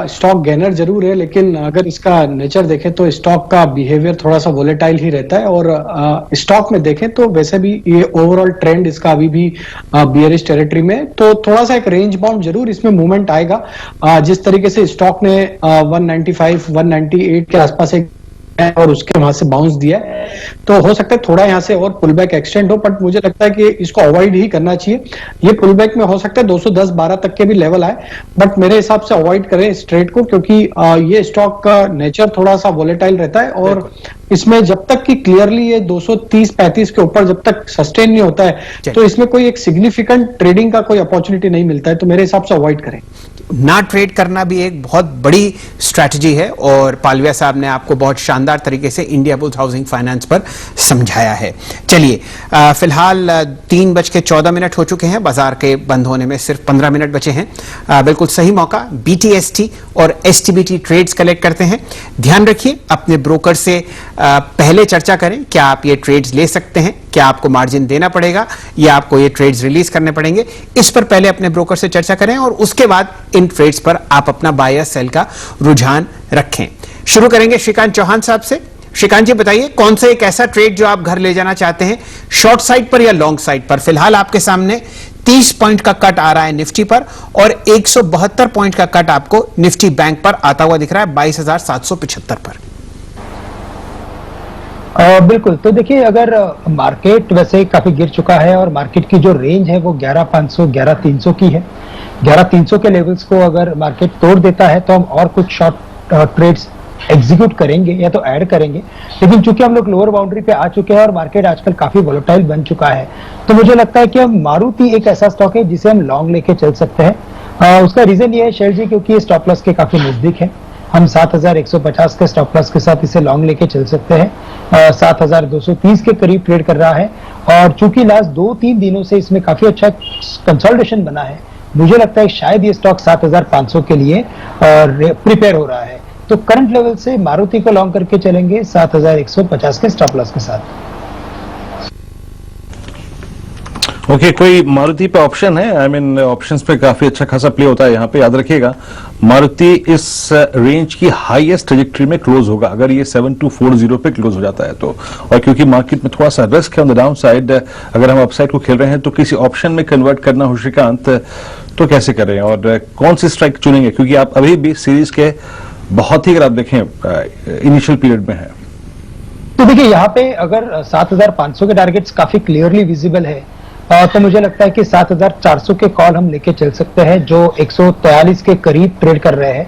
स्टॉक गेनर जरूर है, लेकिन अगर इसका नेचर देखें तो स्टॉक का बिहेवियर थोड़ा सा वोलेटाइल ही रहता है। और स्टॉक में देखें तो वैसे भी ये ओवरऑल ट्रेंड इसका अभी भी बियरिश टेरिटरी में, तो थोड़ा सा एक रेंज बाउंड जरूर इसमें मूवमेंट आएगा। जिस तरीके से स्टॉक ने 195, 198 के आसपास एक और उसके वहां से बाउंस दिया है, तो हो सकता है थोड़ा यहाँ से और पुल बैक एक्सटेंड हो, बट मुझे लगता है कि इसको अवॉइड ही करना चाहिए। ये पुल बैक में हो सकता है 210-12 तक के भी लेवल आए, बट मेरे हिसाब से अवॉइड करें इस ट्रेड को, क्योंकि ये स्टॉक का नेचर थोड़ा सा वोलेटाइल रहता है और इसमें जब तक कि क्लियरली ये 230-35 के ऊपर जब तक सस्टेन नहीं होता है तो इसमें कोई एक सिग्निफिकेंट ट्रेडिंग का कोई अपॉर्चुनिटी नहीं मिलता है, तो मेरे हिसाब से अवॉइड करें। ना ट्रेड करना भी एक बहुत बड़ी स्ट्रैटेजी है और पालविया साहब ने आपको बहुत शानदार तरीके से इंडिया बुल्स हाउसिंग फाइनेंस पर समझाया है। चलिए, फिलहाल 3:14 हो चुके हैं, बाजार के बंद होने में सिर्फ 15 मिनट बचे हैं। बिल्कुल सही मौका, बीटीएसटी और एसटीबीटी ट्रेड्स कलेक्ट करते हैं। ध्यान रखिए, अपने ब्रोकर से पहले चर्चा करें, क्या आप ये ट्रेड्स ले सकते हैं, क्या आपको मार्जिन देना पड़ेगा या आपको ये ट्रेड्स रिलीज करने पड़ेंगे, इस पर पहले अपने ब्रोकर से चर्चा करें और उसके बाद इन ट्रेड्स पर आप अपना बाय या सेल का रुझान रखें। शुरू करेंगे श्रीकांत चौहान साहब से। श्रीकांत जी बताइए, कौन सा एक ऐसा ट्रेड जो आप घर ले जाना चाहते हैं, शॉर्ट साइड पर या लॉन्ग साइड पर? फिलहाल आपके सामने 30 पॉइंट का कट आ रहा है निफ्टी पर और 172 पॉइंट का कट आपको निफ्टी बैंक पर आता हुआ दिख रहा है 22,775 पर। बिल्कुल, तो देखिए अगर मार्केट वैसे काफी गिर चुका है और मार्केट की जो रेंज है वो 11,500 11,300 की है। 11,300 के लेवल्स को अगर मार्केट तोड़ देता है तो हम और कुछ शॉर्ट ट्रेड्स एग्जीक्यूट करेंगे या तो ऐड करेंगे, लेकिन चूंकि हम लोग लोअर बाउंड्री पे आ चुके हैं और मार्केट आजकल काफी वोलेटाइल बन चुका है, तो मुझे लगता है कि हम मारुति एक ऐसा स्टॉक है जिसे हम लॉन्ग लेके चल सकते हैं। उसका रीजन ये है शेयर जी, क्योंकि ये स्टॉप लॉस के काफी नजदीक है। हम 7,150 के स्टॉप लॉस के साथ इसे लॉन्ग लेके चल सकते हैं। 7,230 के करीब ट्रेड कर रहा है और चूंकि लास्ट 2-3 दिनों से इसमें काफी अच्छा कंसोलिडेशन बना है, मुझे लगता है शायद ये स्टॉक 7,500 के लिए प्रिपेयर हो रहा है। तो करंट लेवल से मारुति को लॉन्ग करके चलेंगे 7,150 के स्टॉप लॉस के साथ। ओके, कोई मारुति पे ऑप्शन है? आई मीन ऑप्शंस पे काफी अच्छा खासा प्ले होता है यहाँ पे। याद रखिएगा मारुति इस रेंज की हाईएस्ट ट्रेजेक्टरी में क्लोज होगा अगर ये 7240 पे क्लोज हो जाता है तो। और क्योंकि मार्केट में थोड़ा सा रिस्क है ऑन द डाउन साइड, अगर हम अपसाइड को खेल रहे हैं तो किसी ऑप्शन में कन्वर्ट करना हो श्रीकांत तो कैसे करें और कौन सी स्ट्राइक चुनेंगे? क्योंकि आप अभी भी सीरीज के बहुत ही, अगर आप देखें, इनिशियल पीरियड में है। तो देखिए यहाँ पे अगर 7,500 के टारगेट्स काफी क्लियरली विजिबल है तो मुझे लगता है कि 7,400 के कॉल हम लेके चल सकते हैं, जो 143 के करीब ट्रेड कर रहे हैं।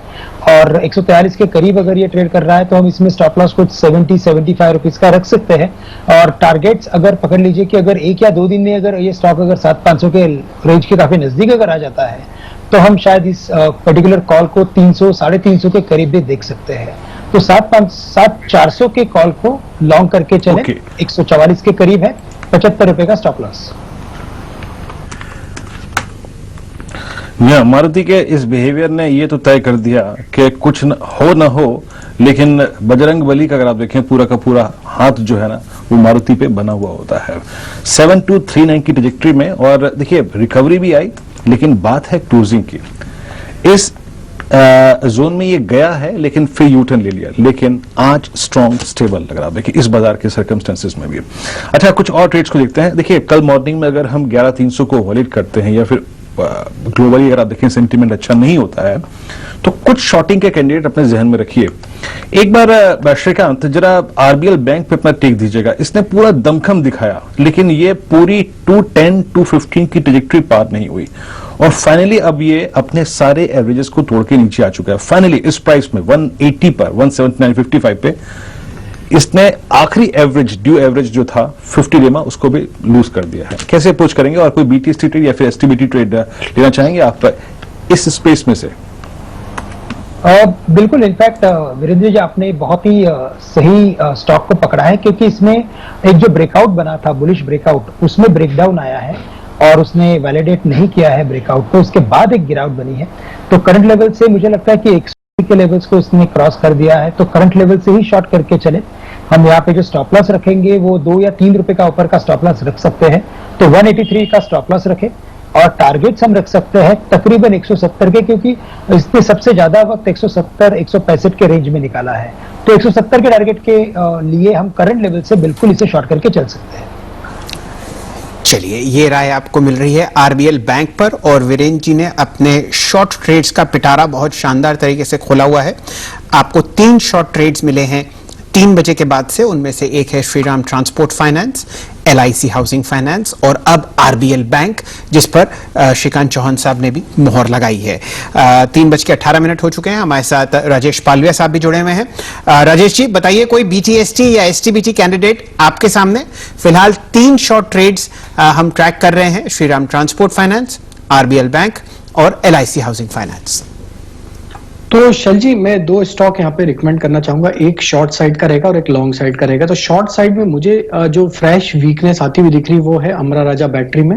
और 143 के करीब अगर ये ट्रेड कर रहा है तो हम इसमें स्टॉप लॉस कुछ 70-75 रुपीज का रख सकते हैं। और टारगेट्स अगर पकड़ लीजिए कि अगर 1 या 2 दिन में अगर ये स्टॉक अगर 7,500 के रेंज के काफी नजदीक अगर आ जाता है तो हम शायद इस पर्टिकुलर कॉल को 300, 350 के करीब भी देख सकते हैं। तो 7,400 के कॉल को लॉन्ग करके चले। 144 के करीब है, 75 रुपए का स्टॉप लॉस। मारुति के इस बिहेवियर ने ये तो तय कर दिया कि कुछ न हो, लेकिन बजरंग बली का अगर आप देखें पूरा का पूरा हाथ जो है ना वो मारुति पे बना हुआ होता है 7239 की ट्रैजेक्टरी में। और देखिए रिकवरी भी आई, लेकिन बात है क्लोजिंग की। इस जोन में ये गया है लेकिन फिर यू टर्न ले लिया, लेकिन आज स्ट्रॉन्ग स्टेबल लग रहा है देखिए इस बाजार के सर्कमस्टेंसेस में भी। अच्छा, कुछ और ट्रेड्स को देखते हैं। देखिए कल मॉर्निंग में अगर हम 11,300 को वॉलेट करते हैं या फिर ग्लोबली अगर आप देखें सेंटीमेंट अच्छा नहीं होता है तो कुछ शॉर्टिंग के कैंडिडेट अपने जहन में रखिए। एक बार श्रीकांत जरा आरबीएल बैंक पे अपना टेक दीजिएगा। इसने पूरा दमखम दिखाया लेकिन ये पूरी 210 215 की ट्रैजेक्टरी पार नहीं हुई और फाइनली अब ये अपने सारे एवरेजेस को तोड़ के नीचे आ चुका है। फाइनली इस प्राइस में 180 पर 179.55 पे इसने आखिरी एवरेज, ड्यू एवरेज जो था 50 डे में, उसको भी लूज कर दिया है। कैसे अप्रोच करेंगे और कोई बीटीएसटी ट्रेड या फिर एसटीबीटी ट्रेड लेना चाहेंगे आप इस स्पेस में से? बिल्कुल, इनफैक्ट वीरेंद्र जी आपने बहुत ही सही स्टॉक को पकड़ा है, क्योंकि इसमें एक जो ब्रेकआउट बना था, बुलिश ब्रेकआउट, उसमें ब्रेकडाउन आया है और उसने वैलिडेट नहीं किया है ब्रेकआउट को, उसके बाद एक गिरावट बनी है। तो करंट लेवल से मुझे लगता है कि 100 के लेवल्स को इसने क्रॉस कर दिया है, तो करंट लेवल से ही शॉर्ट करके चले। हम यहाँ पे जो स्टॉप लॉस रखेंगे वो 2 या 3 रुपए का ऊपर का स्टॉप लॉस रख सकते हैं, तो 183 का स्टॉप लॉस रखे और टारगेट्स हम रख सकते हैं तकरीबन 170 के, क्योंकि इसने सबसे ज्यादा वक्त 170 165 के रेंज में निकाला है। तो 170 के टारगेट के लिए हम करंट लेवल से बिल्कुल इसे शॉर्ट करके चल सकते हैं। चलिए, ये राय आपको मिल रही है आरबीएल बैंक पर और वीरेंद्र जी ने अपने शॉर्ट ट्रेड्स का पिटारा बहुत शानदार तरीके से खोला हुआ है। आपको 3 शॉर्ट ट्रेड्स मिले हैं 3 बजे के बाद से, उनमें से एक है Shriram transport finance, LIC housing finance और अब आरबीएल बैंक, जिस पर श्रीकांत चौहान साहब ने भी मोहर लगाई है। 3:18 हो चुके हैं। हमारे साथ राजेश पालविया साहब भी जुड़े हुए हैं। राजेश जी बताइए, कोई बीटीएसटी या एसटीबीटी कैंडिडेट आपके सामने? फिलहाल 3 शॉर्ट ट्रेड्स हम ट्रैक कर रहे हैं, Shriram transport finance, RBL bank और LIC हाउसिंग फाइनेंस। तो शैल जी, मैं 2 स्टॉक यहाँ पे रिकमेंड करना चाहूंगा, एक शॉर्ट साइड का रहेगा और एक लॉन्ग साइड का रहेगा। तो शॉर्ट साइड में मुझे जो फ्रेश वीकनेस आती हुई दिख रही वो है अमरा राजा बैटरी में।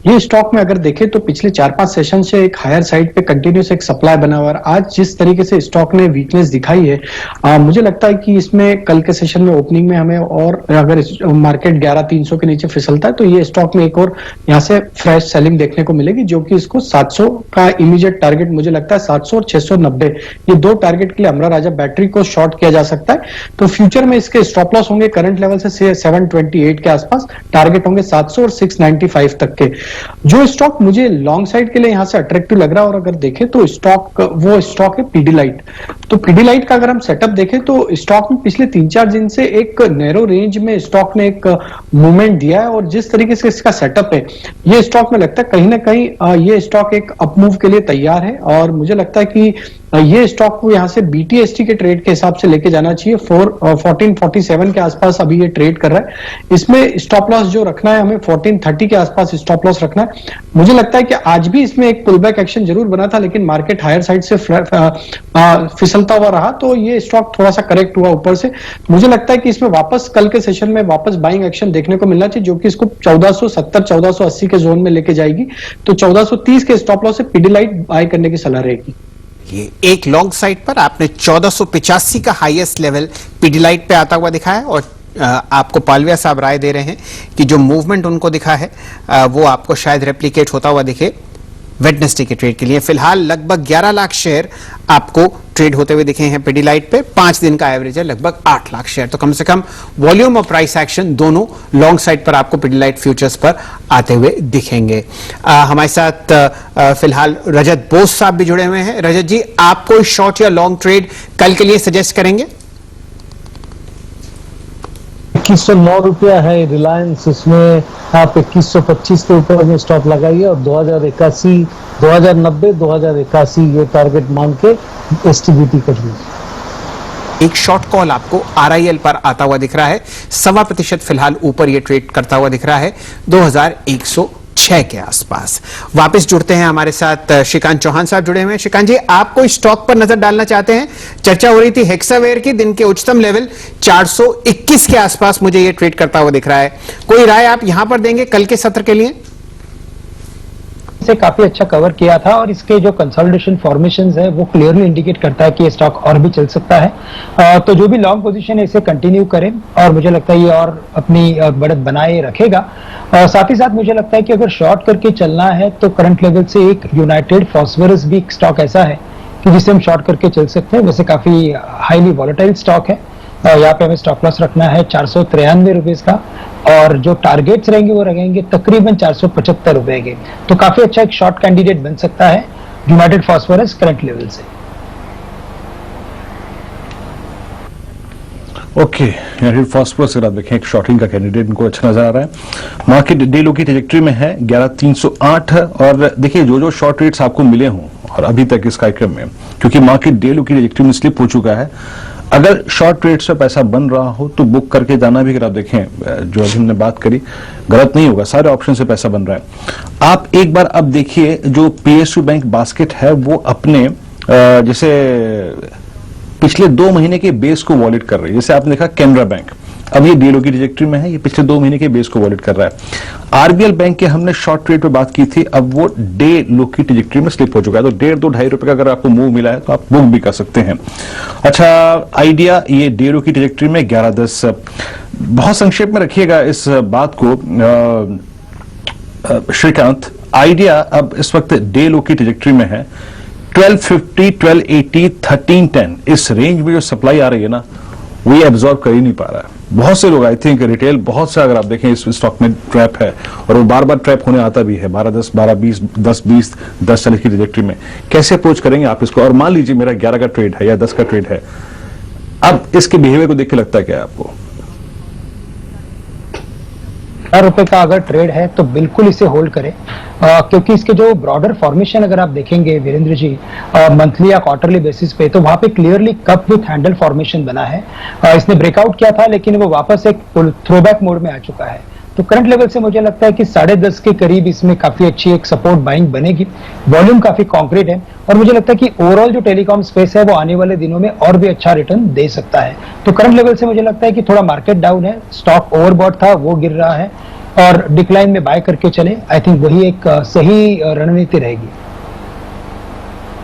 ये स्टॉक में अगर देखें तो पिछले 4-5 सेशन से एक हायर साइड पे कंटिन्यूस एक सप्लाई बना हुआ है। आज जिस तरीके से स्टॉक ने वीकनेस दिखाई है, मुझे लगता है कि इसमें कल के सेशन में ओपनिंग में हमें, और अगर मार्केट 11,300 के नीचे फिसलता है तो ये स्टॉक में एक और यहाँ से फ्रेश सेलिंग देखने को मिलेगी, जो कि इसको 700 का इमीडिएट टारगेट मुझे लगता है 700 और 690 ये 2 टारगेट के लिए अमरा राजा बैटरी को शॉर्ट किया जा सकता है। तो फ्यूचर में इसके स्टॉप लॉस होंगे करंट लेवल से 728 के आसपास, टारगेट होंगे 700 और 695 तक के। जो स्टॉक मुझे लॉन्ग साइड के लिए यहां से अट्रैक्टिव लग रहा है और अगर देखें तो वो स्टॉक है पीडीलाइट। तो पीडीलाइट का अगर हम सेटअप देखें तो स्टॉक में पिछले 3-4 दिन से एक नैरो रेंज में स्टॉक ने एक मूवमेंट दिया है और जिस तरीके से इसका सेटअप है ये स्टॉक में लगता है कहीं ना कहीं ये स्टॉक एक अपमूव के लिए तैयार है और मुझे लगता है कि ये स्टॉक को यहां से बीटीएसटी के ट्रेड के हिसाब से लेके जाना चाहिए। 1447 के आसपास अभी ये ट्रेड कर रहा है। इसमें स्टॉप लॉस जो रखना है हमें 1430 के आसपास स्टॉप लॉस रखना है। मुझे लगता है कि आज भी इसमें एक पुल बैक एक्शन जरूर बना था लेकिन मार्केट हायर साइड से फिसलता हुआ रहा तो ये स्टॉक थोड़ा सा करेक्ट हुआ ऊपर से। मुझे लगता है कि इसमें वापस कल के सेशन में वापस बाइंग एक्शन देखने को मिलना चाहिए जो कि इसको 1470-1480 के जोन में लेके जाएगी। तो 1430 के स्टॉप लॉस से पीडीलाइट बाय करने की सलाह रहेगी। ये एक लॉन्ग साइड पर आपने 1485 का हाईएस्ट लेवल पीडीलाइट पे आता हुआ दिखा है और आपको पालविया साहब राय दे रहे हैं कि जो मूवमेंट उनको दिखा है वो आपको शायद रेप्लिकेट होता हुआ दिखे वेडनेसडे के ट्रेड के लिए। फिलहाल लगभग 11 लाख शेयर आपको ट्रेड होते हुए दिखे हैं पीडीलाइट पे। 5 दिन का एवरेज है लगभग 8 लाख शेयर। तो कम से कम वॉल्यूम और प्राइस एक्शन दोनों लॉन्ग साइड पर आपको पीडीलाइट फ्यूचर्स पर आते हुए दिखेंगे। हमारे साथ फिलहाल रजत बोस साहब भी जुड़े हुए हैं। रजत जी, आप कोई शॉर्ट या लॉन्ग ट्रेड कल के लिए सजेस्ट करेंगे? 2109 रुपया है रिलायंस, इसमें आप 2125 के ऊपर में स्टॉप लगाइए और 2081, 2090, 2081 ये टारगेट मान के एसटीबीटी कर लीजिए। एक शॉर्ट कॉल आपको आरआईएल पर आता हुआ दिख रहा है 1.25% फिलहाल ऊपर ये ट्रेड करता हुआ दिख रहा है 2106 के आसपास। वापस जुड़ते हैं हमारे साथ श्रीकांत चौहान साहब जुड़े हुए हैं। श्रीकांत जी, आप कोई स्टॉक पर नजर डालना चाहते हैं? चर्चा हो रही थी हेक्सावेयर की, दिन के उच्चतम लेवल 421 के आसपास मुझे ये ट्रेड करता हुआ दिख रहा है। कोई राय आप यहां पर देंगे कल के सत्र के लिए? से काफी अच्छा कवर किया था और इसके जो कंसोलिडेशन फॉर्मेशंस है वो क्लियरली इंडिकेट करता है कि ये स्टॉक और भी चल सकता है। तो जो भी लॉन्ग पोजीशन है इसे कंटिन्यू करें और मुझे लगता है ये और अपनी बढ़त बनाए रखेगा। साथ ही साथ मुझे लगता है कि अगर शॉर्ट करके चलना है तो करंट लेवल से एक यूनाइटेड फॉस्फोरस भी स्टॉक ऐसा है कि जिसे हम शॉर्ट करके चल सकते हैं। वैसे काफी हाईली वॉलेटाइल स्टॉक है। यहाँ पे हमें स्टॉप लॉस रखना है 493 रुपीज का और जो टारगेट्स रहेंगे वो रहेंगे तकरीबन 475 रुपए के। तो काफी अच्छा एक शॉर्ट कैंडिडेट बन सकता है यूनाइटेड फॉस्फोरस करंट लेवल से। ओके, यूनाइटेड फॉस्फोरस अगर आप देखें एक शॉर्टिंग का कैंडिडेट इनको अच्छा नजर आ रहा है। मार्केट डे लो की ट्रैजेक्टरी में है 11308 और देखिए जो शॉर्ट रेट्स आपको मिले हों और अभी तक इस कार्यक्रम में, क्योंकि मार्केट डे लो की ट्रैजेक्टरी में स्लिप हो चुका है, अगर शॉर्ट रेट्स पे पैसा बन रहा हो तो बुक करके जाना भी, अगर आप देखें जो अभी हमने बात करी, गलत नहीं होगा। सारे ऑप्शन से पैसा बन रहा है। आप एक बार अब देखिए जो पीएसयू बैंक बास्केट है वो अपने जैसे पिछले 2 महीने के बेस को वॉलेट कर रही है। जैसे आपने देखा कैनरा बैंक अब ये डीलो की ट्रैजेक्टरी में है, ये पिछले 2 महीने के बेस को वॉलेट कर रहा है। आरबीएल बैंक के हमने शॉर्ट रेट पे बात की थी, अब वो डे लो की ट्रैजेक्टरी में स्लिप हो चुका है। तो 1.5-2.5 रुपए का अगर आपको मूव मिला है तो आप बुक भी कर सकते हैं। अच्छा, आइडिया ये डे लो की ट्रैजेक्टरी में 11-10। बहुत संक्षेप में रखिएगा इस बात को श्रीकांत। आइडिया अब इस वक्त डे लो की ट्रैजेक्टरी में है 1250, 1280, 1310 इस रेंज में जो सप्लाई आ रही है ना वो ये एब्जॉर्ब कर ही नहीं पा रहा है। बहुत से लोग, आई थिंक रिटेल बहुत से, अगर आप देखें इस स्टॉक में ट्रैप है और वो बार बार ट्रैप होने आता भी है 12-10, 12-20, 10-20, 10-40 की ट्रैजेक्टरी में। कैसे अप्रोच करेंगे आप इसको? और मान लीजिए मेरा 11 का ट्रेड है या 10 का ट्रेड है, अब इसके बिहेवियर को देख के लगता है क्या है आपको? ₹4 का अगर ट्रेड है तो बिल्कुल इसे होल्ड करें क्योंकि इसके जो ब्रॉडर फॉर्मेशन अगर आप देखेंगे वीरेंद्र जी मंथली या क्वार्टरली बेसिस पे, तो वहां पे clearly cup with handle formation बना है। इसने ब्रेकआउट किया था लेकिन वो वापस एक थ्रोबैक मोड में आ चुका है। तो करंट लेवल से मुझे लगता है कि 10.5 के करीब इसमें काफी अच्छी एक सपोर्ट बाइंग बनेगी। वॉल्यूम काफी कॉन्क्रीट है और मुझे लगता है कि ओवरऑल जो टेलीकॉम स्पेस है वो आने वाले दिनों में और भी अच्छा रिटर्न दे सकता है। तो करंट लेवल से मुझे लगता है कि थोड़ा मार्केट डाउन है, स्टॉक ओवरबॉट था वो गिर रहा है और डिक्लाइन में बाय करके चले। आई थिंक वही एक सही रणनीति रहेगी।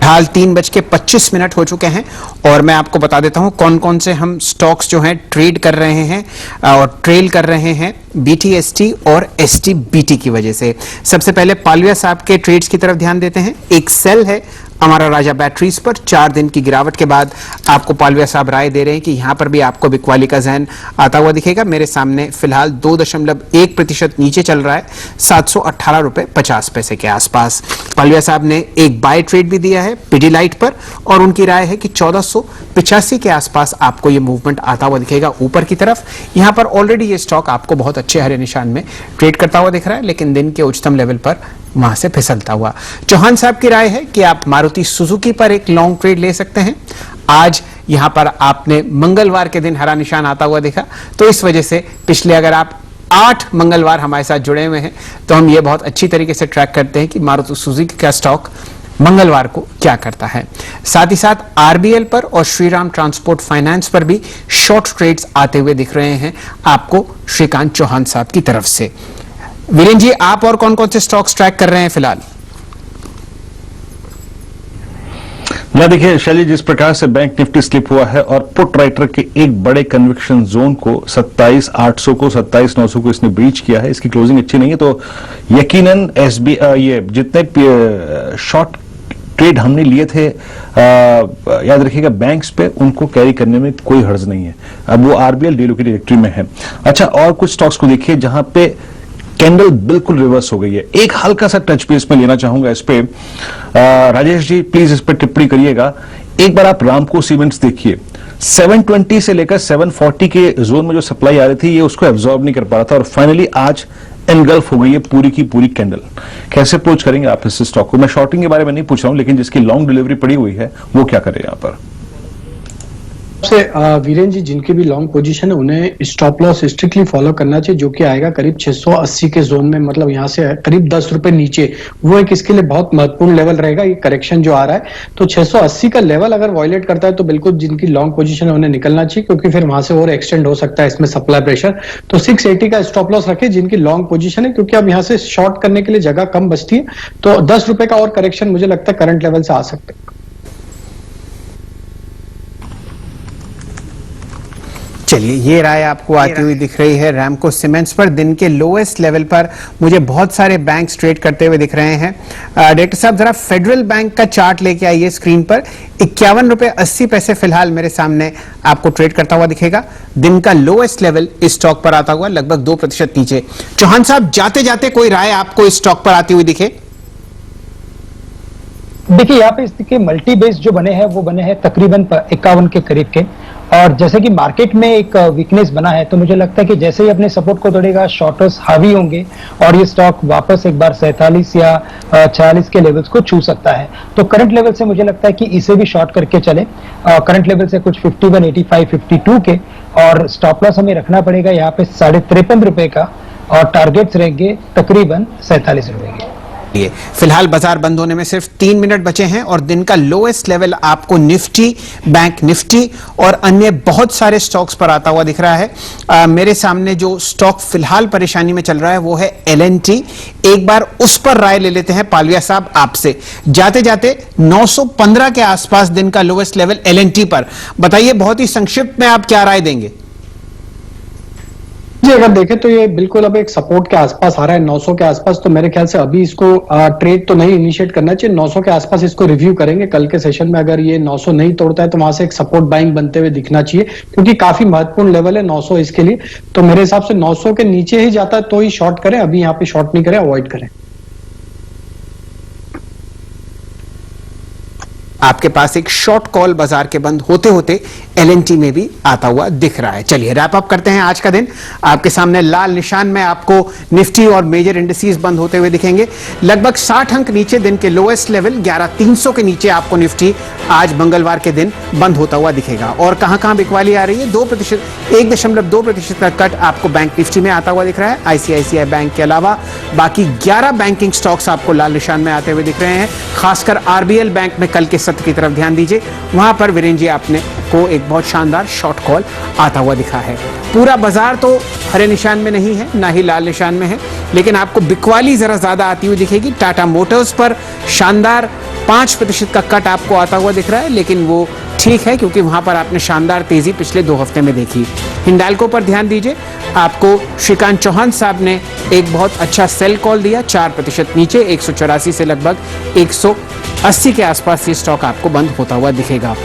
हाल 3:25 हो चुके हैं और मैं आपको बता देता हूं कौन कौन से हम स्टॉक्स जो हैं ट्रेड कर रहे हैं और ट्रेल कर रहे हैं बीटीएसटी और एसटीबीटी की वजह से। सबसे पहले पालविया साहब के ट्रेड्स की तरफ ध्यान देते हैं। एक सेल है हमारा राजा बैटरीज पर 4 दिन की गिरावट के बाद आपको पालविया साहब राय दे रहे हैं कि यहां पर भी आपको बिकवाली का जहन आता हुआ दिखेगा। मेरे सामने फिलहाल 2.1% नीचे चल रहा है, 718 रुपए 50 पैसे के आसपास। पालविया साहब ने एक बाय ट्रेड भी दिया है पिडीलाइट पर और उनकी राय है कि 1485 के आसपास आपको ये मूवमेंट आता हुआ दिखेगा ऊपर की तरफ। यहां पर ऑलरेडी ये स्टॉक आपको बहुत अच्छे हरे निशान में ट्रेड करता हुआ दिख रहा है, लेकिन दिन के उच्चतम लेवल पर वहां से फिसलता हुआ। चौहान साहब की राय है कि आप मारुति सुजुकी पर एक लॉन्ग ट्रेड ले सकते हैं। आज यहां पर आपने मंगलवार के दिन हरा निशान आता हुआ देखा, तो इस वजह से पिछले अगर आप 8 मंगलवार हमारे साथ जुड़े हुए हैं तो हम ये बहुत अच्छी तरीके से ट्रैक करते हैं कि मारुति सुजुकी का स्टॉक मंगलवार को क्या करता है। साथ ही साथ आरबीएल पर और श्रीराम ट्रांसपोर्ट फाइनेंस पर भी शॉर्ट ट्रेड्स आते हुए दिख रहे हैं आपको श्रीकांत चौहान साहब की तरफ से। वीरेंद्र जी, आप और कौन कौन से स्टॉक्स ट्रैक कर रहे हैं फिलहाल? मैं देखिए शैली, जिस प्रकार से बैंक निफ्टी स्लिप हुआ है और पुट राइटर के एक बड़े कन्विक्शन जोन को 27,800 को 27,900 को इसने ब्रीच किया है, इसकी क्लोजिंग अच्छी नहीं है, तो यकीनन ये जितने शॉर्ट ट्रेड हमने लिए थे याद रखिएगा बैंक्स पे, उनको कैरी करने में कोई हर्ज नहीं है। अब वो आरबीएल डीलो की डायरेक्टरी में है। अच्छा, और कुछ स्टॉक्स को देखिए जहां पे कैंडल बिल्कुल रिवर्स हो गई है। एक हल्का सा टच बेस में लेना चाहूंगा इस पे। राजेश जी प्लीज इस पर टिप्पणी करिएगा। एक बार आप रामको सीमेंट्स देखिए, 720 से लेकर 740 के जोन में जो सप्लाई आ रही थी ये उसको एब्जॉर्ब नहीं कर पा रहा था और फाइनली आज एनगल्फ हो गई है पूरी की पूरी कैंडल। कैसे अप्रोच करेंगे आप इस स्टॉक को? मैं शॉर्टिंग के बारे में नहीं पूछ रहा हूं, लेकिन जिसकी लॉन्ग डिलीवरी पड़ी हुई है वो क्या करे यहां पर? वीरेंद्र जी, जिनकी भी लॉन्ग पोजीशन है उन्हें स्टॉप लॉस स्ट्रिक्टली फॉलो करना चाहिए, जो कि आएगा करीब 680 के जोन में, मतलब यहाँ से करीब 10 रुपए नीचे। वो एक इसके लिए बहुत महत्वपूर्ण लेवल रहेगा ये करेक्शन जो आ रहा है। तो 680 का लेवल अगर वायलेट करता है तो बिल्कुल जिनकी लॉन्ग पोजीशन है उन्हें निकलना चाहिए, क्योंकि फिर वहां से और एक्सटेंड हो सकता है इसमें सप्लाई प्रेशर। तो 680 का स्टॉप लॉस रखे जिनकी लॉन्ग पोजीशन है, क्योंकि अब यहाँ से शॉर्ट करने के लिए जगह कम बचती है। तो 10 रुपए का और करेक्शन मुझे लगता है करंट लेवल से आ सकते हैं। चलिए, ये राय आपको आती हुई दिख रही है रैमको सीमेंट्स पर। दिन के लोएस्ट लेवल पर मुझे बहुत सारे बैंक ट्रेड करते हुए दिख रहे हैं। डायरेक्टर साहब जरा फेडरल बैंक का चार्ट लेके आइए स्क्रीन पर। 51 रुपए 80 पैसे फिलहाल मेरे सामने आपको ट्रेड करता हुआ दिखेगा। दिन का लोएस्ट लेवल इस स्टॉक पर आता हुआ लगभग 2% नीचे। चौहान साहब, जाते जाते कोई राय आपको इस स्टॉक पर आती हुई दिखे? देखिए यहाँ पे इसके मल्टी बेस जो बने हैं वो बने हैं तकरीबन 51 के करीब के, और जैसे कि मार्केट में एक वीकनेस बना है तो मुझे लगता है कि जैसे ही अपने सपोर्ट को तोड़ेगा शॉर्टर्स हावी होंगे और ये स्टॉक वापस एक बार 47 या 46 के लेवल्स को छू सकता है। तो करंट लेवल से मुझे लगता है कि इसे भी शॉर्ट करके चले। करंट लेवल से कुछ 51, 85, 52 के, और स्टॉप लॉस हमें रखना पड़ेगा यहाँ पे 53.5 रुपए का, और टारगेट्स रहेंगे तकरीबन 47 रुपए के। फिलहाल बाजार बंद होने में सिर्फ 3 मिनट बचे हैं और दिन का लोएस्ट लेवल आपको निफ्टी, बैंक निफ्टी और अन्य बहुत सारे स्टॉक्स पर आता हुआ दिख रहा है। मेरे सामने जो स्टॉक फिलहाल परेशानी में चल रहा है वो है LNT। एक बार उस पर राय ले लेते हैं पालविया साहब आपसे। जाते जाते 915 के आसपास दिन का लोएस्ट लेवल LNT पर, बताइए बहुत ही संक्षिप्त में आप क्या राय देंगे? जी, अगर देखें तो ये बिल्कुल अब एक सपोर्ट के आसपास आ रहा है 900 के आसपास। तो मेरे ख्याल से अभी इसको ट्रेड तो नहीं इनिशिएट करना चाहिए। 900 के आसपास इसको रिव्यू करेंगे कल के सेशन में। अगर ये 900 नहीं तोड़ता है तो वहां से एक सपोर्ट बाइंग बनते हुए दिखना चाहिए, क्योंकि काफी महत्वपूर्ण लेवल है 900 इसके लिए। तो मेरे हिसाब से 900 के नीचे ही जाता है तो ही शॉर्ट करें, अभी यहाँ पे शॉर्ट नहीं करें, अवॉइड करें। आपके पास एक शॉर्ट कॉल बाजार के बंद होते होते LNT में भी आता हुआ दिख रहा है। चलिए रैप अप करते हैं आज का दिन। आपके सामने लाल निशान में आपको निफ्टी और मेजर इंडिसेस बंद होते हुए दिखेंगे। लगभग 60 अंक नीचे दिन के लोएस्ट लेवल 11,300 के नीचे आपको निफ्टी आज मंगलवार के दिन बंद होता हुआ दिखेगा। और कहां बिकवाली आ रही है? 2%, 1.2% का कट आपको बैंक निफ्टी में आता हुआ दिख रहा है। ICICI बैंक के अलावा बाकी 11 बैंकिंग स्टॉक्स आपको लाल निशान में आते हुए दिख रहे हैं। खासकर RBL बैंक में कल के सत्र की तरफ ध्यान दीजिए, वहां पर वीरेंद्र जी आपने को एक बहुत शानदार शॉर्ट कॉल आता हुआ दिखा है। पूरा बाजार तो हरे निशान में नहीं है, ना ही लाल निशान में है, लेकिन आपको बिकवाली जरा ज्यादा आती हुई दिखेगी। टाटा मोटर्स पर शानदार 5% का कट आपको आता हुआ दिख रहा है, लेकिन वो ठीक है क्योंकि वहां पर आपने शानदार तेजी पिछले 2 हफ्ते में देखी। हिंडाल्को पर ध्यान दीजिए, आपको श्रीकांत चौहान साहब ने एक बहुत अच्छा सेल कॉल दिया, 4% नीचे 184 से लगभग 180 के आसपास ये स्टॉक आपको बंद होता हुआ दिखेगा।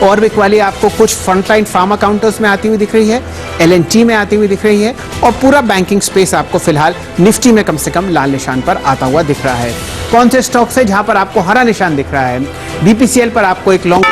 ऑर्बिक वाली आपको कुछ फ्रंटलाइन फार्मा काउंटर्स में आती हुई दिख रही है, LNT में आती हुई दिख रही है, और पूरा बैंकिंग स्पेस आपको फिलहाल निफ्टी में कम से कम लाल निशान पर आता हुआ दिख रहा है। कौन से स्टॉक्स है जहां पर आपको हरा निशान दिख रहा है? BPCL पर आपको एक लॉन्ग,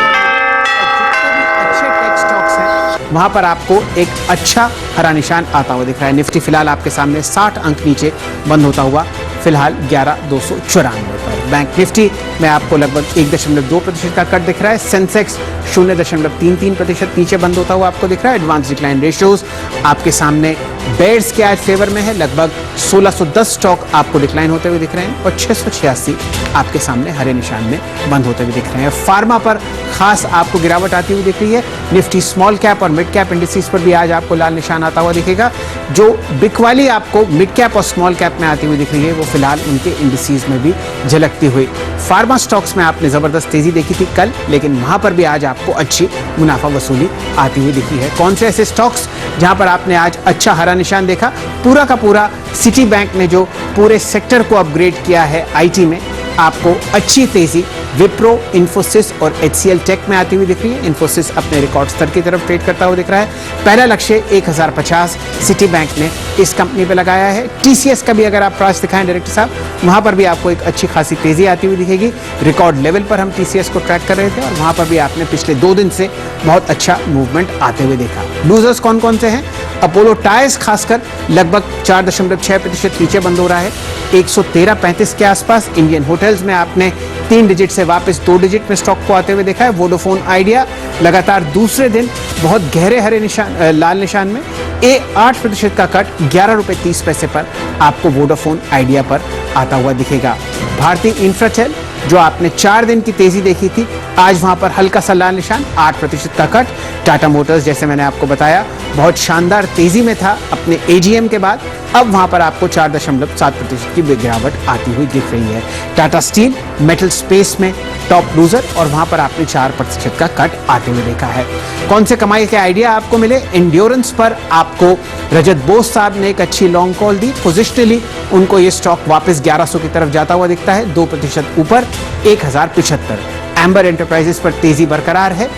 अच्छे टेक स्टॉक्स हैं वहां पर आपको एक अच्छा हरा निशान आता हुआ दिख रहा है। निफ्टी फिलहाल आपके सामने 60 अंक नीचे बंद होता हुआ फिलहाल 11,294 पर। बैंक निफ्टी में आपको लगभग 1.2% का कट दिख रहा है। सेंसेक्स 0.33% नीचे बंद होता हुआ आपको दिख रहा है। एडवांस डिक्लाइन रेशियोज आपके सामने बेयर्स के आज फेवर में है, लगभग 1610 स्टॉक आपको डिक्लाइन होते हुए दिख रहे हैं और 686 आपके सामने हरे निशान में बंद होते हुए दिख रहे हैं। फार्मा पर खास आपको गिरावट आती हुई दिख रही है। निफ्टी स्मॉल कैप और मिड कैप इंडिसेस पर भी आज आपको लाल निशान आता हुआ दिखेगा। जो बिक वाली आपको मिड कैप और स्मॉल कैप में आती हुई दिख रही है वो फिलहाल उनके इंडिसेस में भी झलकती हुई। फार्मा स्टॉक्स में आपने जबरदस्त तेजी देखी थी कल, लेकिन वहां पर भी आज आपको अच्छी मुनाफा वसूली आती हुई दिखी है। कौन से ऐसे स्टॉक्स जहां पर आपने आज अच्छा हरा निशान देखा? पूरा का पूरा सिटी बैंक ने जो पूरे सेक्टर को अपग्रेड किया है आईटी में, आपको अच्छी तेजी विप्रो, इन्फोसिस और HCL टेक में आती हुई दिख रही है। इन्फोसिस अपने रिकॉर्ड स्तर की तरफ ट्रेड करता हुआ दिख रहा है। पहला लक्ष्य 1050 सिटी बैंक ने इस कंपनी पे लगाया है। TCS का भी अगर आप प्राइस दिखाएं डायरेक्टर साहब, वहां पर भी आपको एक अच्छी खासी तेजी आती हुई दिखेगी। रिकॉर्ड लेवल पर हम TCS को ट्रैक कर रहे थे और वहां पर भी आपने पिछले 2 दिन से बहुत अच्छा मूवमेंट आते हुए देखा। लूजर्स कौन कौन से हैं? अपोलो टायर्स खासकर लगभग 4.6% नीचे बंद हो रहा है, 113.35 के आसपास। इंडियन होटल्स में आपने 3 डिजिट से वापस 2 डिजिट में स्टॉक को आते हुए देखा है। वोडाफोन आइडिया लगातार दूसरे दिन बहुत गहरे हरे निशान, लाल निशान में 8% का कट 11 रुपए 30 पैसे पर आपको वोडाफोन आइडिया पर आता हुआ दिखेगा। भारतीय इंफ्राटेल जो आपने 4 दिन की तेजी देखी थी, आज वहां पर हल्का सा लाल निशान, 8% का कट। टाटा मोटर्स जैसे मैंने आपको बताया बहुत शानदार तेजी में था अपने AGM के बाद, अब वहां पर आपको 4.7% की गिरावट आती हुई दिख रही है। टाटा स्टील मेटल स्पेस में टॉप लूजर और वहां पर आपने 4% का कट आते हुए देखा है। कौन से कमाई के आइडिया आपको मिले? एंड्योरेंस पर आपको रजत बोस साहब ने एक अच्छी लॉन्ग कॉल दी। पोजिशनली उनको ये स्टॉक वापस 1100 की तरफ जाता हुआ दिखता है, 2% ऊपर 1075। एम्बर एंटरप्राइजेस पर तेजी बरकरार है,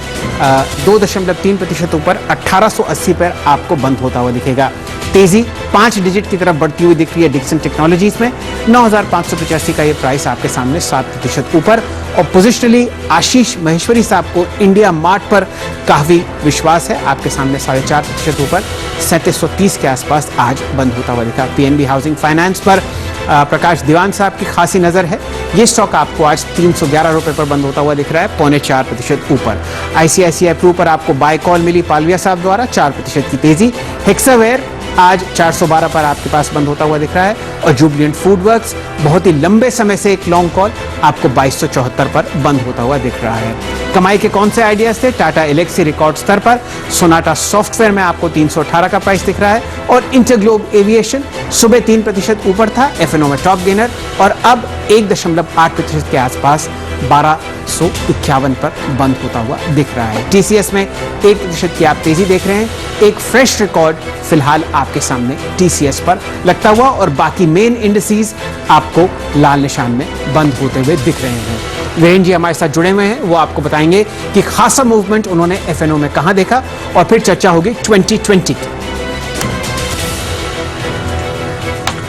2.3% ऊपर 1880 पर आपको बंद होता हुआ दिखेगा। तेजी 5 डिजिट की तरफ बढ़ती हुई दिख रही है डिक्सन टेक्नोलॉजीज में, 9585 का ये प्राइस आपके सामने 7% ऊपर। और पोजिशनली आशीष महेश्वरी साहब को इंडिया मार्ट पर काफी विश्वास है, आपके सामने 4.5% ऊपर 3730 के आसपास आज बंद होता हुआ दिखा। PNB हाउसिंग फाइनेंस पर प्रकाश दीवान साहब की खासी नजर है, ये स्टॉक आपको आज 311 रुपए पर बंद होता हुआ दिख रहा है, 0.25% ऊपर। ICICI प्रू पर आपको बाय कॉल मिली पालविया साहब द्वारा, 4% की तेजी। हेक्सावेयर आज 412 पर आपके पास बंद होता हुआ दिख रहा है और जुबिलेंट फूडवर्क्स बहुत ही लंबे समय से एक लॉन्ग कॉल आपको 2274 पर बंद होता हुआ दिख रहा है। कमाई के कौन से आइडियाज थे? टाटा एलेक्सी रिकॉर्ड स्तर पर, सोनाटा सॉफ्टवेयर में आपको 318 का प्राइस दिख रहा है और इंटरग्लोब एविएशन सुबह 3% ऊपर था, F&O में टॉप गेनर और अब 1.8% के आसपास 1251 पर बंद होता हुआ दिख रहा है। TCS में 1% की आप तेजी देख रहे हैं, एक फ्रेश रिकॉर्ड फिलहाल आपके सामने TCS पर लगता हुआ और बाकी मेन इंडिसेस आपको लाल निशान में बंद होते हुए दिख रहे हैं। वीरेंद्र जी हमारे साथ जुड़े हुए हैं, वो आपको बताएंगे कि खासा मूवमेंट उन्होंने F&O में कहां देखा और फिर चर्चा होगी 2020 की।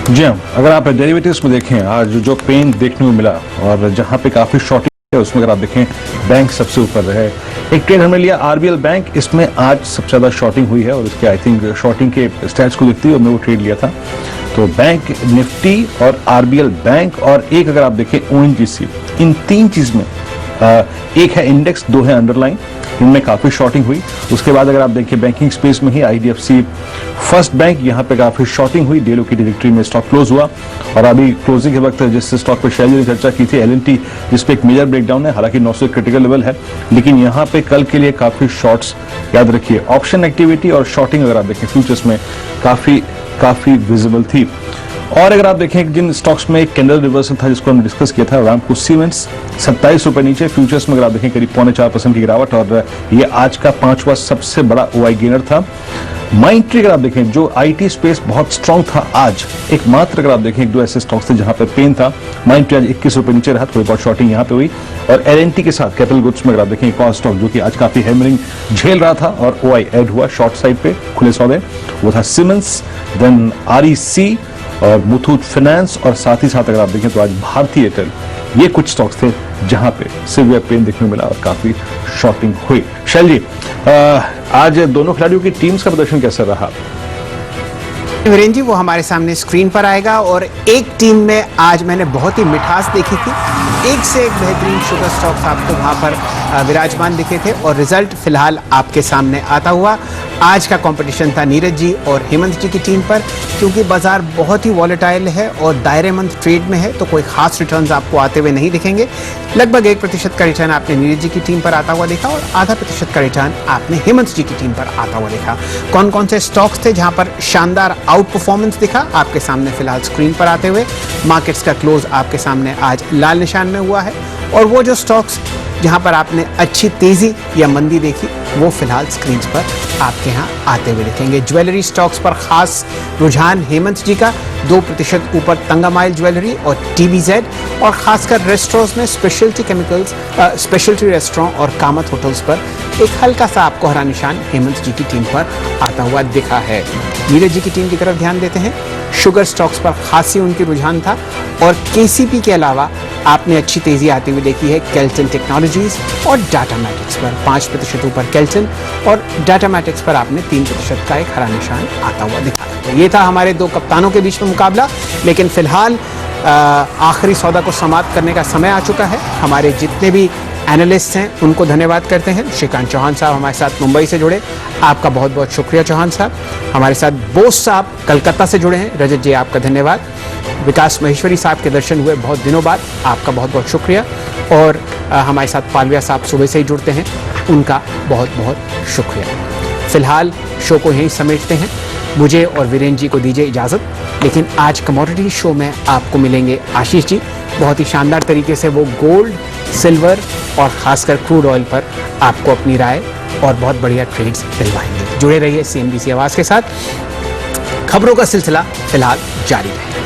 जी हाँ, अगर आप डेरिवेटिव्स में देखें आज जो पेन देखने को मिला और जहां पे काफी शॉर्टिंग है उसमें अगर आप देखें बैंक सबसे ऊपर रहे। एक ट्रेड हमने लिया RBL बैंक, इसमें आज सबसे ज्यादा शॉर्टिंग हुई है और इसके आई थिंक शॉर्टिंग के स्टैट्स को देखते हुए हमने वो ट्रेड लिया था। तो बैंक निफ्टी और RBL बैंक और एक अगर आप देखें ONGC, इन 3 चीज में एक है इंडेक्स, 2 है अंडरलाइन, इनमें काफी शॉर्टिंग हुई। उसके बाद अगर आप देखें बैंकिंग स्पेस में ही IDFC फर्स्ट बैंक, यहाँ पे काफी शॉर्टिंग हुई, डेलो की डिरेक्टरी में स्टॉक क्लोज हुआ और अभी क्लोजिंग के वक्त जिस स्टॉक पर शैली ने चर्चा की थी LNT, जिसपे एक मेजर ब्रेकडाउन है, हालांकि 900 क्रिटिकल लेवल है, लेकिन यहाँ पे कल के लिए काफी शॉर्ट्स याद रखिए। ऑप्शन एक्टिविटी और शॉर्टिंग अगर आप देखें फ्यूचर्स में काफी विजिबल थी। और अगर आप देखें जिन स्टॉक्स में एक कैंडल रिवर्सल था जिसको हमने डिस्कस किया था, रामको सीमेंट्स 27 रुपए नीचे, फ्यूचर्स में अगर आप देखें करीब 0.4% की गिरावट और ये आज का 5वां सबसे बड़ा OI गेनर था। माइंडट्री अगर आप देखें, जो आईटी स्पेस बहुत स्ट्रांग था, आज एकमात्र अगर आप देखें एक दो ऐसे स्टॉक्स थे जहां पर पेन था। माइंडट्री आज 21 रुपए नीचे रहा, थोड़ी बहुत शॉर्टिंग यहां पे हुई। और एलएनटी के साथ कैपिटल गुड्स में अगर आप देखें एक और स्टॉक जो कि आज काफी हैमरिंग झेल रहा था और ओआई ऐड हुआ शॉर्ट साइड पे खुले सौदे, वो था सिमेंस, देन आरईसी और मुथूट फाइनेंस, और साथ ही साथ अगर आप देखें तो आज भारतीय एयरटेल, ये कुछ स्टॉक्स थे जहां पे सिवियर पेन देखने को मिला और काफी शॉर्टिंग हुई। शैल जी, आज दोनों खिलाड़ियों की टीम्स का प्रदर्शन कैसा रहा? वीरेंद्र जी, वो हमारे सामने स्क्रीन पर आएगा। और एक टीम में आज मैंने बहुत ही मिठास देखी थी, एक से एक बेहतरीन शुगर स्टॉक्स आपको वहां पर विराजमान दिखे थे, और रिजल्ट फिलहाल आपके सामने आता हुआ। आज का कंपटीशन था नीरज जी और हेमंत जी की टीम पर, क्योंकि बाजार बहुत ही वॉलेटाइल है और दायरेमंद ट्रेड में है, तो कोई खास रिटर्न्स आपको आते हुए नहीं दिखेंगे। लगभग 1% का रिटर्न आपने नीरज जी की टीम पर आता हुआ देखा और आधा % का रिटर्न आपने हेमंत जी की टीम पर आता हुआ देखा। कौन कौन से स्टॉक्स थे जहां पर शानदार आउट परफॉर्मेंस दिखा, आपके सामने फिलहाल स्क्रीन पर आते हुए। मार्केट्स का क्लोज आपके सामने आज लाल निशान में हुआ है, और वो जो स्टॉक्स जहां पर आपने अच्छी तेजी या मंदी देखी, वो फिलहाल स्क्रीन पर आपके यहाँ आते हुए दिखेंगे। ज्वेलरी स्टॉक्स पर खास रुझान हेमंत जी का, 2% ऊपर तंगामाइल ज्वेलरी और टीबीजेड, और खासकर रेस्टोरेंट्स में स्पेशलिटी केमिकल्स, स्पेशलिटी रेस्टोरेंट और कामत होटल्स पर एक हल्का सा आपको हरा निशान हेमंत जी की टीम पर आता हुआ दिखा है। नीरज जी की टीम की तरफ ध्यान देते हैं। शुगर स्टॉक्स पर खासी उनकी रुझान था, और केसीपी के अलावा आपने अच्छी तेजी आती हुई देखी है केल्टन टेक्नोलॉजीज और डाटामैटिक्स पर। 5% ऊपर केल्टन और डाटामैटिक्स पर आपने 3% का एक हरा निशान आता हुआ दिखा। तो ये था हमारे दो कप्तानों के बीच में मुकाबला, लेकिन फिलहाल आखिरी सौदा को समाप्त करने का समय आ चुका है। हमारे जितने भी एनालिस्ट हैं उनको धन्यवाद करते हैं। श्रीकांत चौहान साहब हमारे साथ मुंबई से जुड़े, आपका बहुत बहुत शुक्रिया चौहान साहब। हमारे साथ बोस साहब कलकत्ता से जुड़े हैं, रजत जी आपका धन्यवाद। विकास महेश्वरी साहब के दर्शन हुए बहुत दिनों बाद, आपका बहुत बहुत शुक्रिया। और हमारे साथ पालविया साहब सुबह से ही जुड़ते हैं, उनका बहुत बहुत शुक्रिया। फिलहाल शो को यहीं समेटते हैं। मुझे और वीरेंद्र जी को दीजिए इजाज़त, लेकिन आज कमोडिटी शो में आपको मिलेंगे आशीष जी। बहुत ही शानदार तरीके से वो गोल्ड, सिल्वर और खासकर क्रूड ऑयल पर आपको अपनी राय और बहुत बढ़िया ट्रेड्स दिलवाएंगे। जुड़े रहिए CNBC आवाज़ के साथ। खबरों का सिलसिला फिलहाल जारी रहेगा।